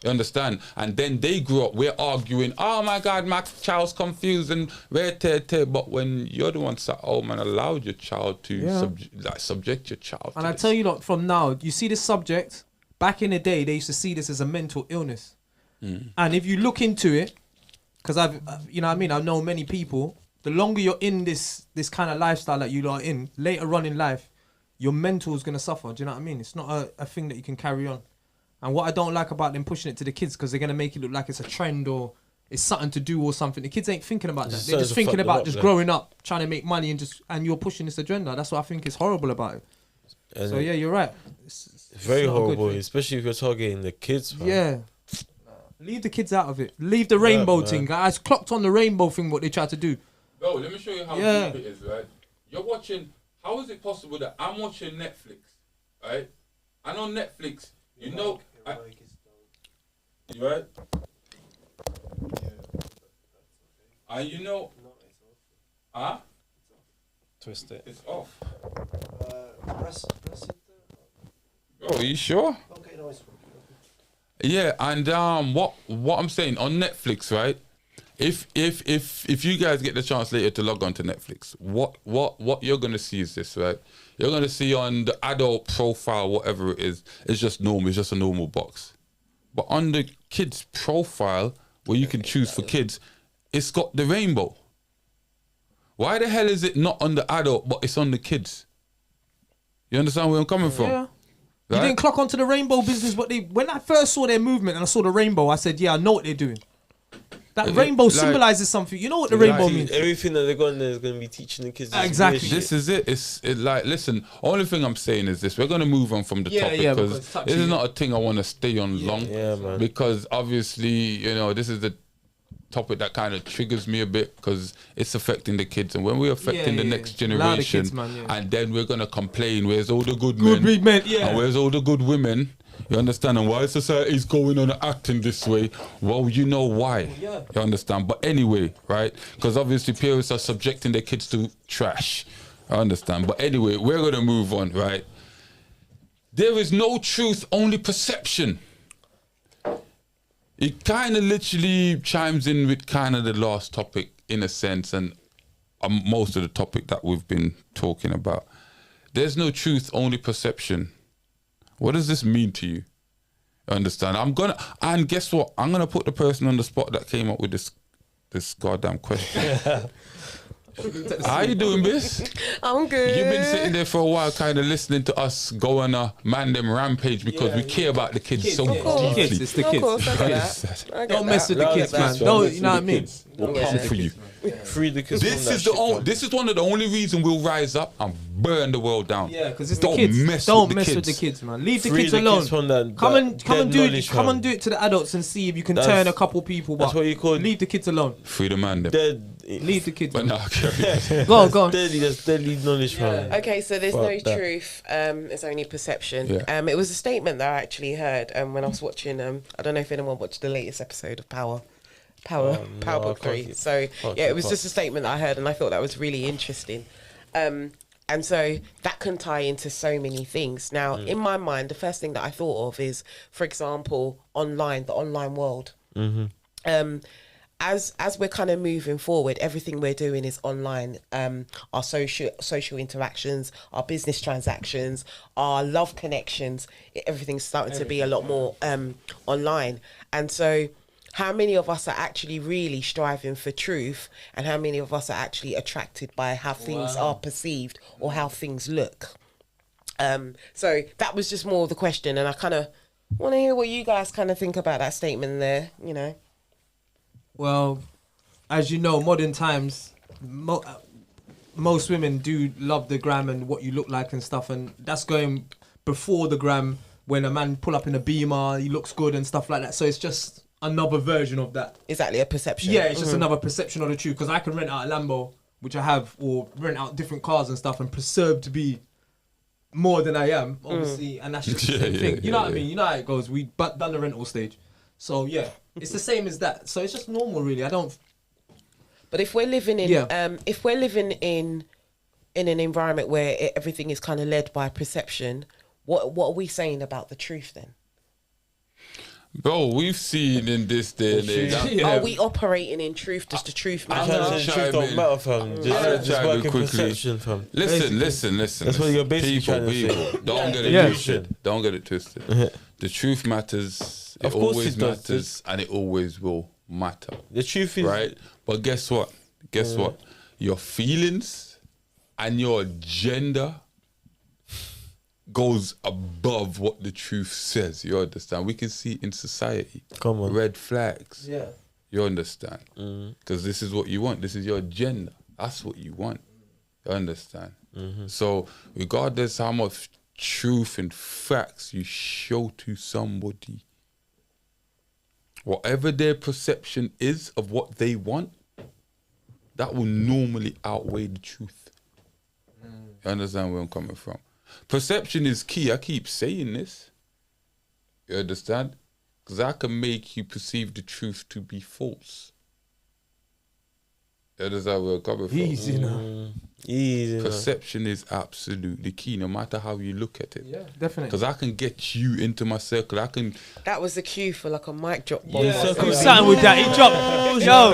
You understand? And then they grow up, we're arguing, oh my God, my child's confused and but when you're the one sat home and allowed your child to subject your child And to I this. tell you, like, from now, you see this subject. Back in the day, they used to see this as a mental illness. And if you look into it, because you know what I mean, I've known many people, the longer you're in this kind of lifestyle that you are in, later on in life, your mental is going to suffer. Do you know what I mean? It's not a thing that you can carry on. And what I don't like about them pushing it to the kids, because they're going to make it look like it's a trend or it's something to do or something. The kids ain't thinking about that. They're just thinking about just growing up, trying to make money, and you're pushing this agenda. That's what I think is horrible about it. And so yeah, you're right. It's very horrible, especially if you're targeting the kids. Man. Yeah. Leave the kids out of it. Leave the rainbow thing. I clocked on the rainbow thing, what they tried to do. Bro, let me show you how deep it is, right? You're watching, how is it possible that I'm watching Netflix, right? And on Netflix, you know, you right? And you know, Twist it. It's off. Press it. Oh, are you sure? Okay, no, it's Yeah, and what I'm saying on Netflix, right? if you guys get the chance later to log on to Netflix, what you're gonna see is this, right? You're gonna see on the adult profile, whatever it is, it's just normal. It's just a normal box. But on the kids profile, where you can choose for kids, it's got the rainbow. Why the hell is it not on the adult, but it's on the kids? You understand where I'm coming from? Yeah. Right? You didn't clock onto the rainbow business, but when I first saw their movement and I saw the rainbow, I said, yeah, I know what they're doing. That rainbow like- symbolizes something. You know what the rainbow means? Everything that they're going there is going to be teaching the kids. Exactly. This is it. It's like, listen, only thing I'm saying is this. We're going to move on from the topic because because it's touchy, this is yeah. not a thing I want to stay on long. Yeah, man. Because obviously, you know, this is the topic that kind of triggers me a bit because it's affecting the kids. And when we're affecting the next A lot of generation, kids, man, yeah. and then we're going to complain, where's all the good Good men? men, yeah. And where's all the good women? You understand? And why society's going on and acting this way? Well, you know why. Yeah. You understand? But anyway, right? Because obviously parents are subjecting their kids to trash. I understand. But anyway, we're going to move on, right? There is no truth, only perception. It kind of literally chimes in with kind of the last topic in a sense, and most of the topic that we've been talking about. There's no truth, only perception. What does this mean to you? Understand? And guess what? I'm gonna put the person on the spot that came up with this goddamn question. How you doing, Biss? I'm good. You've been sitting there for a while, kind of listening to us go on a man them rampage because we care about the kids so deeply. Kids, it's the Of kids. course, I get that. I get Don't mess with that. the I kids, get man. that. Don't, you know what I mean? We'll Yeah. come for you. Free the kids. This is one of the only reasons we'll rise up and burn the world down. Yeah, because it's the Don't kids. mess Don't with the mess with kids. the kids, man. Leave the Free kids the alone. kids from that- come that and dead do it. knowledge, Come fam. and do it to the adults and see if you can That's- turn a couple people. that's But what you call- leave the kids alone. Free the man them. Leave the kids But alone. no, carry on. Go on, go on. That's deadly knowledge, fam. Okay, so there's Fuck no that. truth. There's only perception. Yeah. It was a statement that I actually heard when I was watching. I don't know if anyone watched the latest episode of Power I Book can't 3. keep- So can't yeah, it keep was up. just a statement that I heard, and I thought that was really interesting. And so that can tie into so many things. Now, in my mind, the first thing that I thought of is, for example, the online world. As we're kind of moving forward, everything we're doing is online. Our social interactions, our business transactions, our love connections, everything's starting to be a lot more online. And so how many of us are actually really striving for truth, and how many of us are actually attracted by how things are perceived or how things look? So that was just more of the question, and I kind of want to hear what you guys kind of think about that statement there, you know. Well, as you know, modern times, most women do love the gram and what you look like and stuff, and that's going before the gram. When a man pull up in a Beamer, he looks good and stuff like that. So it's just another version of that. Exactly, a perception. Yeah, it's just another perception of the truth. Because I can rent out a Lambo, which I have, or rent out different cars and stuff, and preserve to be more than I am, obviously. And that's just the same thing. You know what I mean? You know how it goes. We done the rental stage. So yeah, it's the same as that. So it's just normal, really. I don't. But if we're living in, Yeah. if we're living in an environment where everything is kind of led by perception, what are we saying about the truth then? Bro, we've seen in this day and age. Are we operating in truth? Does the truth I'm matter? trying to say the truth don't matter, fam. Just chime in working quickly. perception, fam. Listen. That's what you're basically trying to say. Don't get it Yeah. twisted. Don't get it twisted. The truth matters. It Of course always it does. matters, and it always will matter. The truth is Right? But guess what? What? Your feelings and your agenda goes above what the truth says. You understand? We can see in society. Come on. Red flags. Yeah. You understand? Because this is what you want. This is your agenda. That's what you want. You understand? So regardless how much truth and facts you show to somebody, whatever their perception is of what they want, that will normally outweigh the truth. You understand where I'm coming from? Perception is key. I keep saying this. You understand? Because I can make you perceive the truth to be false. That is how we're coming from. Easy now. Easy. Perception is absolutely key, no matter how you look at it. Yeah, definitely. Because I can get you into my circle. I can. That was the cue for like a mic drop bomb. Something with that. He dropped. Yo,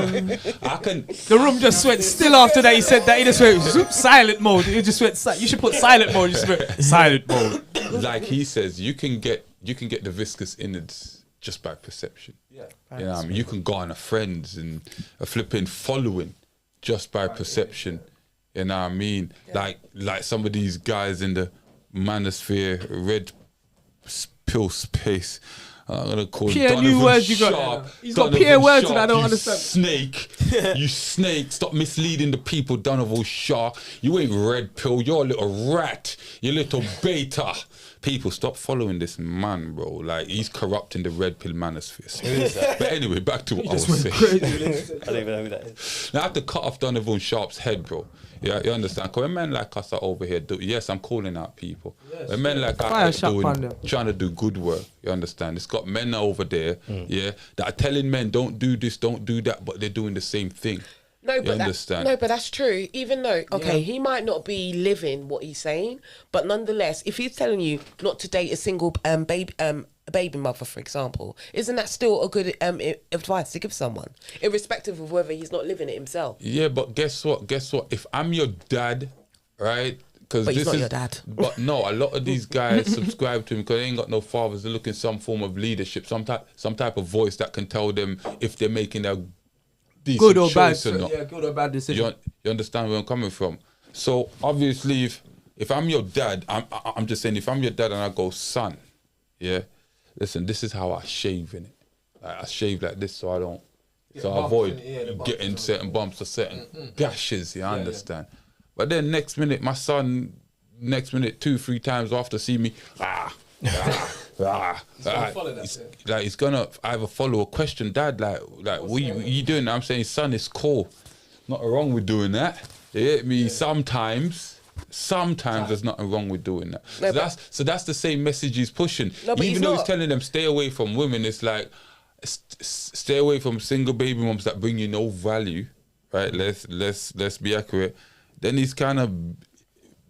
I can. the room just went still after that. He said that. He just went zoop, silent mode. He just went. You should put silent mode. You just went silent mode. Like he says, you can get the viscous innards just by perception. Yeah. You know what I mean? You can garner friends and a flipping following just by perception. You know what I mean? Like some of these guys in the manosphere, red pill space. I'm gonna call Pierre, Donovan new words you got Sharp. there. He's got Donovan Pierre words Sharp, and I don't you understand. Snake, you snake! Stop misleading the people, Donovan Sharp. You ain't red pill. You're a little rat. You little beta. People, stop following this man, bro. Like he's corrupting the red pill manosphere. But anyway, back to what I was saying. I don't even know who that is. Now I have to cut off Donovan Sharp's head, bro. Yeah, you understand? Because when men like us are over here, yes, I'm calling out people. When men like us are trying to do good work, you understand? It's got men over there, yeah, that are telling men don't do this, don't do that, but they're doing the same thing. No, but that's true. Even though, he might not be living what he's saying, but nonetheless, if he's telling you not to date a single baby mother, for example, isn't that still a good advice to give someone, irrespective of whether he's not living it himself? Yeah, but guess what? If I'm your dad, right? Because But he's not your dad. But no, a lot of these guys subscribe to him because they ain't got no fathers. They're looking some form of leadership, some type of voice that can tell them if they're making a decent Good or bad, choice or not. yeah, good or bad decision. You understand where I'm coming from? So obviously, if I'm your dad, I'm just saying, if I'm your dad and I go, son, yeah, listen, this is how I shave in it. Like, I shave like this so I don't, I avoid getting certain bumps or certain gashes. You understand? But then next minute, my son, 2-3 times after see me, he's gonna either follow or question dad, like what you doing? I'm saying, son, it's cool. Nothing wrong with doing that. You hit me? Sometimes there's nothing wrong with doing that. No, so that's the same message he's pushing. No, even though he's telling them stay away from women, it's like stay away from single baby moms that bring you no value, right? Let's be accurate. Then he's kind of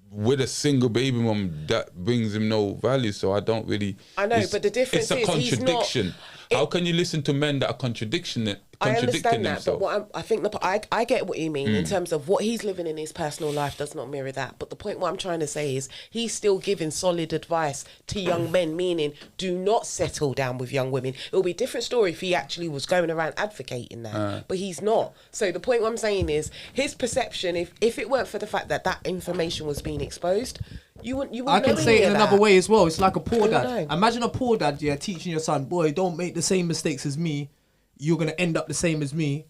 with a single baby mom that brings him no value. So I don't really. I know, but the difference is contradiction. He's not. How can you listen to men that are contradicting I understand that, themselves? but I think I get what you mean in terms of what he's living in his personal life does not mirror that. But the point what I'm trying to say is he's still giving solid advice to young men, meaning do not settle down with young women. It will be a different story if he actually was going around advocating that, but he's not. So the point what I'm saying is his perception, if it weren't for the fact that information was being exposed, you wouldn't I can say it in another way as well. It's like a poor dad. know. Imagine a poor dad, teaching your son, boy, don't make the same mistakes as me. You're gonna end up the same as me.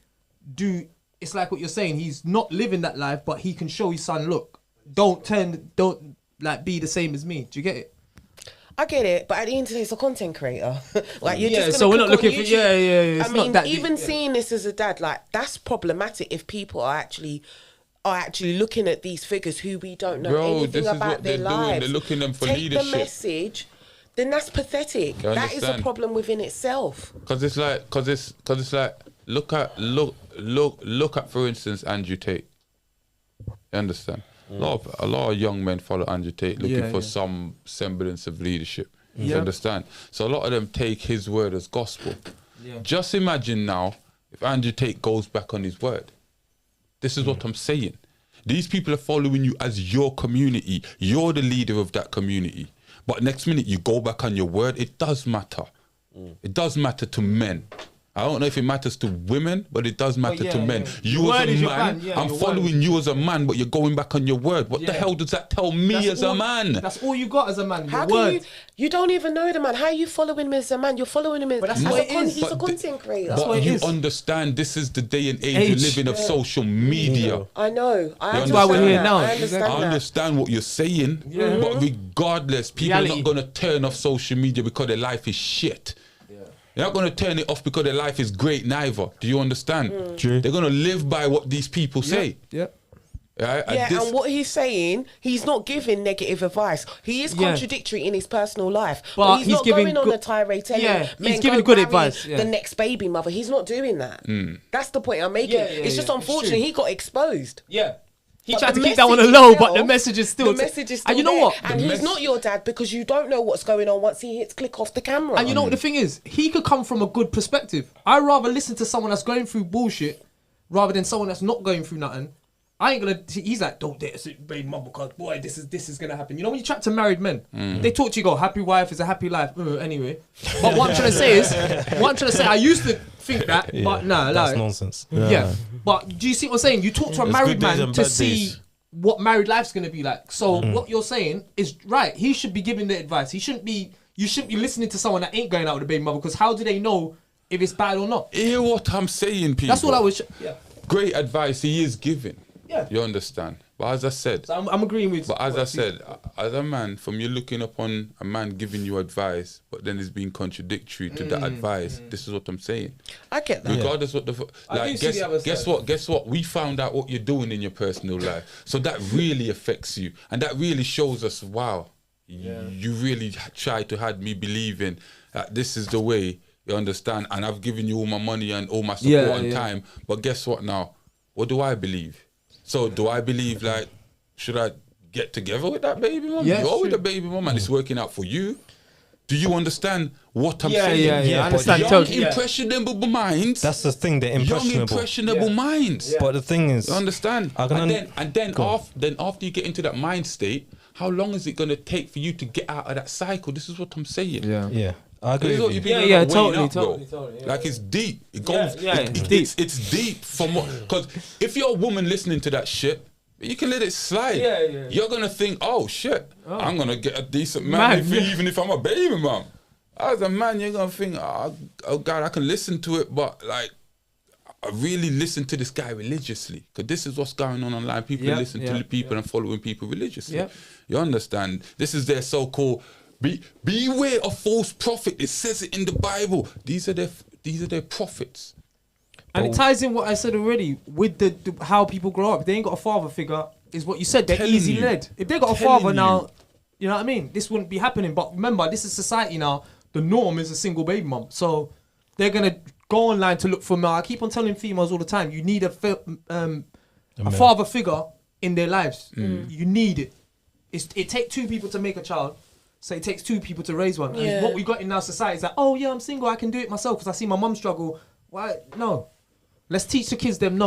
It's like what you're saying. He's not living that life, but he can show his son, look, don't be the same as me. Do you get it? I get it, but at the end of the day, it's a content creator. Like you're just so we're not looking YouTube. for It's I mean, not that even deep, seeing this as a dad, like that's problematic if people are actually looking at these figures who we don't know anything about their lives. They're looking them for Take leadership. the message, then that's pathetic. That is a problem within itself. Because it's like look at for instance Andrew Tate. You understand? A lot of young men follow Andrew Tate looking for some semblance of leadership. You understand? So a lot of them take his word as gospel. Yeah. Just imagine now if Andrew Tate goes back on his word. This is what I'm saying. These people are following you as your community. You're the leader of that community. But next minute you go back on your word. It does matter. It does matter to men. I don't know if it matters to women, but it does matter to men. You as a man, I'm following you as a man, but you're going back on your word. What the hell does that tell me as a man? That's all you got as a man. How can you don't even know the man. How are you following him as a man? You're following him as he's a content creator. But you understand this is the day and age you're living of social media. I know. That's why we're here now. I understand what you're saying, but regardless, people are not going to turn off social media because their life is shit. They're not going to turn it off because their life is great neither. Do you understand? They're going to live by what these people say. Yep. And what he's saying, he's not giving negative advice. He is contradictory in his personal life, but he's not going on a tirade telling he's giving good advice. The next baby mother, he's not doing that. That's the point I'm making. It's just unfortunate he got exposed. Yeah. He tried to keep that one low, but the message is still. And you know what? And he's not your dad because you don't know what's going on once he hits click off the camera. And you know what the thing is? He could come from a good perspective. I'd rather listen to someone that's going through bullshit rather than someone that's not going through nothing. I ain't gonna. He's like, don't date a baby mum because boy, this is gonna happen. You know when you chat to married men, they talk to you, go, happy wife is a happy life. Anyway, but what I'm trying to say I used to think that, but no, that's nonsense. But do you see what I'm saying? You talk to a married man to see what married life's gonna be like. So what you're saying is right. He should be giving the advice. He shouldn't be. You shouldn't be listening to someone that ain't going out with a baby mother because how do they know if it's bad or not? Hear what I'm saying, people. That's what I was. Great advice he is giving. Yeah. You understand? But as I said... So I'm agreeing with... But as I said, as a man, from you looking upon a man giving you advice, but then it's being contradictory to that advice, this is what I'm saying. I get that. Regardless what the... Like, guess what? We found out what you're doing in your personal life. So that really affects you. And that really shows us, wow, you really tried to have me believing that this is the way, you understand? And I've given you all my money and all my support and time. But guess what now? What do I believe? So do I believe like, should I get together with that baby mom? You're with the baby mom and it's working out for you. Do you understand what I'm saying? Yeah, I understand. Young, impressionable minds. That's the thing, they're impressionable. Young, impressionable minds. But the thing is... You understand? And then after you get into that mind state, how long is it going to take for you to get out of that cycle? This is what I'm saying. Yeah. I agree with you. Totally. Like it's deep. It goes. It's deep. It's deep from what? Because if you're a woman listening to that shit, you can let it slide. You're gonna think, oh shit, I'm gonna get a decent man, even if I'm a baby mom. As a man, you're gonna think, oh God, I can listen to it, but like, I really listen to this guy religiously because this is what's going on online. People listen to the people and following people religiously. You understand? This is their so-called. Beware of false prophet. It says it in the Bible. These are their prophets. And it ties in what I said already with the how people grow up. If they ain't got a father figure, is what you said. They're easy led. If they got a father now, you know what I mean? This wouldn't be happening. But remember, this is society now. The norm is a single baby mom. So they're gonna go online to look for male. I keep on telling females all the time, you need a father figure in their lives. You need it. It takes two people to make a child. So it takes two people to raise one. And what we got in our society is like, oh yeah, I'm single, I can do it myself because I see my mum struggle. Why? No. Let's teach the kids them,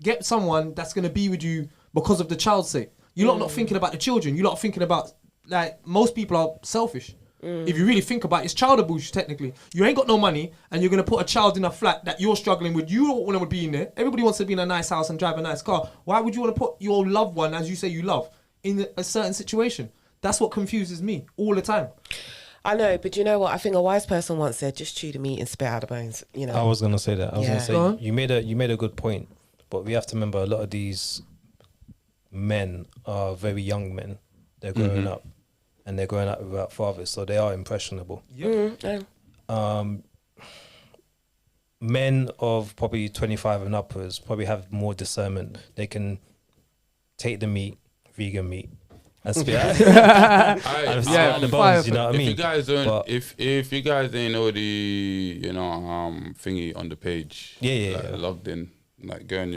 get someone that's going to be with you because of the child's sake. You're not thinking about the children. You're not thinking about, like, most people are selfish. If you really think about it, it's child abuse technically. You ain't got no money and you're going to put a child in a flat that you're struggling with. You don't want to be in there. Everybody wants to be in a nice house and drive a nice car. Why would you want to put your loved one, as you say you love, in a certain situation? That's what confuses me all the time. I know, but you know what? I think a wise person once said, just chew the meat and spit out the bones. You know. I was gonna say that. I was gonna say you made a good point, but we have to remember a lot of these men are very young men. They're growing up, and they're growing up without fathers, so they are impressionable. Men of probably 25 and upwards probably have more discernment. They can take the meat, vegan meat. And spit out the bones, you know what I mean? If you guys don't, if you guys ain't already, thingy on the page, logged in, like go on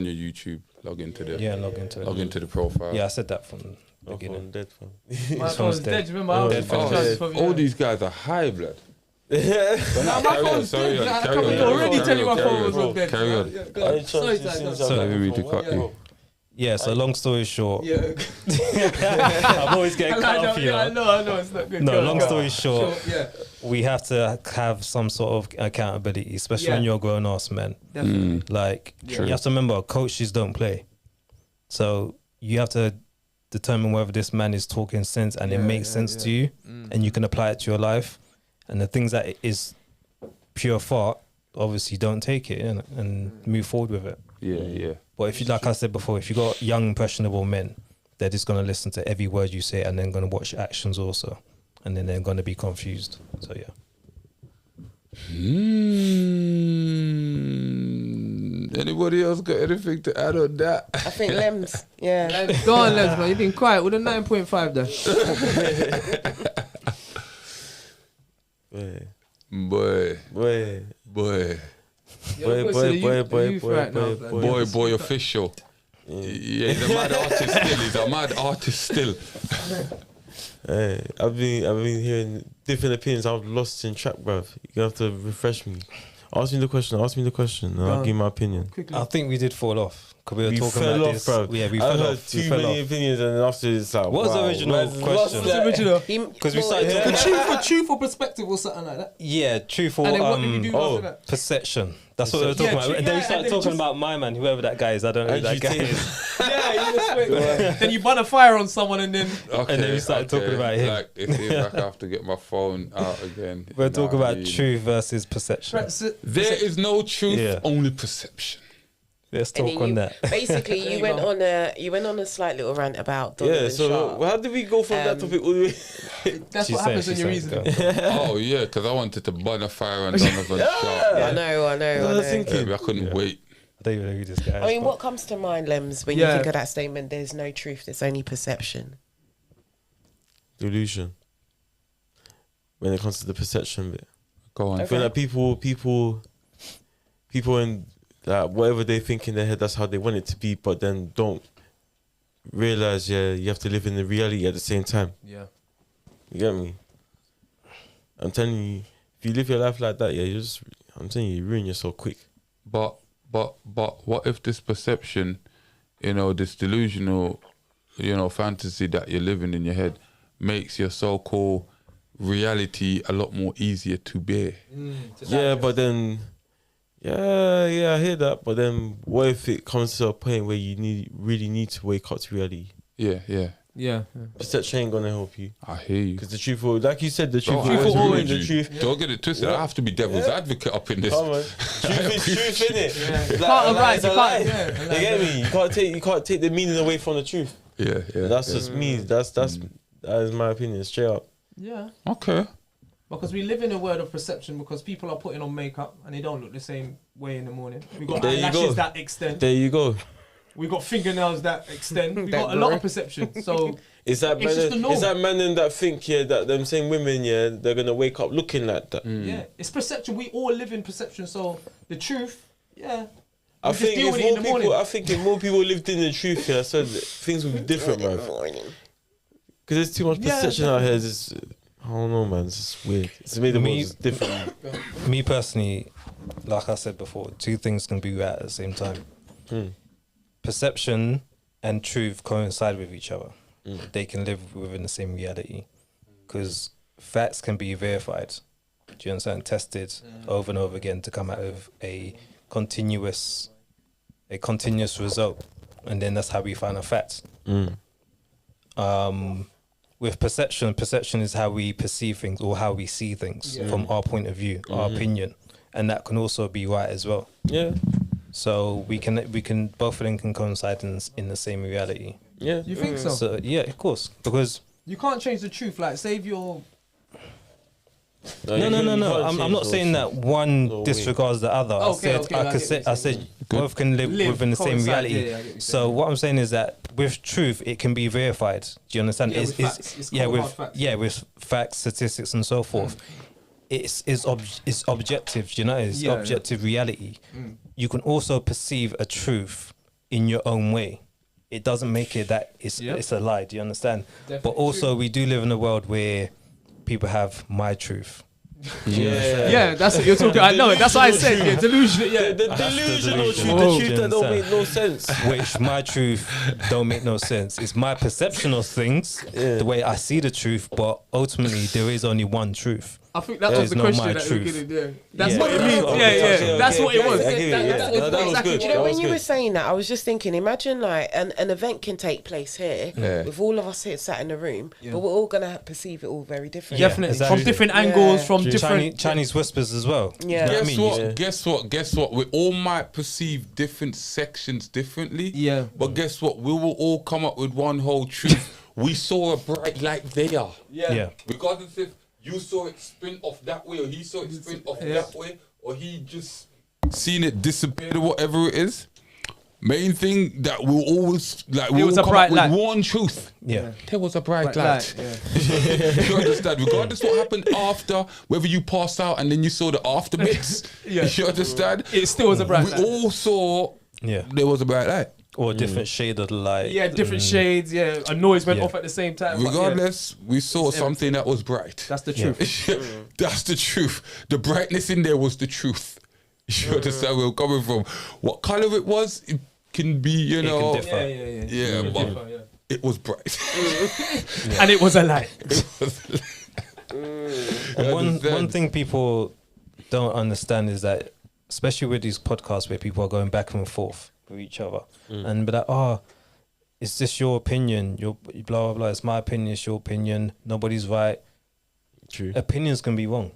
your YouTube, log into the profile. Yeah, I said that from the beginning. Dead phone. My phone's dead. Remember? All these guys are high blood. My phone's dead. I already tell you my phone was dead. Carry on. Sorry, let me to cut you. Yeah, so long story short, I'm always getting cut off here. I know, it's not good. No, long story short, we have to have some sort of accountability, especially when you're a grown-ass man. Definitely. Like, you have to remember, coaches don't play. So you have to determine whether this man is talking sense and it makes sense to you and you can apply it to your life. And the things that is pure fart, obviously don't take it and move forward with it. Yeah. But if you, like I said before, if you got young impressionable men, they're just gonna listen to every word you say and then gonna watch your actions also, and then they're gonna be confused. So Anybody else got anything to add on that? I think Lems. Yeah. Go on, Les, man. You've been quiet with a 9.5 there. Boy. Boy, official. Yeah, he's a mad artist still. He's a mad artist still. Hey, I've been hearing different opinions. I've lost in track, bruv. You have to refresh me. Ask me the question, and I'll give my opinion. Quickly. I think we did fall off because we were talking fell about off, this. bro. Yeah, we I fell heard off. too many opinions, and then after it's like, What was the wow, original where's question? lost that? Because we started talking about Truth or perspective or something like that. truth or And then what did you do after that? perception. That's what we were talking Yeah, about. true. And then we Yeah, started and then talking just- about my man, whoever that guy is. I don't know who that Andrew guy Tate. is. Yeah, you just wait. Then you burn a fire on someone and then... Okay, And then we started talking about him. Like, it seems like I have to get my phone out again. We're You know talking what I about mean? truth versus perception. There is no truth, Yeah. only perception. Let's And talk then on you, that. basically, There you you went go. on a slight little rant about Yeah, Donovan so Sharp. how did we go from that topic all the way? That's She's what happens when saying, you're she's reasoning. saying, go. Oh, yeah, because I wanted to burn a fire on Donovan Sharp. I know. I was thinking. I couldn't wait. I don't even know who this guy is. I mean, but- what comes to mind, Lems, when Yeah. you think of that statement? There's no truth. There's only perception. Delusion. When it comes to the perception bit, Go on. I feel like people in like whatever they think in their head, that's how they want it to be, but then don't realize, you have to live in the reality at the same time. Yeah. You get me? I'm telling you, if you live your life like that, I'm telling you ruin yourself quick. But what if this perception, this delusional, fantasy that you're living in your head makes your so-called reality a lot more easier to bear? Yeah, but then, I hear that. But then, what if it comes to a point where you really need to wake up to reality? Yeah. Perception ain't gonna help you, I hear you. because the truth will, like you said, the truth Oh, will I always agree remain with the you. truth. Don't get it twisted. I have to be devil's advocate up in this. Come on, truth is truth, innit? Yeah. Like, Can't a lie arise, is a you lie. can't- yeah, You get me? You can't take the meaning away from the truth. Yeah. That's just me. That is my opinion, straight up. Yeah. Okay. Because we live in a world of perception because people are putting on makeup and they don't look the same way in the morning. We got There you eyelashes go. that extend. There you go. We got fingernails that extend. We That got a lot grow. of perception. So It's that It's just the norm. men that think that them same women they're gonna wake up looking like that. yeah, it's perception. We all live in perception. So the truth, I we just think deal if with it in the more morning. people, if more people lived in the truth, so things would be different, man. Because there's too much Yeah, perception out here. It's, I don't know, man. It's just weird. It's made the Me- world different. Me personally, like I said before, two things can be right at the same time. Perception and truth coincide with each other. They can live within the same reality because facts can be verified. Do you understand? Tested over and over again to come out of a continuous result, and then that's how we find a fact. With perception is how we perceive things or how we see things from our point of view, our opinion, and that can also be right as well. Yeah, So we can both of them can coincide in the same reality. yeah. you think so? So yeah, of course, because You can't change the truth. Like, save your. no. you can't I'm change not those saying that things. one No way. disregards the other. Okay, I said both can live within the same coincide, reality. yeah, I get what you're So saying. what I'm saying is that with truth, it can be verified. Do you understand? Yeah, with facts. It's yeah, cold, with hard facts. yeah, with facts, statistics, and so forth. It's objective. Do you know? It's Yeah, objective reality. You can also perceive a truth in your own way. It doesn't make it that it's a lie. Do you understand? Definitely But also, true. we do live in a world where people have my truth. Yeah, that's what you're talking. I know it. That's what I said. Yeah, delusion. Yeah. The delusional delusion. truth, Whoa. the truth that don't make no sense. Which my truth don't make no sense. It's my perception of things, the way I see the truth, but ultimately there is only one truth. I think that was There's the no question my that we were truth. gonna do. That's Yeah. what it means. Okay, Yeah, okay, that's what it was. I get it, yeah. That No, that was exactly- good. Do you know That when was you good. were saying that, I was just thinking, imagine like an event can take place here with all of us here sat in the room, but we're all gonna perceive it all very differently. Definitely exactly. from different angles, Yeah. from different. Chinese whispers as well. Yeah. You know what I mean? Guess what? We all might perceive different sections differently. Yeah. But guess what? We will all come up with one whole truth. We saw a bright light there. Yeah. Regardless if you saw it sprint off that way, or he saw it sprint off that way, or he just seen it disappear or whatever it is. Main thing that we'll always like, It we'll was all a come bright up with light. one truth. Yeah. There was a bright light. yeah. You understand? Regardless what happened after, whether you passed out and then you saw the after bits. Yeah. You understand? It still was a bright We light. all saw Yeah. there was a bright light. Or a different shade of the light. Yeah, different shades. Yeah, a noise went Yeah. off at the same time. but yeah, Regardless, we saw something that was bright. that's the truth. That's the truth. The brightness in there was the truth. You understand where I'm coming from? What color it was, it can be, you know. differ. Yeah, but it was bright. And it was a light. And one thing people don't understand is that, especially with these podcasts where people are going back and forth with each other, and be like, oh, is this your opinion? Your blah blah blah. It's my opinion. It's your opinion. Nobody's right. True. Opinions can be wrong.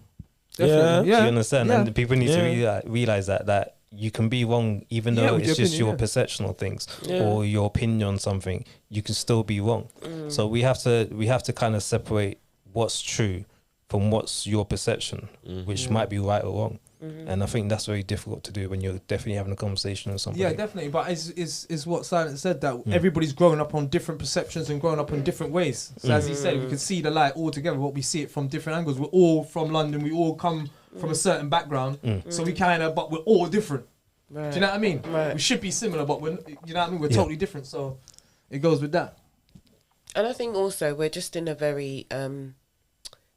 Yeah. Do you understand? Yeah. And people need to realize that you can be wrong, even Yeah, though with it's your just opinion, your yeah. perception of things or your opinion on something. You can still be wrong. So we have to kind of separate what's true from what's your perception, which might be right or wrong. And I think that's very difficult to do when you're definitely having a conversation with somebody. Yeah, definitely. But is what Silent said, that everybody's growing up on different perceptions and growing up in different ways. So as he said, we can see the light all together, but we see it from different angles. We're all from London. We all come from a certain background. So we but we're all different. Right. Do you know what I mean? Right. We should be similar, but you know what I mean? We're totally different. So it goes with that. And I think also we're just in a very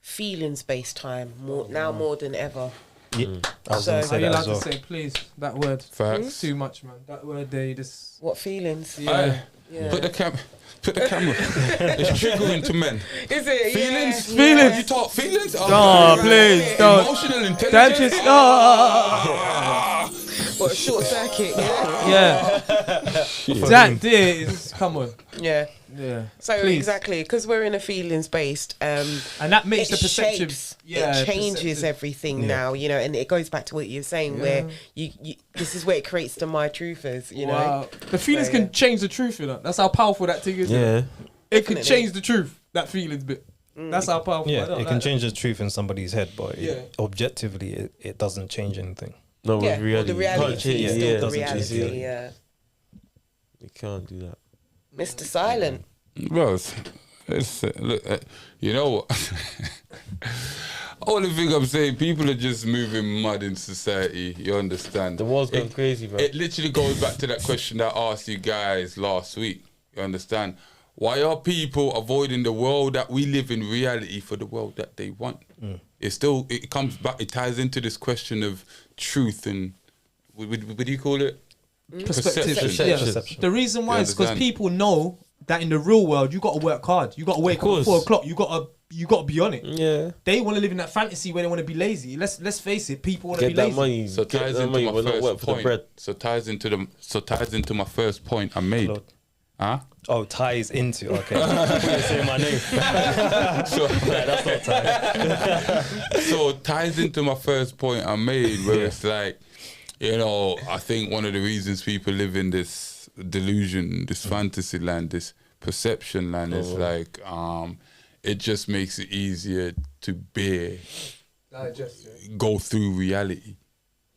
feelings-based time more than ever. Yeah. I was So- gonna Are say you that allowed as well. to say, please, that word? Facts. It's too much, man. That word there, you just... What feelings? Aye. Yeah. Put the camera. It's triggering to men. Is it? Feelings? Yeah. Feelings. You talk feelings? Oh, please, don't. Emotional Don't intelligence. just... What, a short circuit? Yeah. Yeah. That there is... Come on. Yeah. Yeah. So Please. exactly, because we're in a feelings-based, And that makes it the perception... shapes, it changes perceptive. everything now, you know, and it goes back to what you're saying, where you this is where it creates the my truthers, you know. Wow. The feelings So, can change the truth, you know. That's how powerful that thing is. you know. Yeah. It can Definitely. change the truth, that feelings bit. That's how powerful Yeah, I don't it can like change the truth in somebody's head, but Yeah. objectively, it doesn't change anything. No, with Yeah, well, reality. the reality is Yeah, still yeah, the doesn't change reality, it. yeah. You can't do that. Mr. Silent. Bro, look, you know what? Only thing I'm saying, people are just moving mud in society. You understand? The world's gone It- crazy, bro. It literally goes back to that question that I asked you guys last week. You understand? Why are people avoiding the world that we live in reality for the world that they want? It comes back, it ties into this question of truth and, what do you call it? Perspective. Perception. Yeah. Perception. The reason why You is because understand? people know that in the real world you got to work hard. You got to wake up at 4 o'clock. You got to be on it. Yeah. They want to live in that fantasy where they want to be lazy. Let's face it. People want to be Get that lazy. money. So Get ties that into money. my We're not work first for the point. bread. So ties into my first point I made. Lord. Huh? Oh, ties into. Okay. You're saying my name. So, That's not ties. so ties into my first point I made, where it's like, you know, I think one of the reasons people live in this delusion, this fantasy land, this perception land, is like, it just makes it easier to go through reality.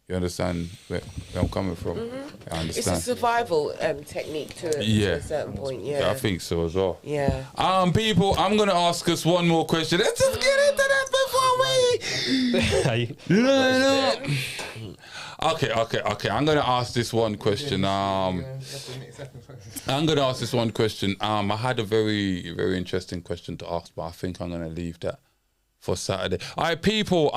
You understand where I'm coming from? I It's a understand. survival technique to Yeah. a certain point, Yeah, I think so as well. Yeah. People, I'm gonna ask us one more question. Let's just get into that before we. Okay. I'm gonna ask this one question. I'm gonna ask this one question. I had a very, very interesting question to ask, but I think I'm gonna leave that for Saturday. All right, people.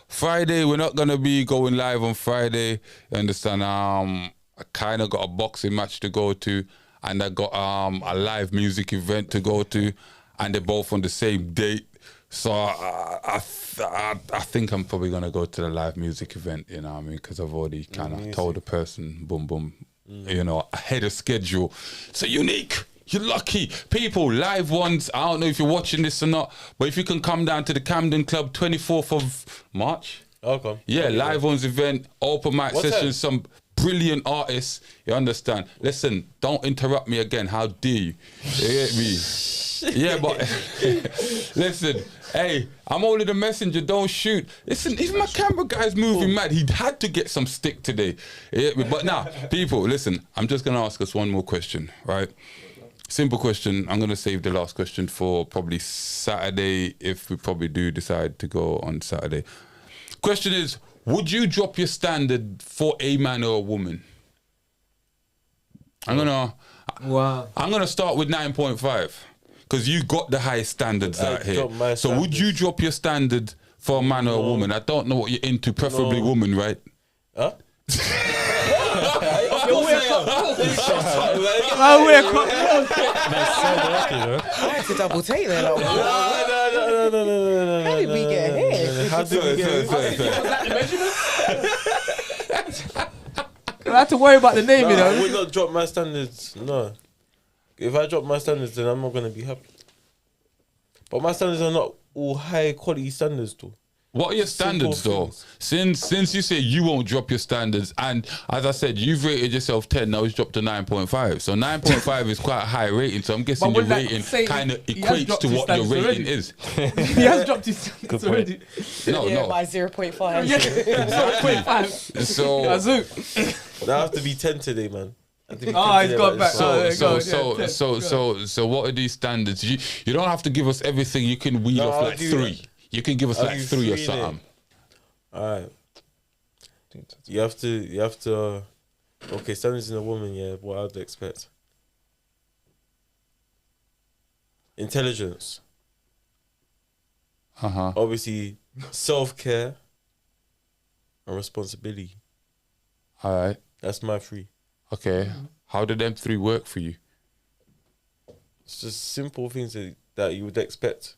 Friday, we're not gonna be going live on Friday. You understand? I kind of got a boxing match to go to, and I got a live music event to go to, and they're both on the same date. So I think I'm probably gonna go to the live music event. You know what I mean? Because I've already kind of told the person, boom, boom, you know, ahead of schedule. So unique. You're lucky. People, live ones, I don't know if you're watching this or not, but if you can come down to the Camden Club, 24th of March. Okay. Yeah, live ones event, open mic What's session, that? some brilliant artists. You understand? Listen, don't interrupt me again. How dare you? You get me? Yeah, but listen, hey, I'm only the messenger. Don't shoot. Listen, if my camera guy's moving mad, he had to get some stick today. Yeah, but now, people, listen. I'm just gonna ask us one more question, right? Simple question. I'm gonna save the last question for probably Saturday, if we probably do decide to go on Saturday. Question is: would you drop your standard for a man or a woman? I'm gonna start with 9.5 because you got the highest standards out here. So would you drop your standard for a man or a woman? I don't know what you're into, preferably woman, right? Huh? I had to double take there. Like, No. how did we get here? How did we get here? I had to worry about the name, you I know. would not drop my standards. No. If I drop my standards, then I'm not gonna be happy. But my standards are not all high quality standards, though. What are your standards though? Since you say you won't drop your standards, and as I said, you've rated yourself 10, now it's dropped to 9.5. So 9.5 is quite a high rating. So I'm guessing your rating kind of equates to what your rating is. He has dropped his standards already. No. By 0.5. 0.5. So Now I have to be 10 today, man. He's got back. So what are these standards? You don't have to give us everything. You can wheel off like 3. You can give us like 3 or something. Alright. You have to. Okay, standards in a woman, yeah. What I'd expect. Intelligence. Obviously, self-care and responsibility. All right. That's my 3. Okay. How do them 3 work for you? It's just simple things that you would expect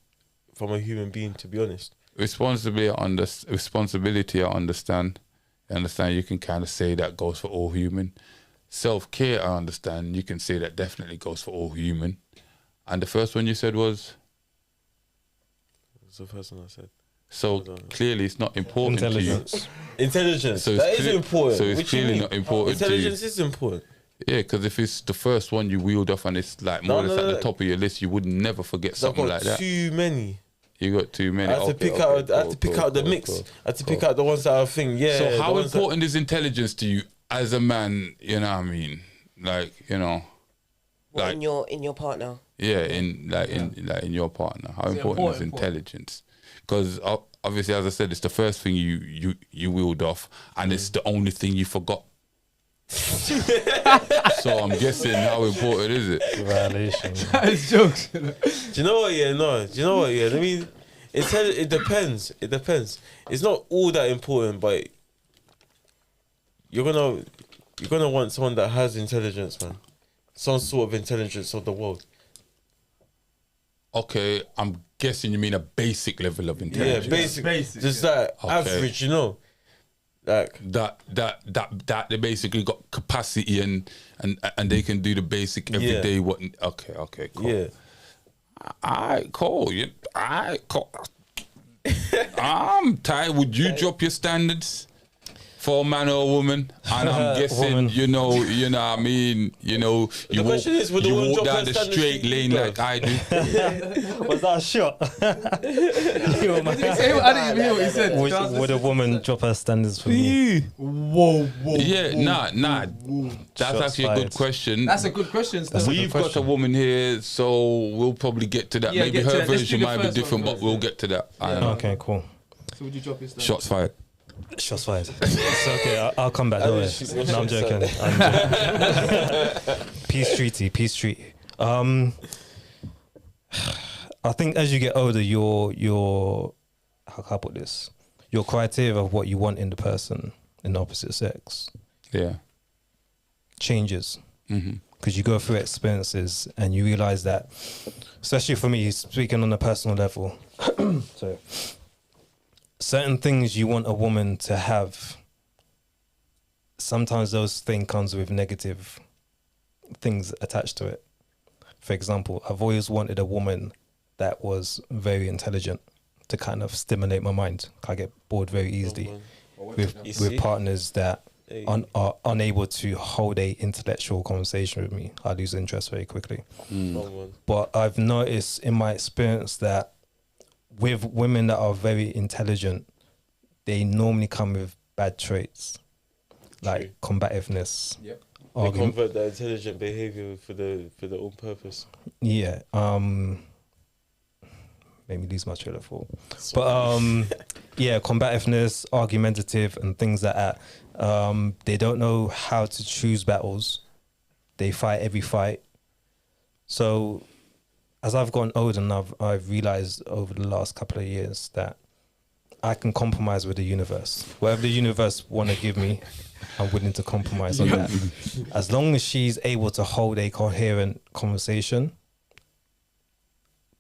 from a human being, to be honest. Responsibility, I understand. You can kind of say that goes for all human. Self-care, I understand. You can say that definitely goes for all human. And the first one you said was? What's the first one I said? So clearly it's not important to you. Intelligence. So that is important. So it's clearly not important to you. Intelligence is important. Yeah, because if it's the first one you wheeled off and it's like more or less at the top of your list, you would never forget something like that. Too many. You got too many. I had to pick out the mix. I had to pick out the ones that I think, yeah. So how important is intelligence to you as a man? You know what I mean? Like, you know, like in your partner. Yeah, in your partner. How important is intelligence? Because obviously, as I said, it's the first thing you wheeled off, and it's the only thing you forgot. So I'm guessing, how important is it? Violation. That is jokes. Do you know what? Yeah, no. Do you know what? Yeah, I mean, it depends. It depends. It's not all that important, but you're gonna want someone that has intelligence, man. Some sort of intelligence of the world. Okay, I'm guessing you mean a basic level of intelligence. Yeah, basic. Just that average, you know. Like that they basically got capacity and they can do the basic everyday what. Okay, cool. Yeah. Alright, cool. Alright, cool. Ty, would you drop your standards for a man or a woman? And I'm guessing, you know what I mean. You know, you walk down the straight lane like I do. Was that a shot? I didn't even hear what he said. Would a woman drop her standards for me? Whoa. Yeah, nah. That's actually a good question. That's a good question. We've got a woman here, so we'll probably get to that. Yeah, maybe her version might be different, but we'll get to that. Okay, cool. So would you drop your standards? Shots fired. Shots fired. It's okay. I'll come back. Don't worry. No, I'm joking. Peace treaty. I think as you get older, your how can I put this? Your criteria of what you want in the person in the opposite sex, changes. Because you go through experiences and you realize that, especially for me, speaking on a personal level, so certain things you want a woman to have, sometimes those things comes with negative things attached to it. For example, I've always wanted a woman that was very intelligent to kind of stimulate my mind. I get bored very easily with partners that are unable to hold a intellectual conversation with me, I lose interest very quickly. But I've noticed in my experience that with women that are very intelligent, they normally come with bad traits, like combativeness. Yep. They convert that intelligent behavior for their own purpose. Yeah. Made me lose my trail of thought. But yeah, combativeness, argumentative, and things like that. They don't know how to choose battles. They fight every fight. So, as I've gotten older, and I've realized over the last couple of years that I can compromise with the universe. Whatever the universe want to give me, I'm willing to compromise on that. As long as she's able to hold a coherent conversation,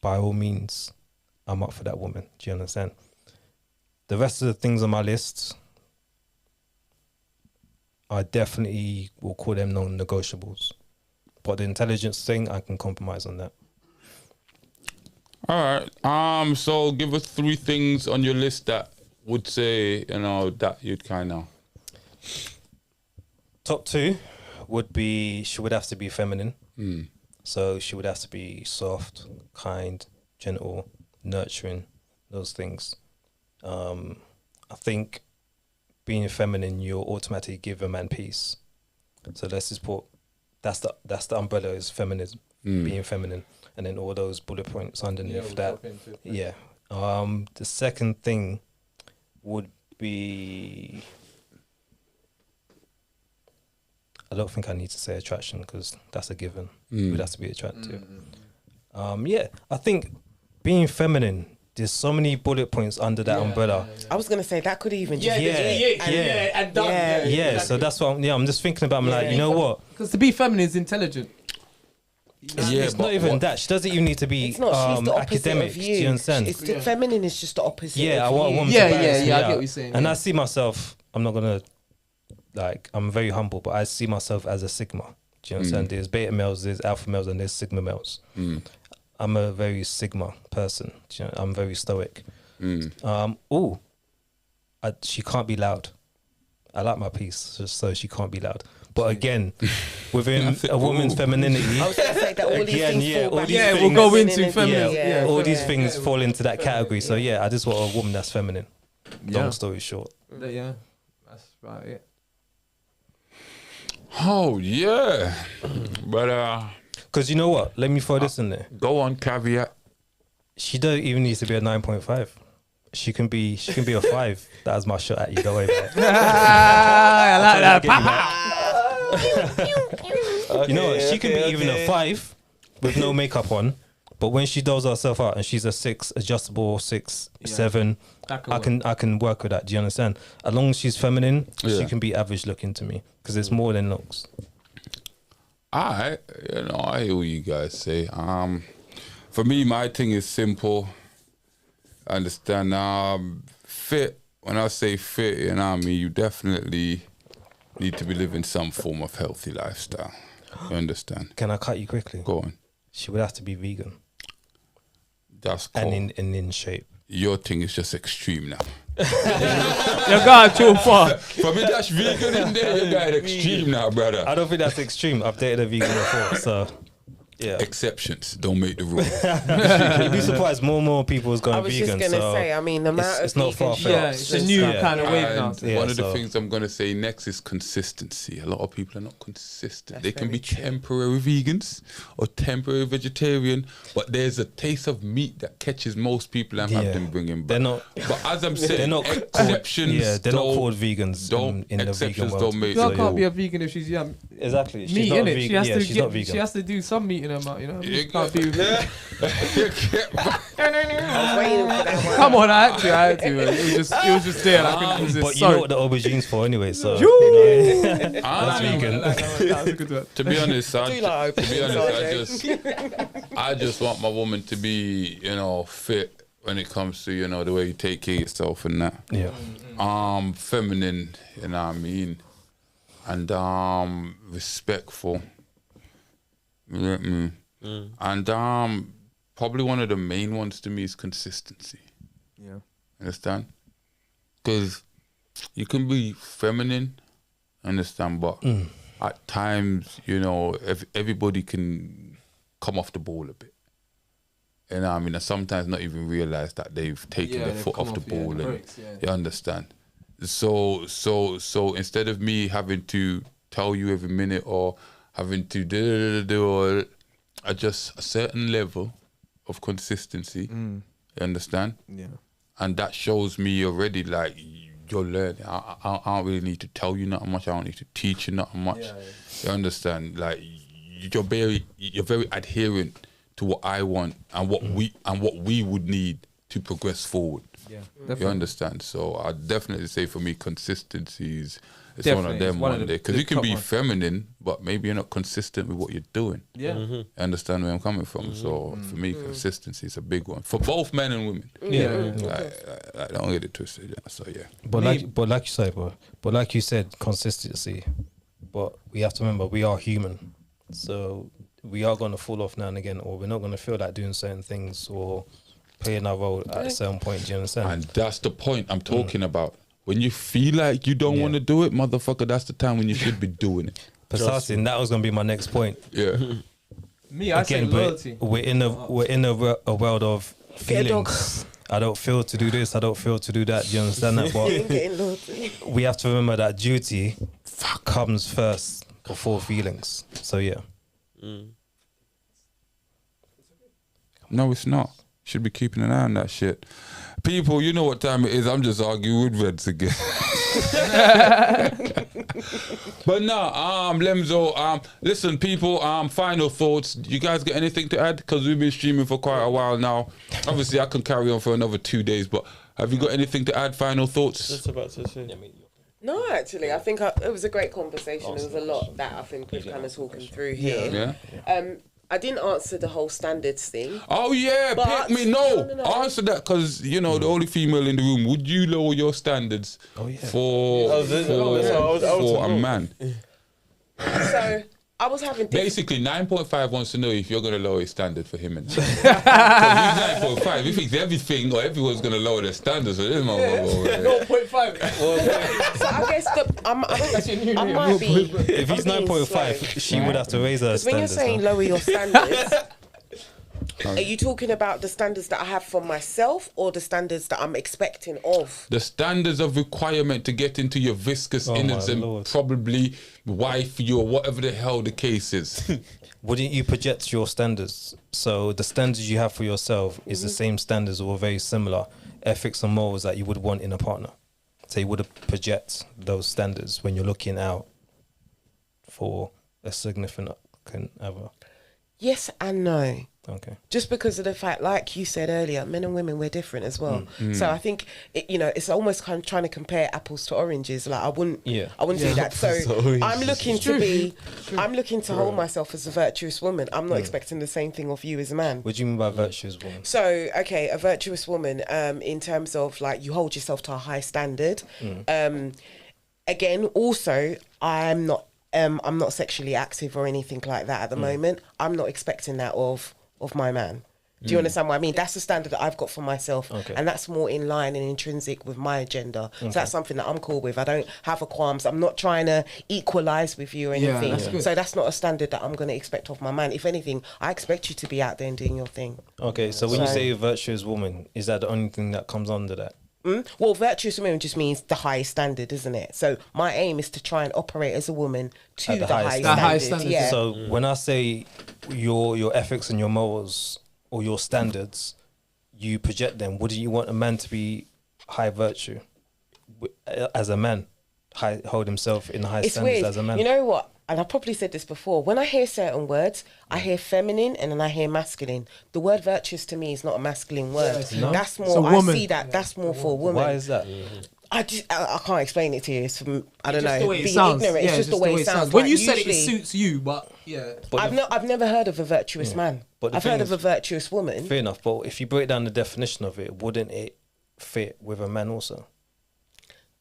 by all means, I'm up for that woman. Do you understand? The rest of the things on my list, I definitely will call them non-negotiables. But the intelligence thing, I can compromise on that. All right. So give us 3 things on your list that would say, that you'd kind of. Top 2 would be, she would have to be feminine. So she would have to be soft, kind, gentle, nurturing, those things. I think being feminine, you'll automatically give a man peace. So let's just put, that's the umbrella is feminism, being feminine. And then all those bullet points underneath that. Yeah. The second thing would be, I don't think I need to say attraction because that's a given. It would have to be attractive. Yeah, I think being feminine, there's so many bullet points under that umbrella. I was gonna say that could even just and done. Yeah. So that's what I'm just thinking about. I'm like, you know what? Because to be feminine is intelligent. It's not even that. She doesn't even need to be it's not, she's the opposite academic. of Do you. you understand? Feminine is just the opposite. Yeah, I of want a you. woman to balance me I out. get what you're saying. And I see myself, I'm not gonna, like, I'm very humble, but I see myself as a sigma. Do you understand? There's beta males, there's alpha males, and there's sigma males. I'm a very sigma person. Do you know, I'm very stoic. She can't be loud. I like my peace, just so she can't be loud. But again, within a woman's femininity, I was going to say that all these things fall back. We'll go into feminine. All these things fall into that category. So yeah, I just want a woman that's feminine. Long story short. Yeah, that's about it. Oh, yeah. But, because you know what? Let me throw this in there. Go on, caveat. She don't even need to be a 9.5. She can be a 5. That was my shot at you. Don't worry about it. I like that. You know what? She can be even a 5 with no makeup on. But when she does herself out and she's a 6, adjustable 6, 7, I can work with that. Do you understand? As long as she's feminine, she can be average looking to me because it's more than looks. I hear what you guys say. For me, my thing is simple. Understand? Fit. When I say fit, you definitely need to be living some form of healthy lifestyle. You understand? Can I cut you quickly? Go on. She would have to be vegan. That's cool. And in shape. Your thing is just extreme now. You're going too far. For me, that's vegan in there. You're going extreme now, brother. I don't think that's extreme. I've dated a vegan before, so yeah. Exceptions don't make the rule. You'd be surprised more and more people is going vegan. I was just going to say, I mean, the amount of it's not far-fetched. Yeah, it's a new kind of wave now. And one of the things I'm going to say next is consistency. A lot of people are not consistent. They can be temporary vegans or temporary vegetarian, but there's a taste of meat that catches most people and have them bringing back. They're not. But as I'm saying, they're not exceptions. Yeah, they're not called vegans. Don't in the vegan exceptions world. don't make Girl the can't rule. be a vegan if she's Exactly. She's meat, not innit? vegan. She's not vegan. She She has to do some meat in her mouth, you know. You Can't be. I was waiting for that one. Come on, I had to. It was just there. I couldn't resist. But you know what the aubergine's for anyway, so that's vegan. That was a good one. To be honest, RJ. I just want my woman to be, fit when it comes to, the way you take care of yourself and that. Yeah. Feminine, you know what I mean? And respectful. You know what I mean? And probably one of the main ones to me is consistency. Yeah. Understand? Because you can be feminine Understand? But at times, you know, everybody can come off the ball a bit. You know what I mean? And sometimes not even realise that they've taken their foot off the ball. You understand? So instead of me having to tell you every minute or having to do or adjust a certain level of consistency, you understand? Yeah. And that shows me already, like, you're learning. I don't really need to tell you nothing much. I don't need to teach you nothing much. You understand? Like, you're very adherent to what I want and what we would need to progress forward. Yeah, you understand? So I definitely say for me, consistency is one of them one day, because you can be feminine, but maybe you're not consistent with what you're doing. Yeah, understand where I'm coming from. So for me, consistency is a big one for both men and women. I don't get it twisted. Yeah. So yeah, but like you said, consistency. But we have to remember we are human, so we are going to fall off now and again, or we're not going to feel like doing certain things or playing our role at a certain point. Do you understand? And that's the point I'm talking about. When you feel like you don't want to do it, motherfucker, that's the time when you should be doing it. Precisely, and that was going to be my next point. Yeah. Me, I say loyalty. We're in a world of feelings. I don't feel to do this. I don't feel to do that. Do you understand that? But we have to remember that duty comes first before feelings. So yeah. No, it's not. Should be keeping an eye on that shit. People, you know what time it is. I'm just arguing with Reds again. But no, Lemzo, listen, people, final thoughts. You guys got anything to add? Because we've been streaming for quite a while now. Obviously, I can carry on for another 2 days, but have you got anything to add? Final thoughts? Just about to say. No, actually, I think it was a great conversation. There was a lot that I think we've kind of talking through here. Yeah. I didn't answer the whole standards thing. Oh yeah, but pick me. No. Answer that, because you know the only female in the room. Would you lower your standards for a man? So I was having basically 9.5 wants to know if you're going to lower his standard for him. And because he's 9.5, he thinks everything or everyone's going to lower their standards for this motherfucker. 0.5. So I guess I might be. If he's 9.5, she would have to raise her standards. When you're saying lower your standards, are you talking about the standards that I have for myself or the standards that I'm expecting of? The standards of requirement to get into your viscous innards and probably wifey or whatever the hell the case is. Wouldn't you project your standards? So the standards you have for yourself is the same standards or very similar ethics and morals that you would want in a partner. So you would project those standards when you're looking out for a significant other. Yes and no. Okay. Just because of the fact, like you said earlier, men and women, we're different as well. So I think it's almost kind of trying to compare apples to oranges. Like I wouldn't do that. So I'm looking to hold myself as a virtuous woman. I'm not expecting the same thing of you as a man. What do you mean by virtuous woman? So okay, a virtuous woman, in terms of like you hold yourself to a high standard. Again, also I'm not sexually active or anything like that at the moment. I'm not expecting that of my man. Do you understand what I mean? That's the standard that I've got for myself, and that's more in line and intrinsic with my agenda. So that's something that I'm cool with. I don't have a qualms. I'm not trying to equalise with you or anything. So that's not a standard that I'm going to expect of my man. If anything, I expect you to be out there and doing your thing. Okay, so when you say a virtuous woman, is that the only thing that comes under that? Well, virtuous woman just means the highest standard, isn't it? So my aim is to try and operate as a woman to the highest standard. Yeah. So when I say your ethics and your morals or your standards, you project them. Wouldn't you want a man to be high virtue as a man, hold himself in high standards weird. As a man? You know what? And I probably said this before. When I hear certain words, I hear feminine and then I hear masculine. The word virtuous to me is not a masculine word. That's more. I see that's more for a woman. Why is that? I can't explain it to you. It's from, I don't know. The way it being sounds. ignorant. It's just the way it sounds. When you said it suits you, but I've never heard of a virtuous man. But I've heard of a virtuous woman. Fair enough. But if you break down the definition of it, wouldn't it fit with a man also?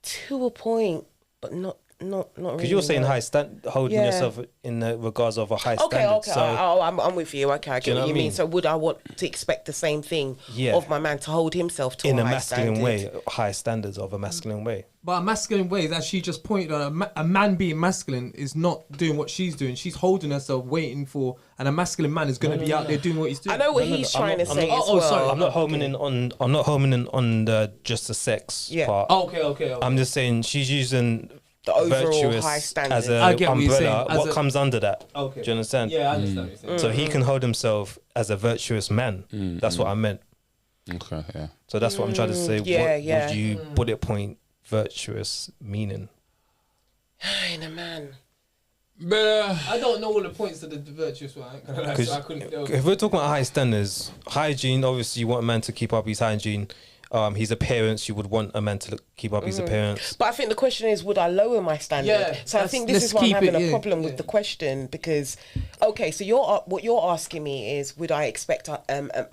To a point, but Not really. Because you're saying no. holding Yeah. yourself in the regards of a high Okay, standard. okay. So I'm with you. Okay, I Do you get know what you what I mean. mean? So would I want to expect the same thing Yeah. of my man to hold himself to in a a high masculine standard? way, high standards of a masculine way. But a masculine way is, as she just pointed out, a man being masculine is not doing what she's doing. She's holding herself, waiting for, and a masculine man is going to be out there doing what he's doing. I know what he's trying to say as oh, well. sorry. I'm not homing in on. I'm not homing in on the just the sex Yeah. part. Oh, okay. I'm just saying she's using The overall virtuous high standard. as a I get what you're umbrella. saying, as what a- comes under that? Okay. Do you understand? Yeah, I understand what you're saying. So he can hold himself as a virtuous man. That's what I meant. Okay, yeah. So that's what I'm trying to say. yeah, what yeah. would you bullet point virtuous meaning? In a man. But I don't know all the points of the virtuous one. Because So I couldn't delve. if we're talking about high standards, hygiene, obviously you want a man to keep up his hygiene. His appearance, you would want a man to keep up his appearance. But I think the question is, would I lower my standard? Yeah, so I think this let's is why I'm keep having it, a yeah, problem with yeah. the question because, okay, so what you're asking me is, would I expect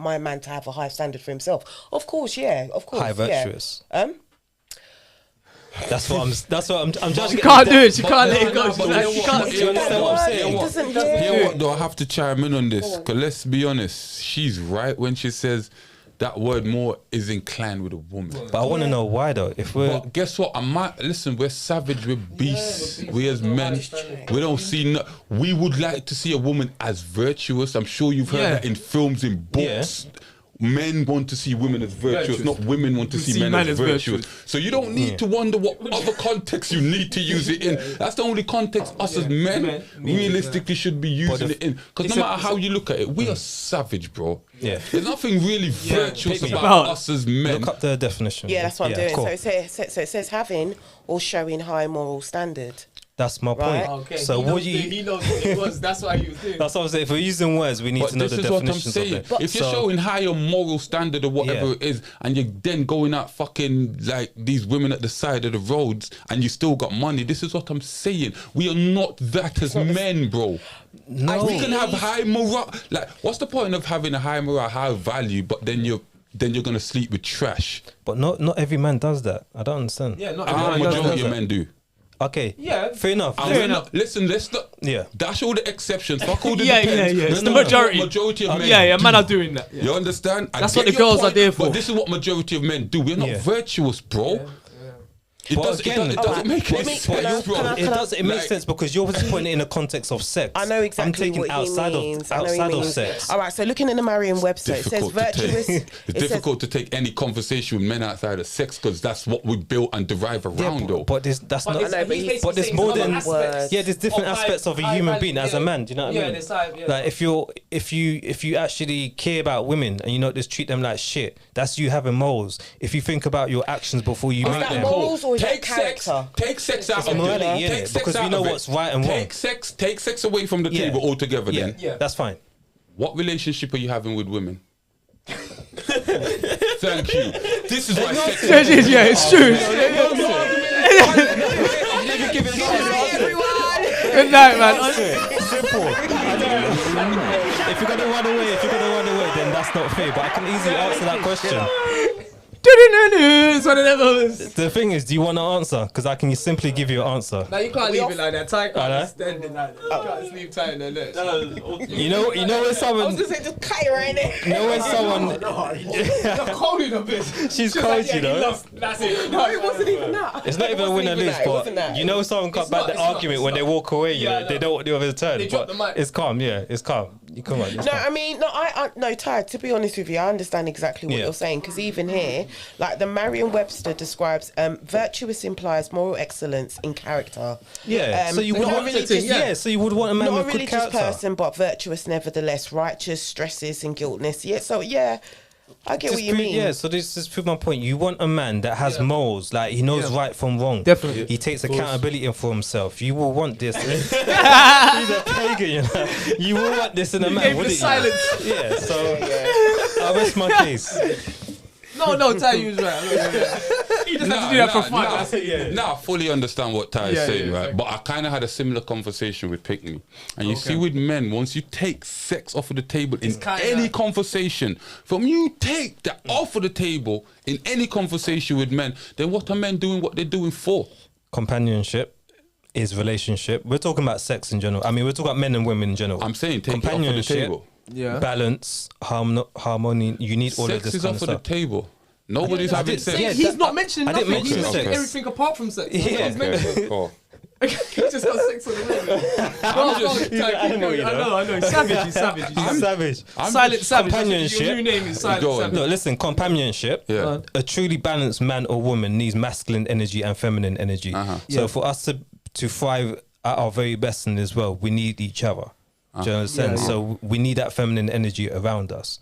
my man to have a high standard for himself? Of course, yeah, of course, High yeah. virtuous. Um, That's what I'm trying to She get can't the do it. She but can't no, let it go. no, She's but like, you she know can't. what? Do you understand what I'm saying? It doesn't. Yeah. you know what though, I have to chime in on this because let's be honest, she's right when she says that word more is inclined with a woman. But I want to know why though. If we're But guess what? Listen, we're savage, we're beasts. We as men, we don't see. We would like to see a woman as virtuous. I'm sure you've heard Yeah. that in films, in books. Men want to see women as virtuous, not women want to see men as virtuous. So you don't need to wonder what other context you need to use it in. That's the only context us as men realistically should be using it in. Because no matter how you look at it, we are savage, bro. Yeah. There's nothing really virtuous Pick me about up. us as men. look up the definition. Yeah, that's what I'm doing. cool. So it says having or showing high moral standard. That's my Right. point. Okay. So what you? He knows what it was. That's why he was doing. That's what I'm saying. If we're using words, we need But to know this the is what I'm definitions of saying. it. If you're So- showing higher moral standard or whatever Yeah. it is, and you're then going out fucking like these women at the side of the roads, and you still got money, this is what I'm saying. We are not that as men, bro. no, We can have high moral. Like, what's the point of having a high moral, high value, but then you're gonna sleep with trash? but not every man does that. I don't understand. Yeah, not The everyone does majority that. of men do. Okay. Yeah. Fair enough. And Fair we're enough. not, listen, let's not. Yeah. Dash all the exceptions. Fuck all the Yeah, depends. yeah. Let's It's the look at what majority. majority of men. Yeah, do. men are doing that. Yeah. You understand? I That's get what the your girls are point, there for. But this is what majority of men do. We're not Yeah. virtuous, bro. It But does, again, it doesn't make any Let me- sense, can I- bro. can I- It does. It makes Like- sense because you're just putting it in the context of sex. I know exactly I'm taking what outside he means. of I know outside he of means. sex. All right, so looking in the Merriam-Webster, it says Difficult to virtuous. take. It's it says- difficult to take any conversation with men outside of sex because that's what we built and derive around, though. But that's not. I know, but he's but there's basically more saying than some aspects. yeah. There's different aspects of a human being as a man. Do you know what I mean? Like if you actually care about women and you not just treat them like shit, that's you having morals. If you think about your actions before you Is meet that them, morals or is that Take sex, character? take sex out It's of morality, it. innit? Take sex Because we out know of it. what's right and wrong. Take sex away from the table altogether. yeah, Then, that's fine. what relationship are you having with women? Thank you. This is why sex. Yeah, it's true. Good night, man. Simple. If you're gonna run away, then that's not fair. But I can easily answer that question. It's one of them others. The thing is, do you want an answer? Because I can simply give you an answer. No, you can't leave it like that. Ty Alright. can't stand it like that. You can't just leave Ty in there. Look. You know when I someone, was just saying, just cut her in it. you know when someone, You're cold in a bit. she's Just cold, like, yeah, you he know. lost. That's it. No, It wasn't even that. It's not It even a wasn't win or even lose, that. It but wasn't that. you know someone cut It's back not, the it's not, argument it's when they not. walk away. Yeah, I They know. don't want to do a return. They drop But the mic. it's calm. Yeah, it's calm. Come on. It's No, calm. I mean, no, Ty, to be honest with you, I understand exactly what Yeah. you're saying because even here, like the Merriam-Webster describes virtuous implies moral excellence in character. Yeah. So you not would a want, religious- yeah. So you would want a man Not a with good religious character. person, but virtuous nevertheless, righteous, stresses and guiltness. Yeah, so yeah, I get what you mean. Yeah, so this is prove my point. You want a man that has morals, like he knows right from wrong. Definitely. He takes accountability for himself. You will want this. He's a pagan, you know. You will want this in a man, Gave the wouldn't you? silence. Yeah, so I rest my case. No, Ty, you was right. He just had to do that for fun. That's it, yeah. Now I fully understand what Ty is Yeah, saying, yeah, right? exactly. But I kind of had a similar conversation with Pick Me. And you see with men, once you take sex off of the table in kinda- any conversation, from you take that off of the table in any conversation with men, then what are men doing what they're doing for? Companionship. is relationship. We're talking about sex in general. I mean, we're talking about men and women in general. I'm saying take it off of the table. Balance, harmony. You need all of Sex this is kind off of of the stuff. table. Nobody's having sex. Yeah, He's not mentioning I nothing. didn't mention He mentioned sex. everything apart from sex. Yeah. Cool. He just got sex on the way. I know. Savage. He's savage. He's savage. Silent savage. Companionship. Your new name is Silent Go on. Savage. No, listen, companionship. Yeah. A truly balanced man or woman needs masculine energy and feminine energy. So for us to thrive at our very best in this world, we need each other. Do you understand? So we need that feminine energy around us.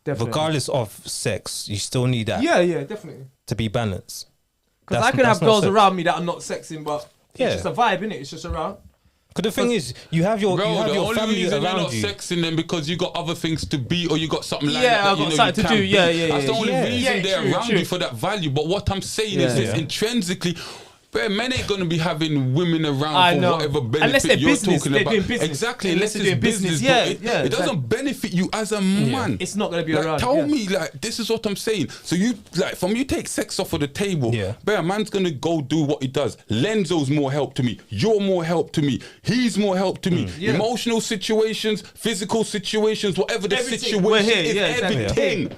Definitely. Regardless of sex, you still need that Yeah, definitely. to be balanced. Because I can have not girls sex. around me that I'm not sexing, but Yeah. it's just a vibe, innit? It's just around. Because the thing is, you have your Bro, the only family reason you're around not you. sexing them because you got other things to be or you got something like Yeah, that. I've got something to do. Yeah. That's the only reason Yeah, they're true, around true. you for that value. But what I'm saying is this intrinsically. But men ain't gonna be having women around I for know. whatever benefit Unless they're you're business, talking they're about. doing business. Exactly, Unless unless they're it's doing business. business. but Yeah, it doesn't benefit you as a man. It's not gonna be Like, around. tell me, like, this is what I'm saying. So you, like, from you take sex off of the table, but a man's gonna go do what he does. Lenzo's more help to me. You're more help to me. He's more help to me. Emotional situations, physical situations, whatever the Everything. situation We're here, is, exactly. everything.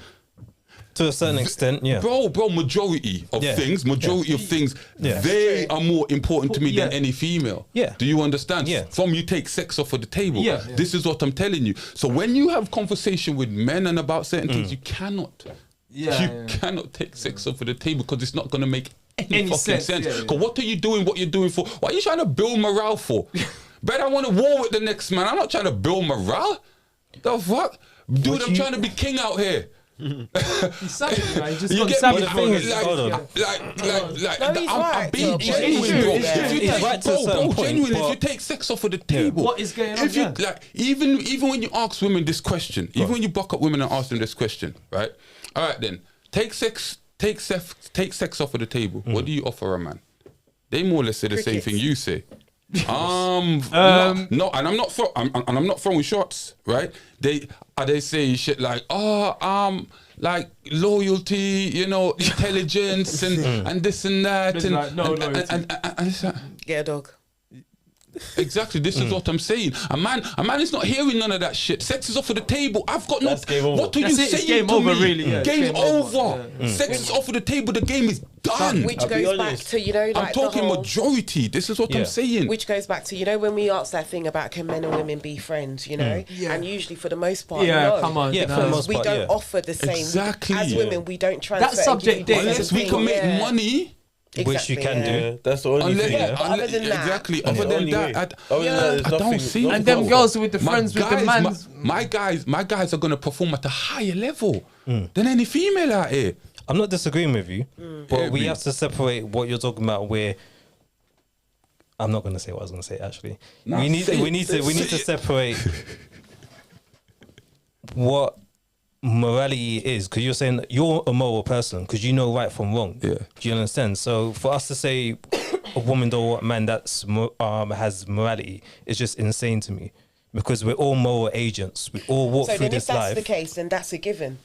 To a certain extent, Bro, majority of things, they are more important to me than any female. Yeah. Do you understand? Yeah. From you take sex off of the table. Yeah. This is what I'm telling you. So when you have conversation with men and about certain things, you cannot. You cannot take sex off of the table because it's not going to make any fucking sense. Because what are you doing what you're doing for? What are you trying to build morale for? Bet I want to war with the next man. I'm not trying to build morale. The fuck? Dude, I'm trying to be king out here. He's savage, man. He's just You gone get savage. me? thing is- hold on. I'm being He's genuine, bro. true. If you He's take, right to a certain point, genuine, if but- you take sex off of the table, What is going on? if you like, even when you ask women this question, even when you buck up women and ask them this question, right? All right, then take sex off of the table. What do you offer a man? They more or less say the same Crickets. thing you say. No, and I'm not throwing shots, right? They say shit like, like loyalty, intelligence and this and that, It's and like, no loyalty. and it's like, Get a dog. exactly. This is what I'm saying. A man is not hearing none of that shit. Sex is off of the table. I've got That's game over. What are That's you it, it's saying game to over, me? really, yeah, it's Game game over. over. Sex is off of the table. The game is done. Which I'll be goes back honest. to, like I'm talking the whole, majority. This is what I'm saying. which goes back to, when we asked that thing about can men and women be friends, and usually for the most part, Yeah, no. come on. Yeah, no. for the most We part, don't offer the same. Exactly. As Yeah. women, we don't transfer. That subject and give you there, Unless the we same can thing, make yeah. money. which you can Exactly, do. That's the only Unless, thing. Yeah, but other than that- exactly. That's Other the than only way. that, Other than that, there's I don't nothing- see. nothing And them else. girls with the My friends with the guys- mans. My guys are gonna perform at a higher level than any female out here. I'm not disagreeing with you, but Yeah, we me. have to separate what you're talking about. Where I'm not going to say what I was going to say. Actually, Nah, we need say to it. separate what morality is, because you're saying that you're a moral person because you know right from wrong. Yeah. Do you understand? So for us to say a woman or a man that's has morality is just insane to me, because we're all moral agents. We all walk So through then, if this that's life. the case, then that's a given.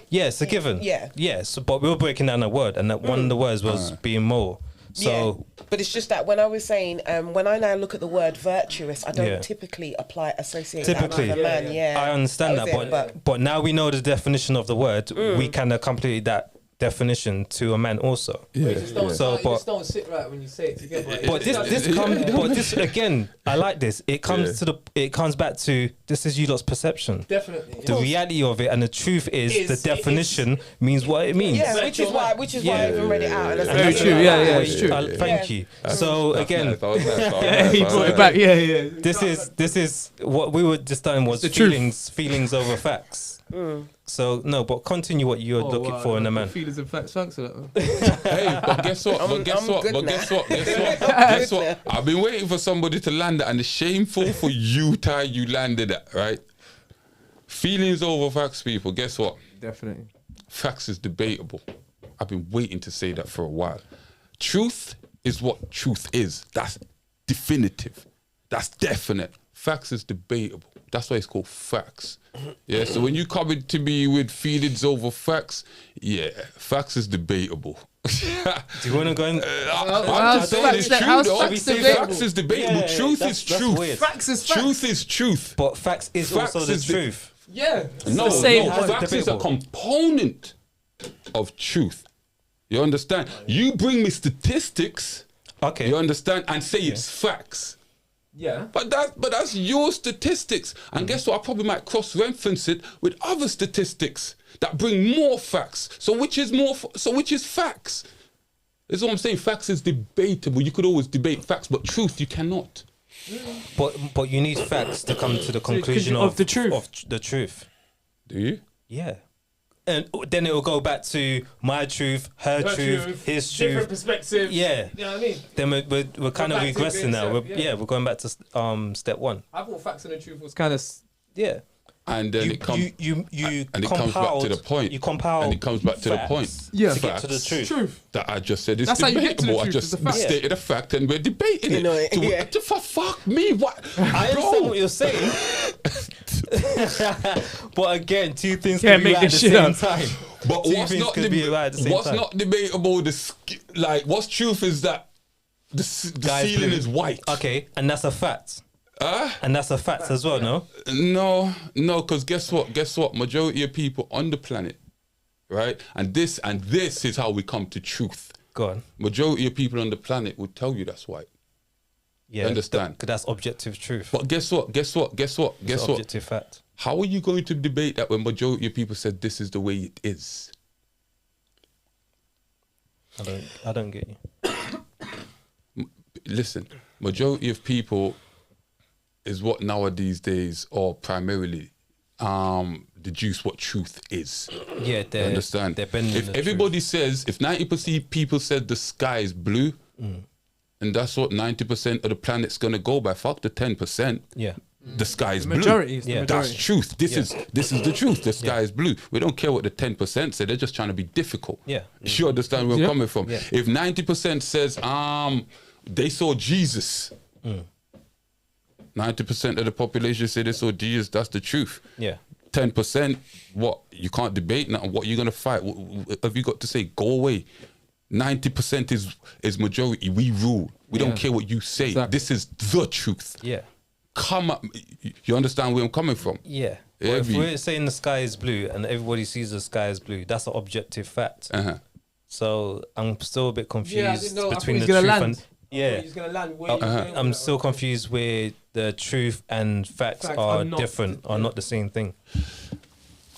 Yeah, it's a given. Yeah. Yes, but we were breaking down a word, and that one of the words was being moral. So But it's just that when I was saying, when I now look at the word virtuous, I don't Yeah. typically associate typically, that with a man. Yeah, I understand was that, it, but now we know the definition of the word. We can accompany that definition to a man also. Yeah. So, but don't sit right when you say it together. but this again, I like this. It comes it comes back to this is you lot's perception. Definitely. The reality of it and the truth is Is- the definition means what it means. Yeah, which is why I even read it out. And I said, Very yeah, true, yeah, it's true. Thank you. So again, Yeah, he brought it back. Yeah. this is what we were just done was the truth. feelings over facts. So no, but continue what you're looking for in a man. Feelings and facts. Thanks for that, man. Hey, but guess what? I'm good now. Guess what? I've been waiting for somebody to land that, and it's shameful for you, Ty. You landed that, right? Feelings over facts, people. Guess what? Definitely. Facts is debatable. I've been waiting to say that for a while. Truth is what truth is. That's definitive. That's definite. Facts is debatable. That's why it's called facts. Yeah, so when you come to me with feelings over facts, yeah, facts is debatable. Do you want to go in? I'm just saying it's true, though. Facts is debatable. Yeah, Truth is that's truth. weird. Facts is facts. Truth is truth. But facts is Facts also the is the- truth. Yeah. No, same. facts is a Debatable. component of truth. You understand? You bring me statistics, Okay. you understand, and say it's facts. Yeah. But that's your statistics. And guess what? I probably might cross-reference it with other statistics that bring more facts. So which is facts? That's what I'm saying. Facts is debatable. You could always debate facts, but truth you cannot. But you need facts to come to the conclusion of the truth. Of the truth. Do you? Yeah. And then it will go back to my truth, her truth, his different truth. perspectives. Yeah. You know what I mean? Then we're kind of back to regressing being now. yeah. We're going back to step one. I thought facts and the truth was kind of. Yeah. And then it comes you and it comes back to the point. You compile. And it comes back to the facts point. Yeah. To get to the truth. Truth. That I just said is That's how you get to the debatable. I truth, is just the fact. stated a fact and we're debating You know it. it, So yeah. for fuck me, what? I understand Bro. what you're saying. But again, two things Can't can be make right at this the shit same up. time. But Two what's things not could be right at the same what's time. not debatable? What's truth is that the Guy's ceiling blue. is white. Okay, and that's a fact. And that's a fact as well, no? No, because guess what? Majority of people on the planet, right? And this is how we come to truth. Go on. Majority of people on the planet will tell you that's white. Yeah, Understand? That's objective truth. But guess what? It's an objective fact. How are you going to debate that when majority of people said this is the way it is? I don't get you. Listen, majority of people is what nowadays days or primarily deduce what truth is. Yeah, You they understand? They're bending If the everybody says, if 90% people said the sky is blue, and that's what 90% of the planet's gonna go by, fuck the 10%. Yeah. The sky is blue. Majority is the Yeah. majority. That's truth. This is the truth. The sky is blue. We don't care what the 10% say. They're just trying to be difficult. Yeah. You understand where I'm Yeah. coming from? Yeah. If 90% says they saw Jesus, 90% of the population say they saw Jesus, that's the truth. Yeah. 10%, what? You can't debate now. What you gonna fight? What have you got to say? Go away. 90% is majority. We rule. We don't care what you say. Exactly. This is the truth. Yeah. Come up. You understand where I'm coming from? Yeah. Well, if Every- we're saying the sky is blue and everybody sees the sky is blue, that's an objective fact. Uh-huh. So I'm still a bit confused Yeah, I didn't know. I thought between he the was truth gonna land. and yeah. He's gonna land. Where you going with I'm that? still confused where the truth and facts Facts are are not different, are not the same thing.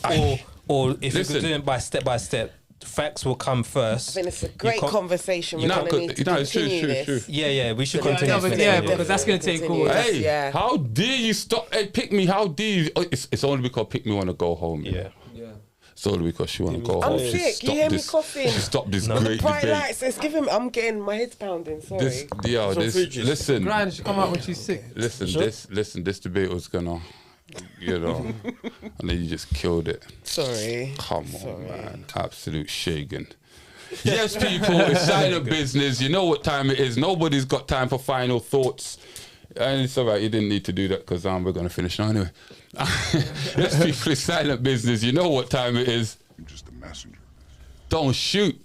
I- Or if Listen. you're doing it by step, facts will come first. I think it's a great can't- conversation. We're No, going to need to it's true, continue this. true. Yeah, we should Yeah, continue. no, but this. yeah, Yeah. because that's gonna take Continue. all. Hey, Yeah. how dare you stop? Hey, pick me. How dare you? Oh, it's only because pick me want to go home. Yeah. Yeah. It's only because she want to go I'm home. She sick. You stopped hear me this- coughing? She stopped this No. great Bright debate. lights. Let's give him. I'm getting my head's pounding. Sorry. Listen, Grind should come out when she's sick. this debate was gonna, and then you just killed it. Sorry. Come on, man. Absolute shagan. Yes, people, it's silent business. You know what time it is. Nobody's got time for final thoughts. And it's all right, you didn't need to do that because we're going to finish now anyway. Yes, people, it's silent business. You know what time it is. I'm just a messenger. Don't shoot.